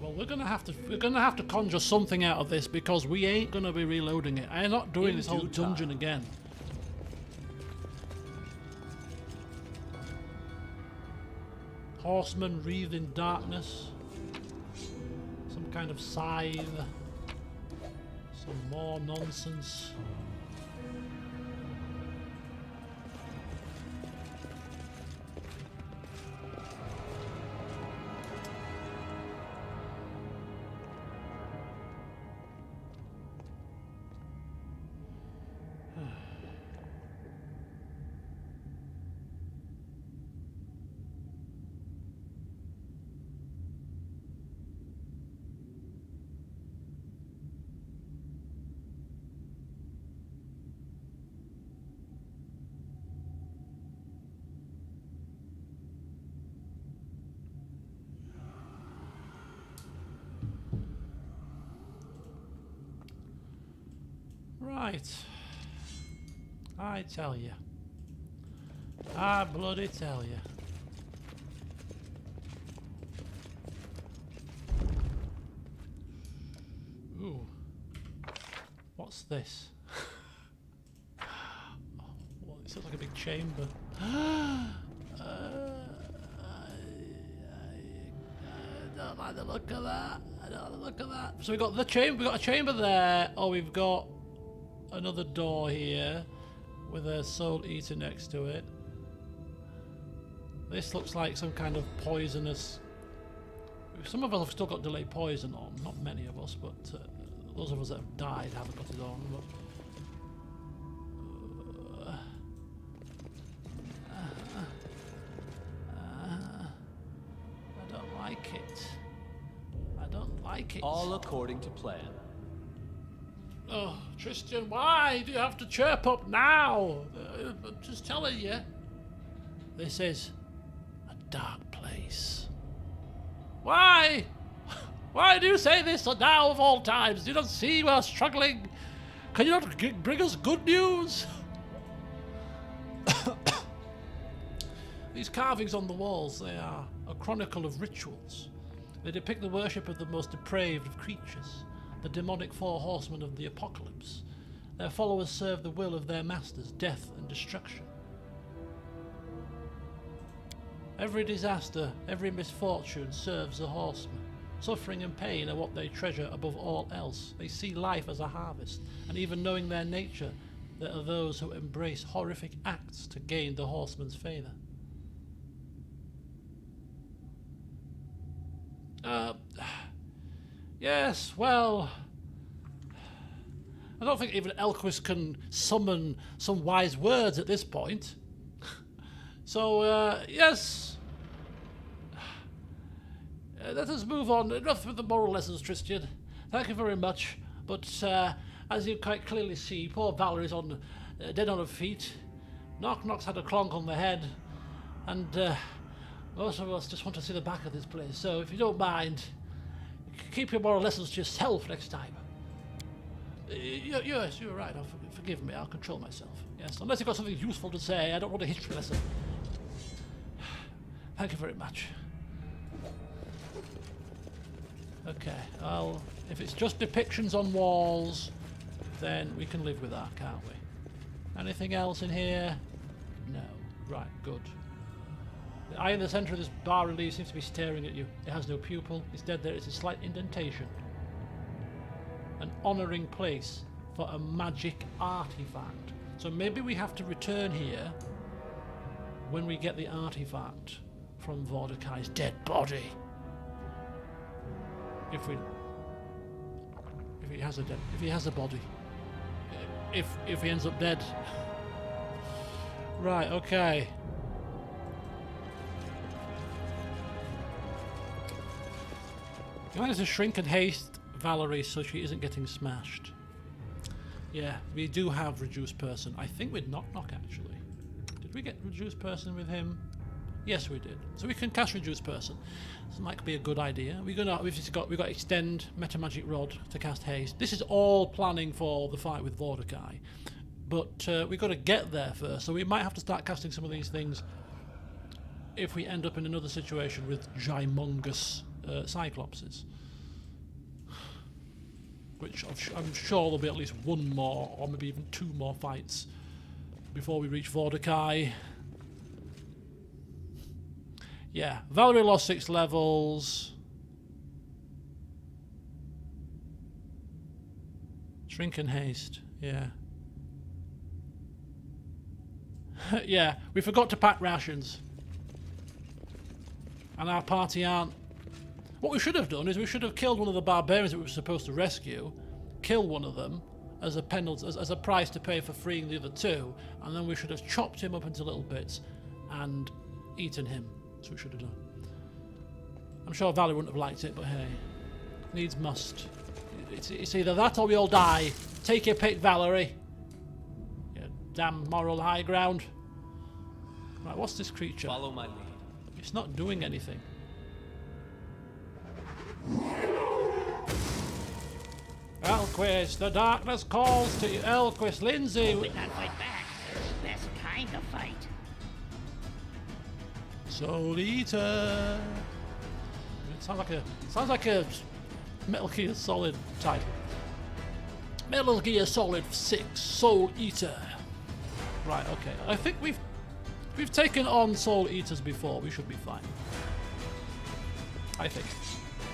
Well, we're gonna have to conjure something out of this because we ain't gonna be reloading it. I'm not doing this whole dungeon again. Horseman wreathed in darkness. Some kind of scythe. Some more nonsense. Right. I tell you. I bloody tell you. Ooh. What's this? Oh, well, it looks like a big chamber. I don't like the look of that. I don't like the look of that. So we got the chamber. We got a chamber there. Oh, we've got another door here with a Soul Eater next to it. This looks like some kind of poisonous. Some of us have still got delayed poison on. Not many of us, but those of us that have died haven't got it on. But like it. All according to plan. Oh, Tristan, why do you have to chirp up now? I'm just telling you. This is a dark place. Why? Why do you say this now of all times? Do you not see we're struggling? Can you not bring us good news? These carvings on the walls, they are a chronicle of rituals. They depict the worship of the most depraved of creatures, the demonic four horsemen of the apocalypse. Their followers serve the will of their masters, death and destruction. Every disaster, every misfortune serves a horseman. Suffering and pain are what they treasure above all else. They see life as a harvest, and even knowing their nature, there are those who embrace horrific acts to gain the horseman's favour. Yes, well, I don't think even Elquist can summon some wise words at this point. So, yes. Let us move on. Enough with the moral lessons, Tristan. Thank you very much. But as you quite clearly see, poor Valerie's dead on her feet. Knock's had a clonk on the head. And most of us just want to see the back of this place. So if you don't mind, keep your moral lessons to yourself next time. Yes, you're right. Forgive me. I'll control myself. Yes, unless you've got something useful to say, I don't want a history lesson. Thank you very much. Okay, well, if it's just depictions on walls, then we can live with that, can't we? Anything else in here? No. Right, good. The eye in the centre of this bas relief seems to be staring at you. It has no pupil. It's dead there. It's a slight indentation. An honouring place for a magic artifact. So maybe we have to return here when we get the artifact from Vodakai's dead body. If he has a body. If he ends up dead. Right, okay. You want us to shrink and haste Valerie so she isn't getting smashed. Yeah, we do have reduced person. I think with Knock actually. Did we get reduced person with him? Yes, we did. So we can cast reduced person. This might be a good idea. We've got extend meta magic rod to cast haste. This is all planning for the fight with Vodakai, but we've got to get there first. So we might have to start casting some of these things if we end up in another situation with gymongous Cyclopses. Which I'm sure there'll be at least one more, or maybe even two more fights before we reach Vodakai. Yeah, Valerie lost 6 levels. Shrink and haste, yeah. Yeah, we forgot to pack rations. And our party aren't... What we should have done is we should have killed one of the barbarians that we were supposed to rescue, kill one of them as a penalty, as a price to pay for freeing the other two, and then we should have chopped him up into little bits and eaten him. That's what we should have done. I'm sure Valerie wouldn't have liked it, but hey, needs must. It's either that or we all die. Take your pick, Valerie. You damn moral high ground. Right, what's this creature? Follow my lead. It's not doing anything. Elquist, the darkness calls to you. Elquist, Lindsay. Would not fight back. Best kind of fight. Soul Eater. It sounds like a Metal Gear Solid title. Metal Gear Solid 6 Soul Eater. Right, okay. I think we've taken on Soul Eaters before. We should be fine. I think.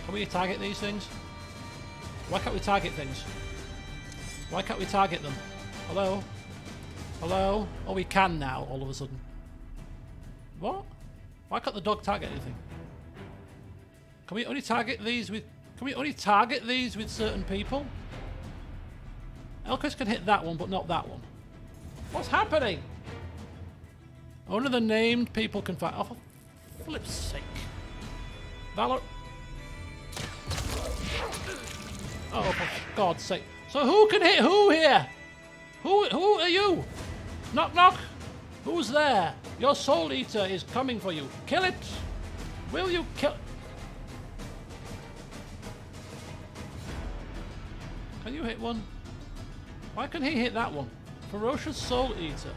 Can we target these things? Why can't we target things? Why can't we target them? Hello? Hello? Oh, we can now, all of a sudden. What? Why can't the dog target anything? Can we only target these with... Can we only target these with certain people? Elquist can hit that one, but not that one. What's happening? Only the named people can fight. Oh, for flip's sake. Valor... God's sake. So who can hit who here? Who are you? Knock knock. Who's there? Your Soul Eater is coming for you. Kill it. Will you kill... Can you hit one? Why can he hit that one? Ferocious Soul Eater.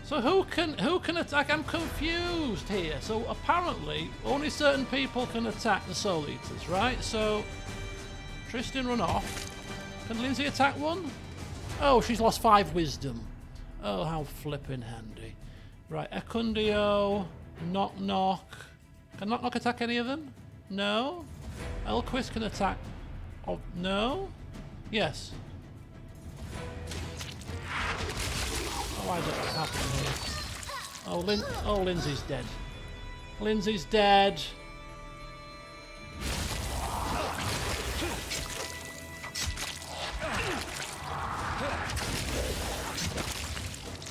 So who can attack? I'm confused here. So apparently only certain people can attack the Soul Eaters, right? So Tristan run off. Can Lindsay attack one? Oh, she's lost 5 wisdom. Oh, how flippin' handy. Right, Ecundio, Knock Knock. Can Knock Knock attack any of them? No. Elquist can attack. Oh, no. Yes. Why is that happening here? Oh, Lindsay's dead. Lindsay's dead.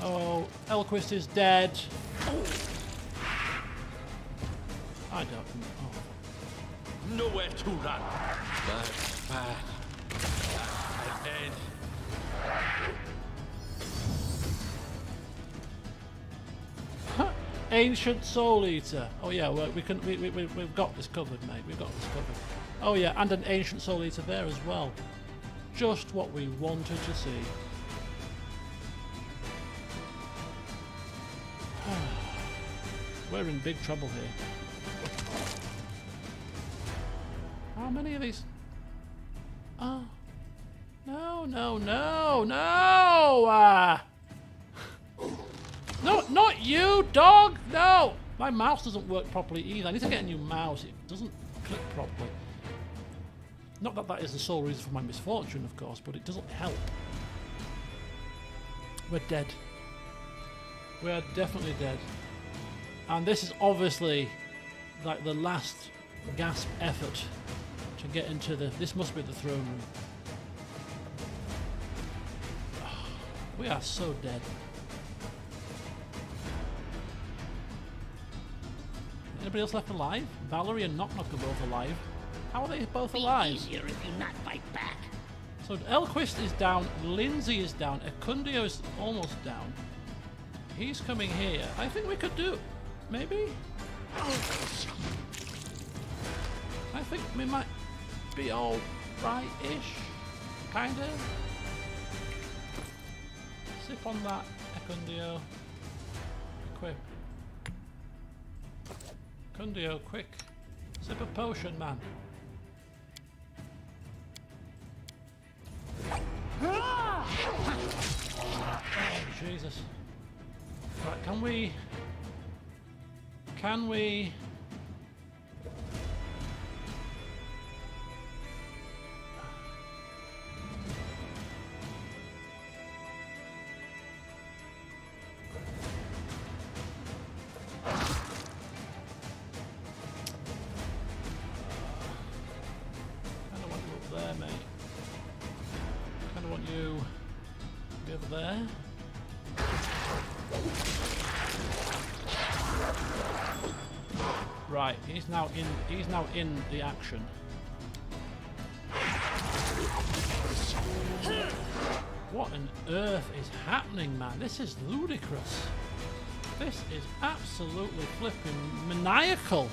Oh, Elquist is dead. I don't know. Oh. Nowhere to run. Bad. Dead. Ancient Soul Eater. Oh yeah, well, we've got this covered, mate. We've got this covered. Oh yeah, and an Ancient Soul Eater there as well. Just what we wanted to see. We're in big trouble here. How many of these? Oh. No! No, not you, dog! No! My mouse doesn't work properly either. I need to get a new mouse. It doesn't click properly. Not that that is the sole reason for my misfortune, of course, but it doesn't help. We're dead. We're definitely dead. And this is obviously like the last gasp effort to get into the... This must be the throne room. We are so dead. Anybody else left alive? Valerie and Knock Knock are both alive. How are they both alive? Easier if you not fight back. So Elquist is down, Lindsay is down, Ecundio is almost down. He's coming here. I think we could do... Maybe? I think we might be all right-ish. Kinda. Sip on that, Ecundio. Equip. Ecundio, quick. Sip a potion, man. Oh, Jesus. Right, can we... there. Right, he's now in the action. What on earth is happening, man? This is ludicrous. This is absolutely flipping maniacal.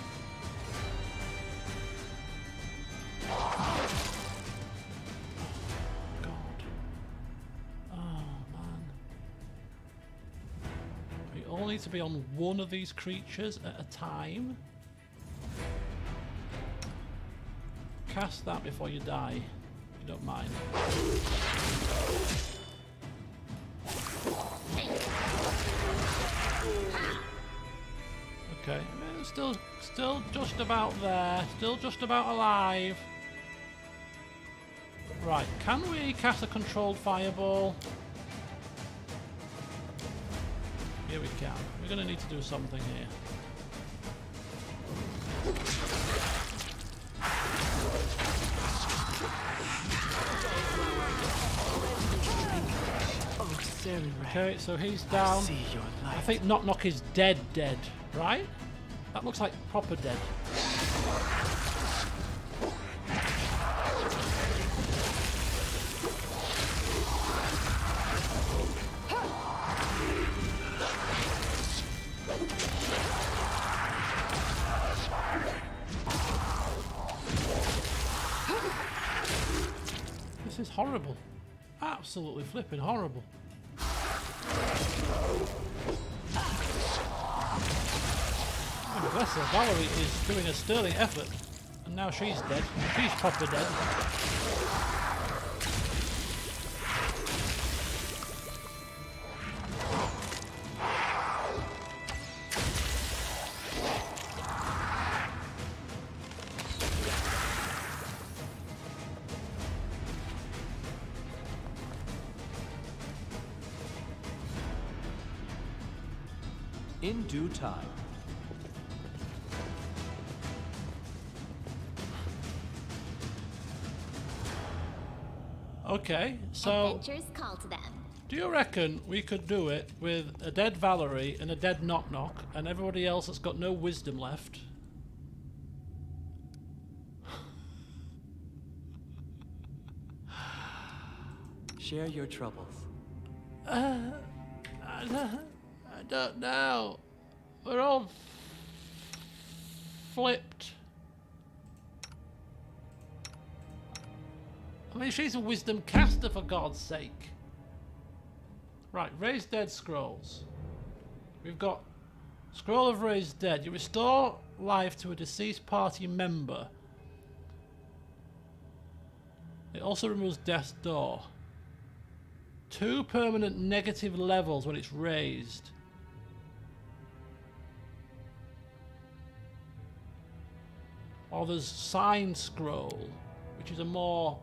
Need to be on one of these creatures at a time. Cast that before you die, if you don't mind. Okay, still just about there, still just about alive. Right, can we cast a controlled fireball? Here we can. We're going to need to do something here. Necessary right. Okay, so he's down. See your light. I think Knock Knock is dead, right? That looks like proper dead. This is horrible. Absolutely flipping horrible. Oh, bless her, Valerie is doing a sterling effort. And now she's dead. She's proper dead. In due time. Okay, so Adventures call to them. do you reckon we could do it with a dead Valerie and a dead Knock Knock and everybody else that's got no wisdom left? Share your troubles. I don't know. We're all flipped. I mean, she's a wisdom caster, for God's sake. Right, raise dead scrolls. We've got Scroll of Raised Dead. You restore life to a deceased party member. It also removes Death's Door. 2 permanent negative levels when it's raised. Or there's Sign Scroll, which is a more...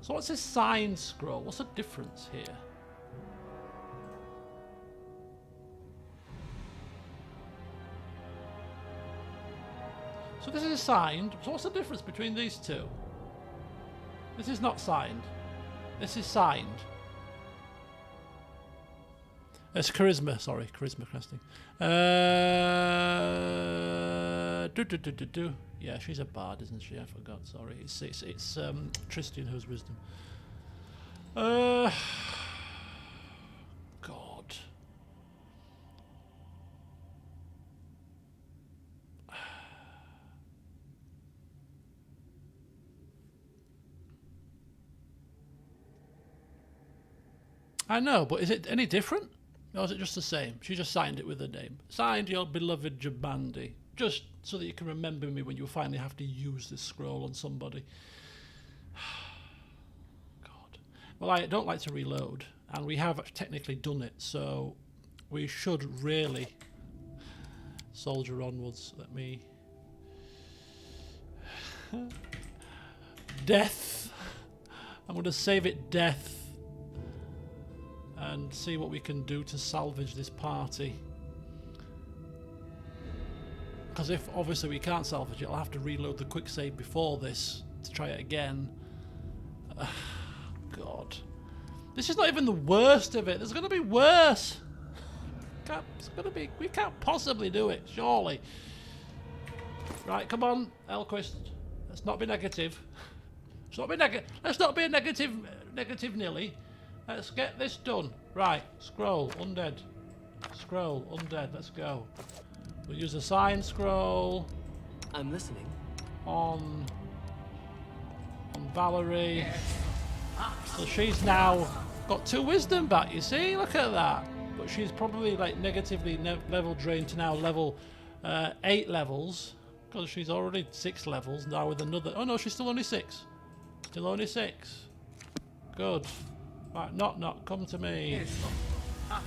So what's this Sign Scroll? What's the difference here? So this is signed. So what's the difference between these two? This is not signed. This is signed. It's charisma. Sorry, charisma casting. Yeah, she's a bard, isn't she? I forgot. Sorry, it's Tristan who's wisdom. God. I know, but is it any different? Or is it just the same? She just signed it with her name. Signed, your beloved Jabandi. Just so that you can remember me when you finally have to use this scroll on somebody. God. Well, I don't like to reload, and we have technically done it, so we should really soldier onwards. Let me... Death. I'm going to save it death. And see what we can do to salvage this party. Because if obviously we can't salvage it, I'll have to reload the quick save before this to try it again. God. This is not even the worst of it. There's going to be worse. We can't possibly do it, surely. Right, come on, Elquist. Let's not be negative. Let's not be a negative Nilly. Let's get this done. Right, scroll, undead. Scroll, undead, let's go. We'll use a sign scroll. I'm listening. On Valerie. So she's now got 2 wisdom back, you see? Look at that. But she's probably like negatively level drained to now level 8 levels. Because she's already 6 levels now with another... Oh no, she's still only 6. Still only 6. Good. Right, Knock, come to me. Oh,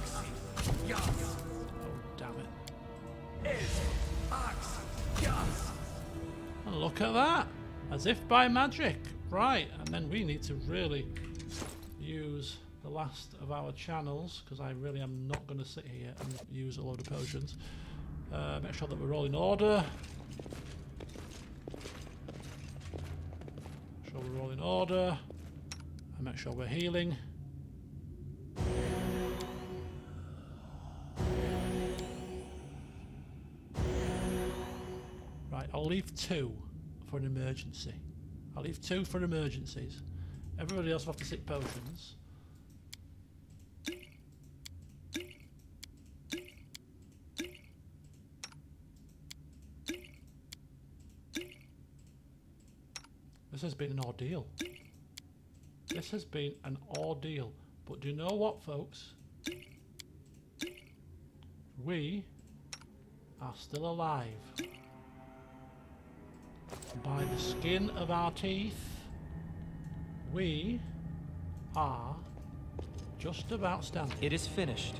damn it. And look at that. As if by magic. Right, and then we need to really use the last of our channels, because I really am not going to sit here and use a load of potions. Make sure that we're all in order. in order. And make sure we're healing. Right, I'll leave 2 for an emergency. I'll leave 2 for emergencies. Everybody else will have to sick potions. This has been an ordeal. This has been an ordeal. But do you know what, folks? We are still alive. By the skin of our teeth, we are just about standing. It is finished.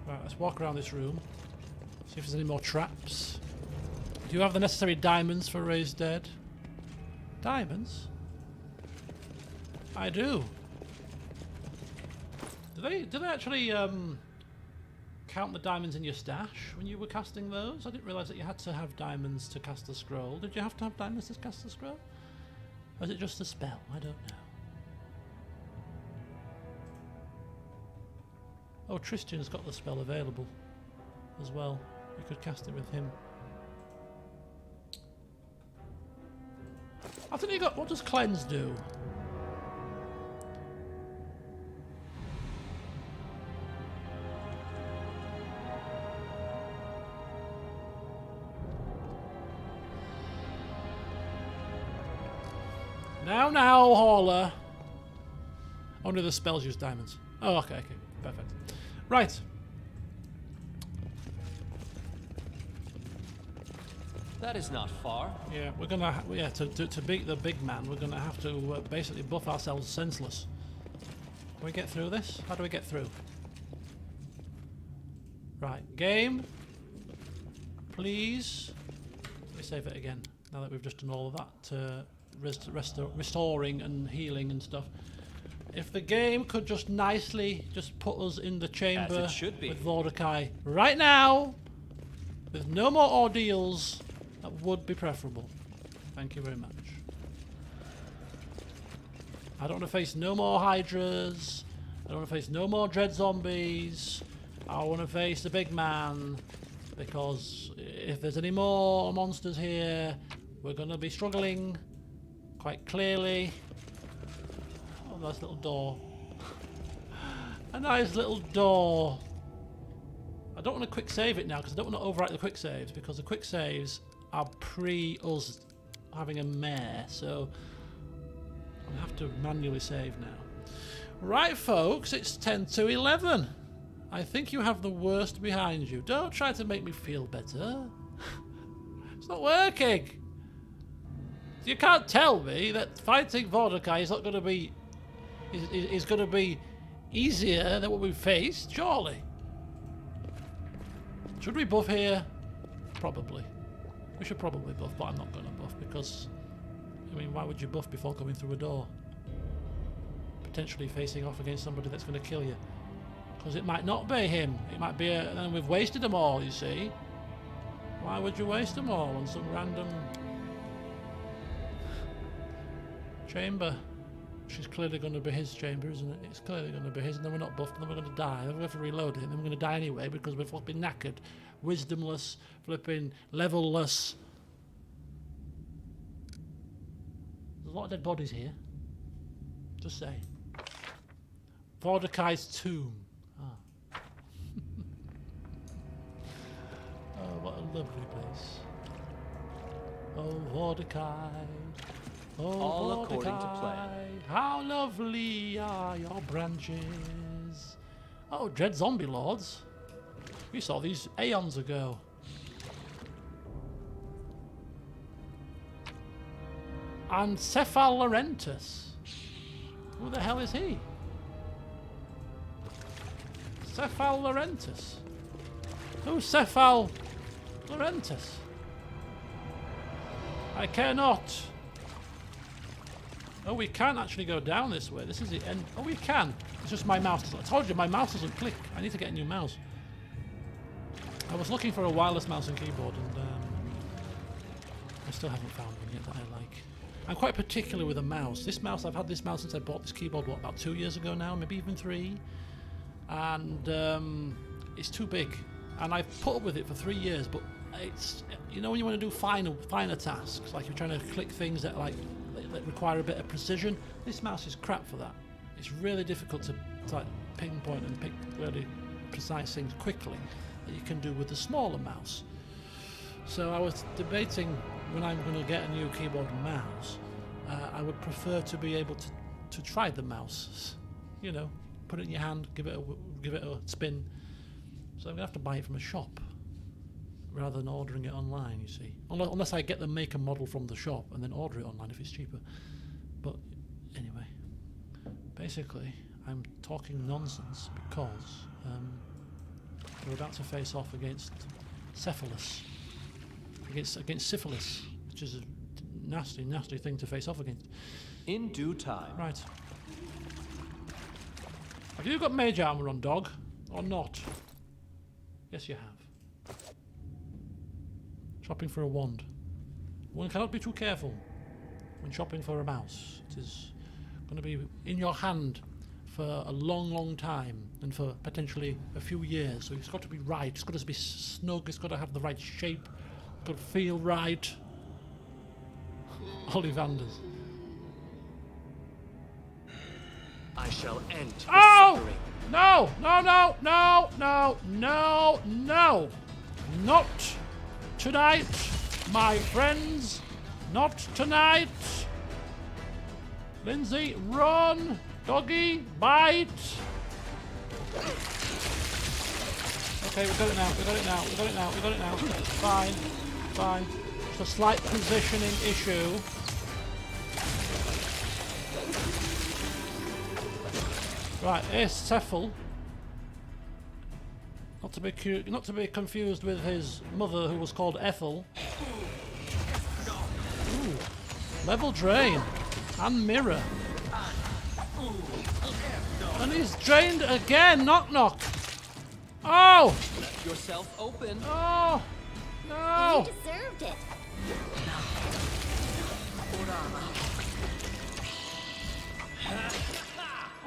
Right, let's walk around this room. See if there's any more traps. Do you have the necessary diamonds for Raised Dead? Diamonds? I do. Do they actually count the diamonds in your stash when you were casting those? I didn't realise that you had to have diamonds to cast the scroll. Did you have to have diamonds to cast the scroll? Or is it just a spell? I don't know. Oh, Tristan's got the spell available as well. You could cast it with him. I think you got. What does cleanse do? Now, Hauler. Only the spells use diamonds. Oh, okay, perfect. Right. That is not far. Yeah, we're gonna. To beat the big man, we're gonna have to basically buff ourselves senseless. Can we get through this? How do we get through? Right, game. Please. Let me save it again. Now that we've just done all of that, restoring and healing and stuff. If the game could just nicely just put us in the chamber with Vodakai right now, with no more ordeals. That would be preferable. Thank you very much. I don't want to face no more Hydras. I don't want to face no more dread zombies. I want to face the big man. Because if there's any more monsters here, we're going to be struggling quite clearly. Oh, nice little door. A nice little door. I don't want to quick save it now because I don't want to overwrite the quick saves because the quick saves are pre-us having a mare, so I'll have to manually save now. Right, folks, it's 10 to 11. I think you have the worst behind you. Don't try to make me feel better. It's not working. You can't tell me that fighting Vodakai is not going to be is going to be easier than what we've faced, surely. Should we buff here? Probably. We should probably buff, but I'm not going to buff because, I mean, why would you buff before going through a door? Potentially facing off against somebody that's going to kill you. Because it might not be him. It might be and we've wasted them all, you see. Why would you waste them all on some random chamber? Which is clearly going to be his chamber, isn't it? It's clearly going to be his, and then we're not buffed, and then we're going to die. Then we have to reload it, and then we're going to die anyway because we're flipping knackered, wisdomless, flipping levelless. There's a lot of dead bodies here. Just saying. Vordakai's tomb. Ah. Oh, what a lovely place. Oh, Vodakai. Oh, all according to plan. How lovely are your branches. Oh, dread zombie lords. We saw these aeons ago. And Cephal Laurentus. Who the hell is he? Cephal Laurentus. Who's Cephal Laurentus? I care not. Oh, we can actually go down this way. This is the end. Oh, we can. It's just my mouse. I told you, my mouse doesn't click. I need to get a new mouse. I was looking for a wireless mouse and keyboard, and I still haven't found one yet that I like. I'm quite particular with a mouse. This mouse, I've had this mouse since I bought this keyboard, what, about 2 years ago now, maybe even 3. And it's too big. And I've put up with it for 3 years, but it's, you know, when you want to do finer tasks, like you're trying to click things that require a bit of precision, this mouse is crap for that. It's really difficult to like pinpoint and pick really precise things quickly that you can do with the smaller mouse. So I was debating when I'm going to get a new keyboard and mouse, I would prefer to be able to try the mouse, you know, put it in your hand, give it a spin. So I'm going to have to buy it from a shop rather than ordering it online, you see. Unless I get the make and model from the shop and then order it online if it's cheaper. But anyway, basically I'm talking nonsense because we're about to face off against Cephalus. Against syphilis, which is a nasty, nasty thing to face off against. In due time. Right. Have you got mage armor on, dog? Or not? Yes, you have. Shopping for a wand. One cannot be too careful when shopping for a mouse. It is going to be in your hand for a long, long time, and for potentially a few years. So it's got to be right. It's got to be snug. It's got to have the right shape. Got to feel right. Ollivanders. I shall end this Oh! suffering. No! No, no, no, no, no, no! Not tonight, my friends. Not tonight. Lindsay, run! Doggy, bite! Okay, we got it now, we got it now, we got it now, we got it now. It's fine, fine. Just a slight positioning issue. Right, here's Cephal. Not to be confused with his mother, who was called Ethel. Ooh, level drain and mirror, and he's drained again. Knock knock. Oh! Let yourself open. Oh! No! You deserved it.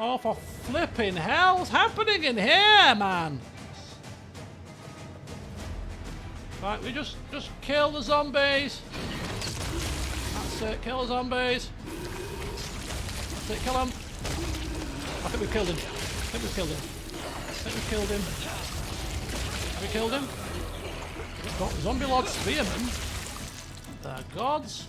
Oh, for flipping hell! What's happening in here, man? Right, we just kill the zombies. That's it, kill the zombies. That's it, kill them. I think we killed him. I think we killed him. I think we killed him. Have we killed him? Got Zombie Lord Spearman. The gods.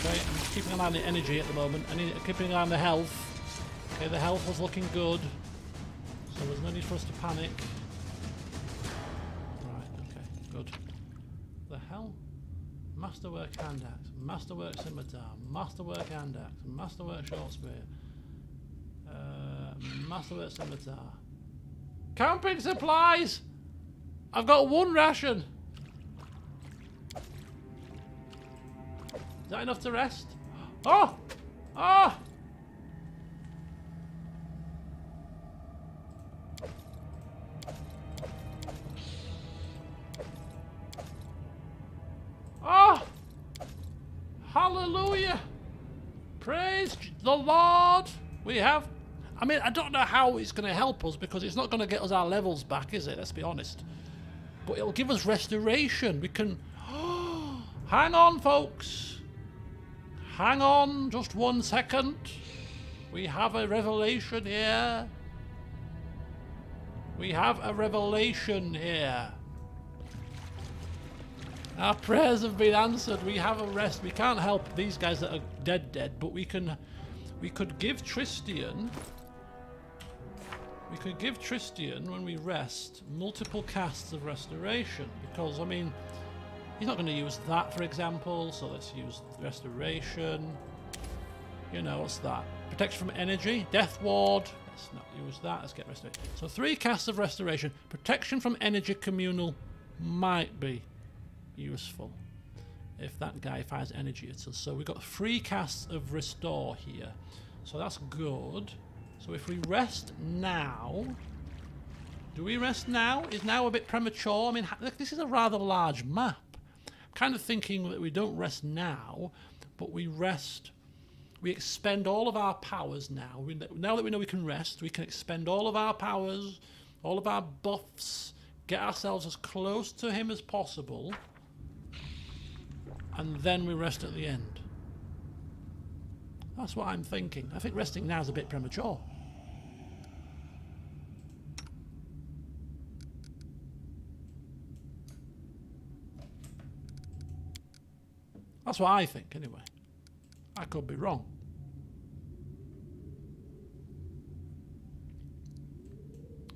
Okay, I'm just keeping an eye on the energy at the moment. Keeping an eye on the health. Okay, the health was looking good. So there's no need for us to panic. Right, okay, good. The hell? Masterwork hand axe, masterwork scimitar, masterwork hand axe, masterwork short spear, masterwork scimitar. Camping supplies! I've got 1 ration! Is that enough to rest? Oh! Oh! Oh! Hallelujah! Praise the Lord! We have... I mean, I don't know how it's going to help us, because it's not going to get us our levels back, is it? Let's be honest. But it'll give us restoration. We can... Hang on, folks. Hang on just 1 second. We have a revelation here. We have a revelation here. Our prayers have been answered. We have a rest. We can't help these guys that are dead, but we could give Tristian... We could give Tristian, when we rest, multiple casts of restoration, because, I mean, he's not going to use that, for example, so let's use restoration. You know, what's that? Protection from energy, death ward. Let's not use that, let's get restoration. So 3 casts of restoration. Protection from energy communal might be useful if that guy fires energy at us. So we've got 3 casts of restore here, so that's good. So if we rest now, Do we rest now? Is now a bit premature? I mean, look, this is a rather large map. I'm kind of thinking that we don't rest now, but we rest... We expend all of our powers now. Now that we know we can rest, we can expend all of our powers, all of our buffs, get ourselves as close to him as possible, and then we rest at the end. That's what I'm thinking. I think resting now is a bit premature. That's what I think, anyway. I could be wrong.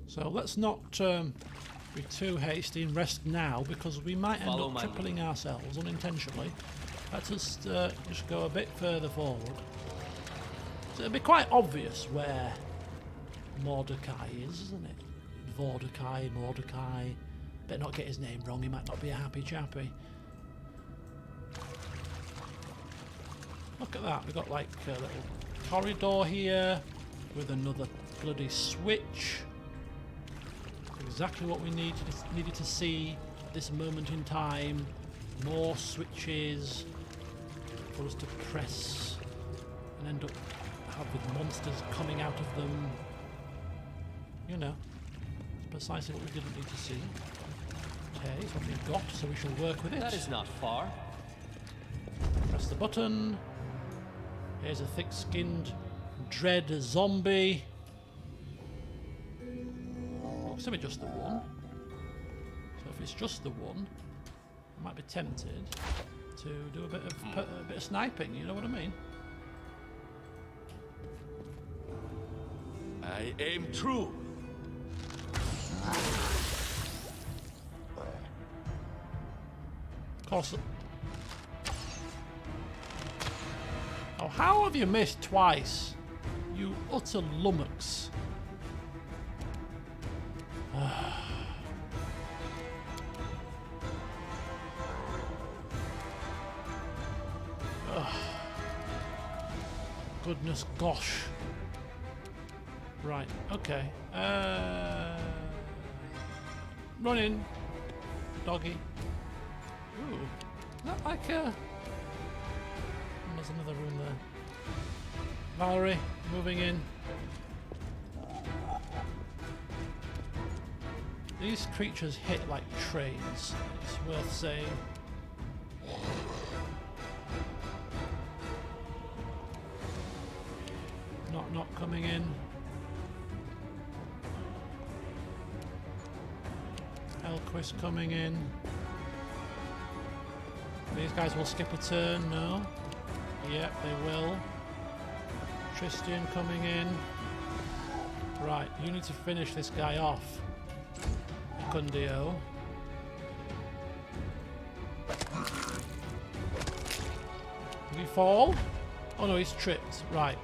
So let's not be too hasty and rest now, because we might end up tripling ourselves unintentionally. Let's just go a bit further forward. So it'll be quite obvious where Mordecai is, isn't it? Vodakai, Mordecai. Better not get his name wrong, he might not be a happy chappy. Look at that, we've got like a little corridor here with another bloody switch. Exactly what we needed to see at this moment in time. More switches for us to press and end up with monsters coming out of them. You know, it's precisely what we didn't need to see. Okay, it's what we've got, so we shall work with it. That is not far. Press the button. Here's a thick-skinned dread zombie. Looks to be just the one. So if it's just the one, I might be tempted to do a bit of sniping. You know what I mean? I aim true. Of course. Oh, how have you missed twice? You utter lummox. Goodness gosh. Right, okay. Run in, doggy. Ooh, is that like a... There's another room there. Valerie, moving in. These creatures hit like trains, it's worth saying. Not coming in. Elquist coming in. These guys will skip a turn, no? Yep, they will. Tristian coming in. Right, you need to finish this guy off. Cundio. Did he fall? Oh no, he's tripped. Right.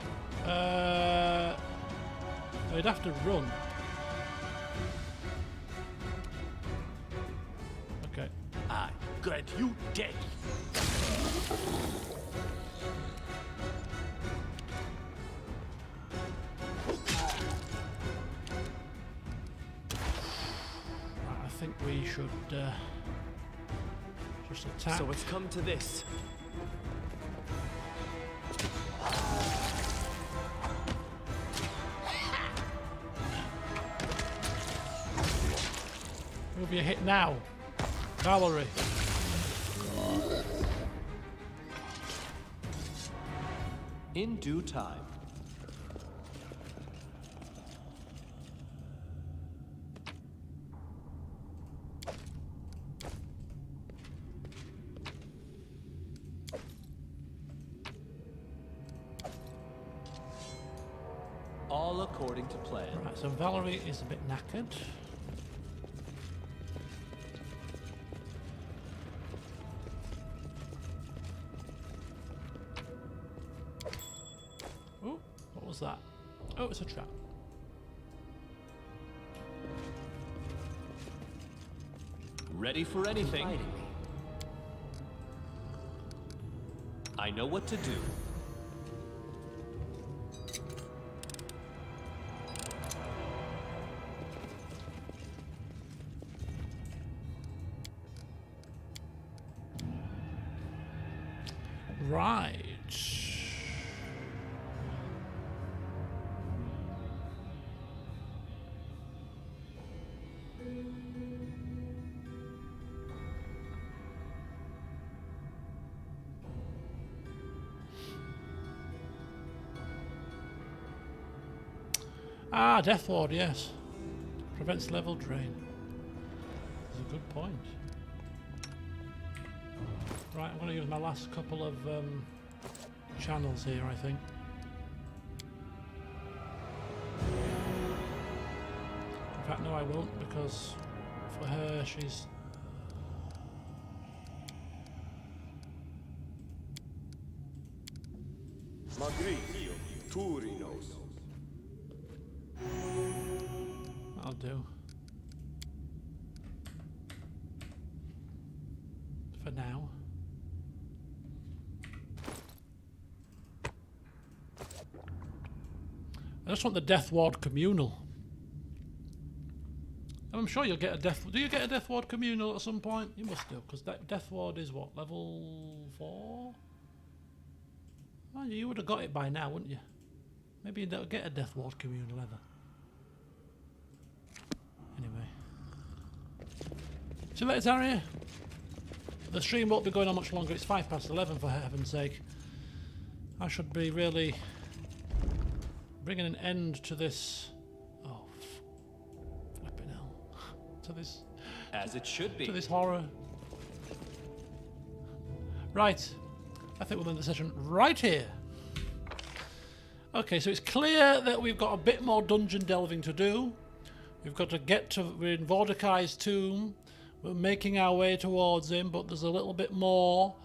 He'd have to run. Okay. I grant you death. I think we should just attack. So it's come to this. Who'll be a hit now? Valerie. In due time. All according to plan. Right, so Valerie is a bit knackered. Oh, what was that? Oh, it's a trap. Ready for anything. I know what to do. Right. Ah, Death Ward, yes. Prevents level drain. That's a good point. Right, I'm going to use my last couple of channels here, I think. In fact, no, I won't, because for her, she's... Magricio, Turinos. I'll do. For now. I just want the Death Ward Communal. I'm sure you'll get a Death... Do you get a Death Ward Communal at some point? You must do, because Death Ward is what? Level 4? Oh, you would have got it by now, wouldn't you? Maybe you don't get a Death Ward Communal ever. Anyway. See you later, Tarrier. The stream won't be going on much longer. It's 11:05 for heaven's sake. I should be really bringing an end to this. Oh, flipping hell! To this. As it should be. To this horror. Right. I think we'll end the session right here. Okay, so it's clear that we've got a bit more dungeon delving to do. We've got to get to... We're in Vodakai's tomb. We're making our way towards him, but there's a little bit more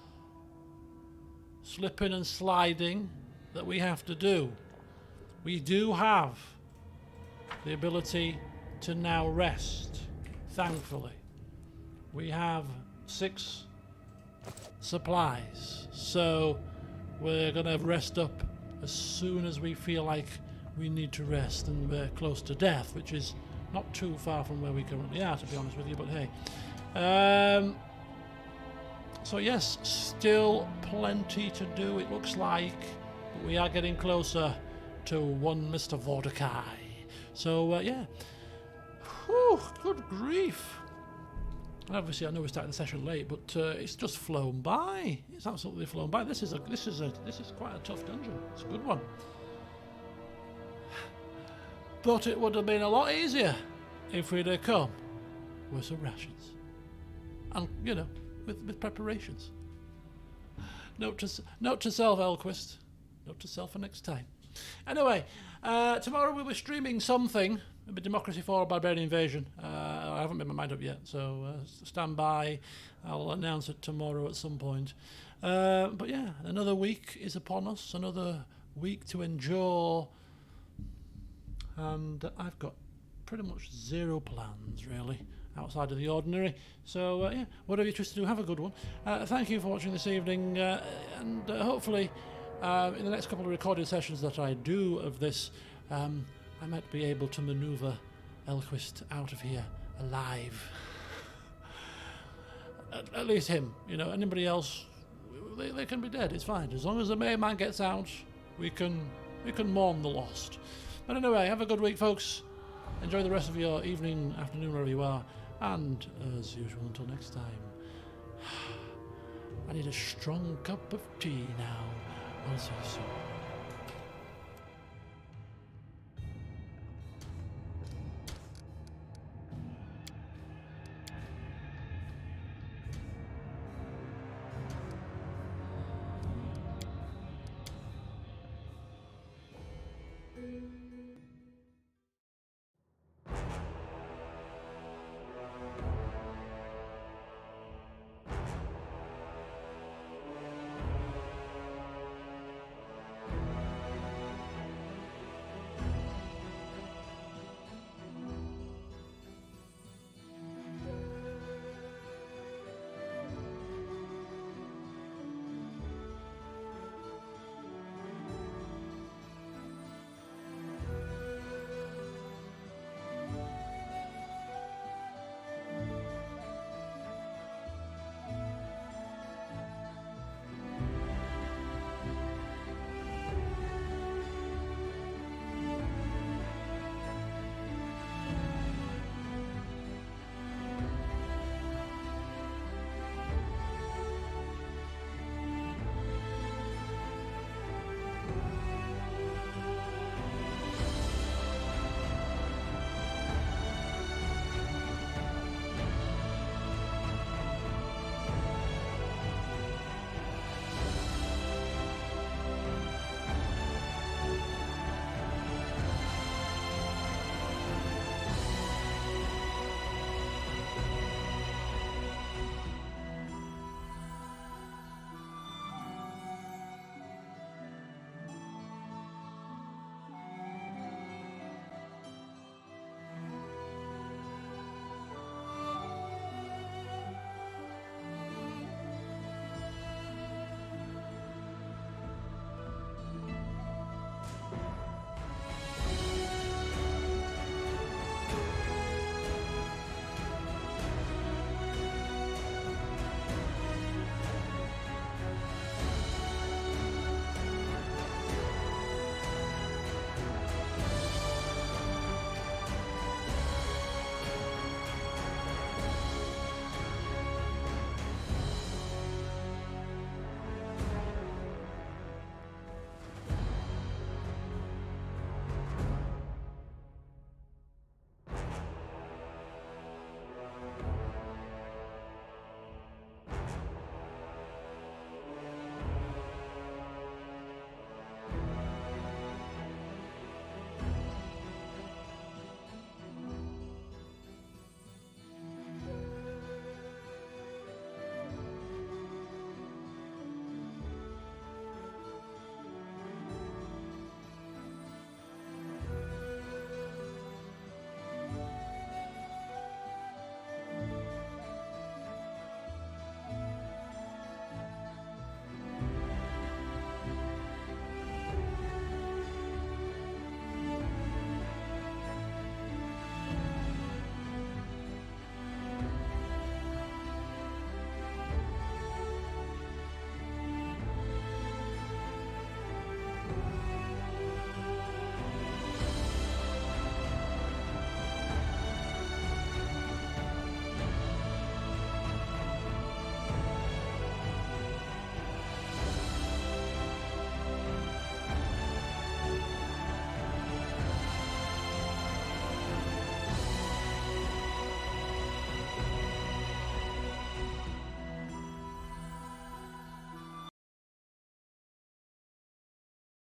slipping and sliding that we have to do. We do have the ability to now rest, thankfully. We have 6 supplies, so we're going to rest up as soon as we feel like we need to rest, and we're close to death, which is not too far from where we currently are, to be honest with you, but hey. So yes, still plenty to do, it looks like, but we are getting closer to one Mr. Vodakai. So yeah. Whew, good grief. Obviously, I know we started the session late, but it's just flown by. It's absolutely flown by. This is quite a tough dungeon. It's a good one. But it would have been a lot easier if we'd have come with some rations, and you know, with preparations. Note to self, Elquist. Note to self for next time. Anyway, tomorrow we were streaming something. Maybe Democracy 4 or Barbarian Invasion. I haven't made my mind up yet, so stand by. I'll announce it tomorrow at some point. But yeah, another week is upon us. Another week to endure. And I've got pretty much 0 plans, really, outside of the ordinary. So yeah, whatever you choose to do, have a good one. Thank you for watching this evening, and hopefully in the next couple of recorded sessions that I do of this, I might be able to maneuver Elquist out of here alive. At least him, you know. Anybody else, they can be dead. It's fine, as long as the main man gets out. We can mourn the lost. But anyway, have a good week, folks. Enjoy the rest of your evening, afternoon, wherever you are. And as usual, until next time, I need a strong cup of tea now. I'll see you soon.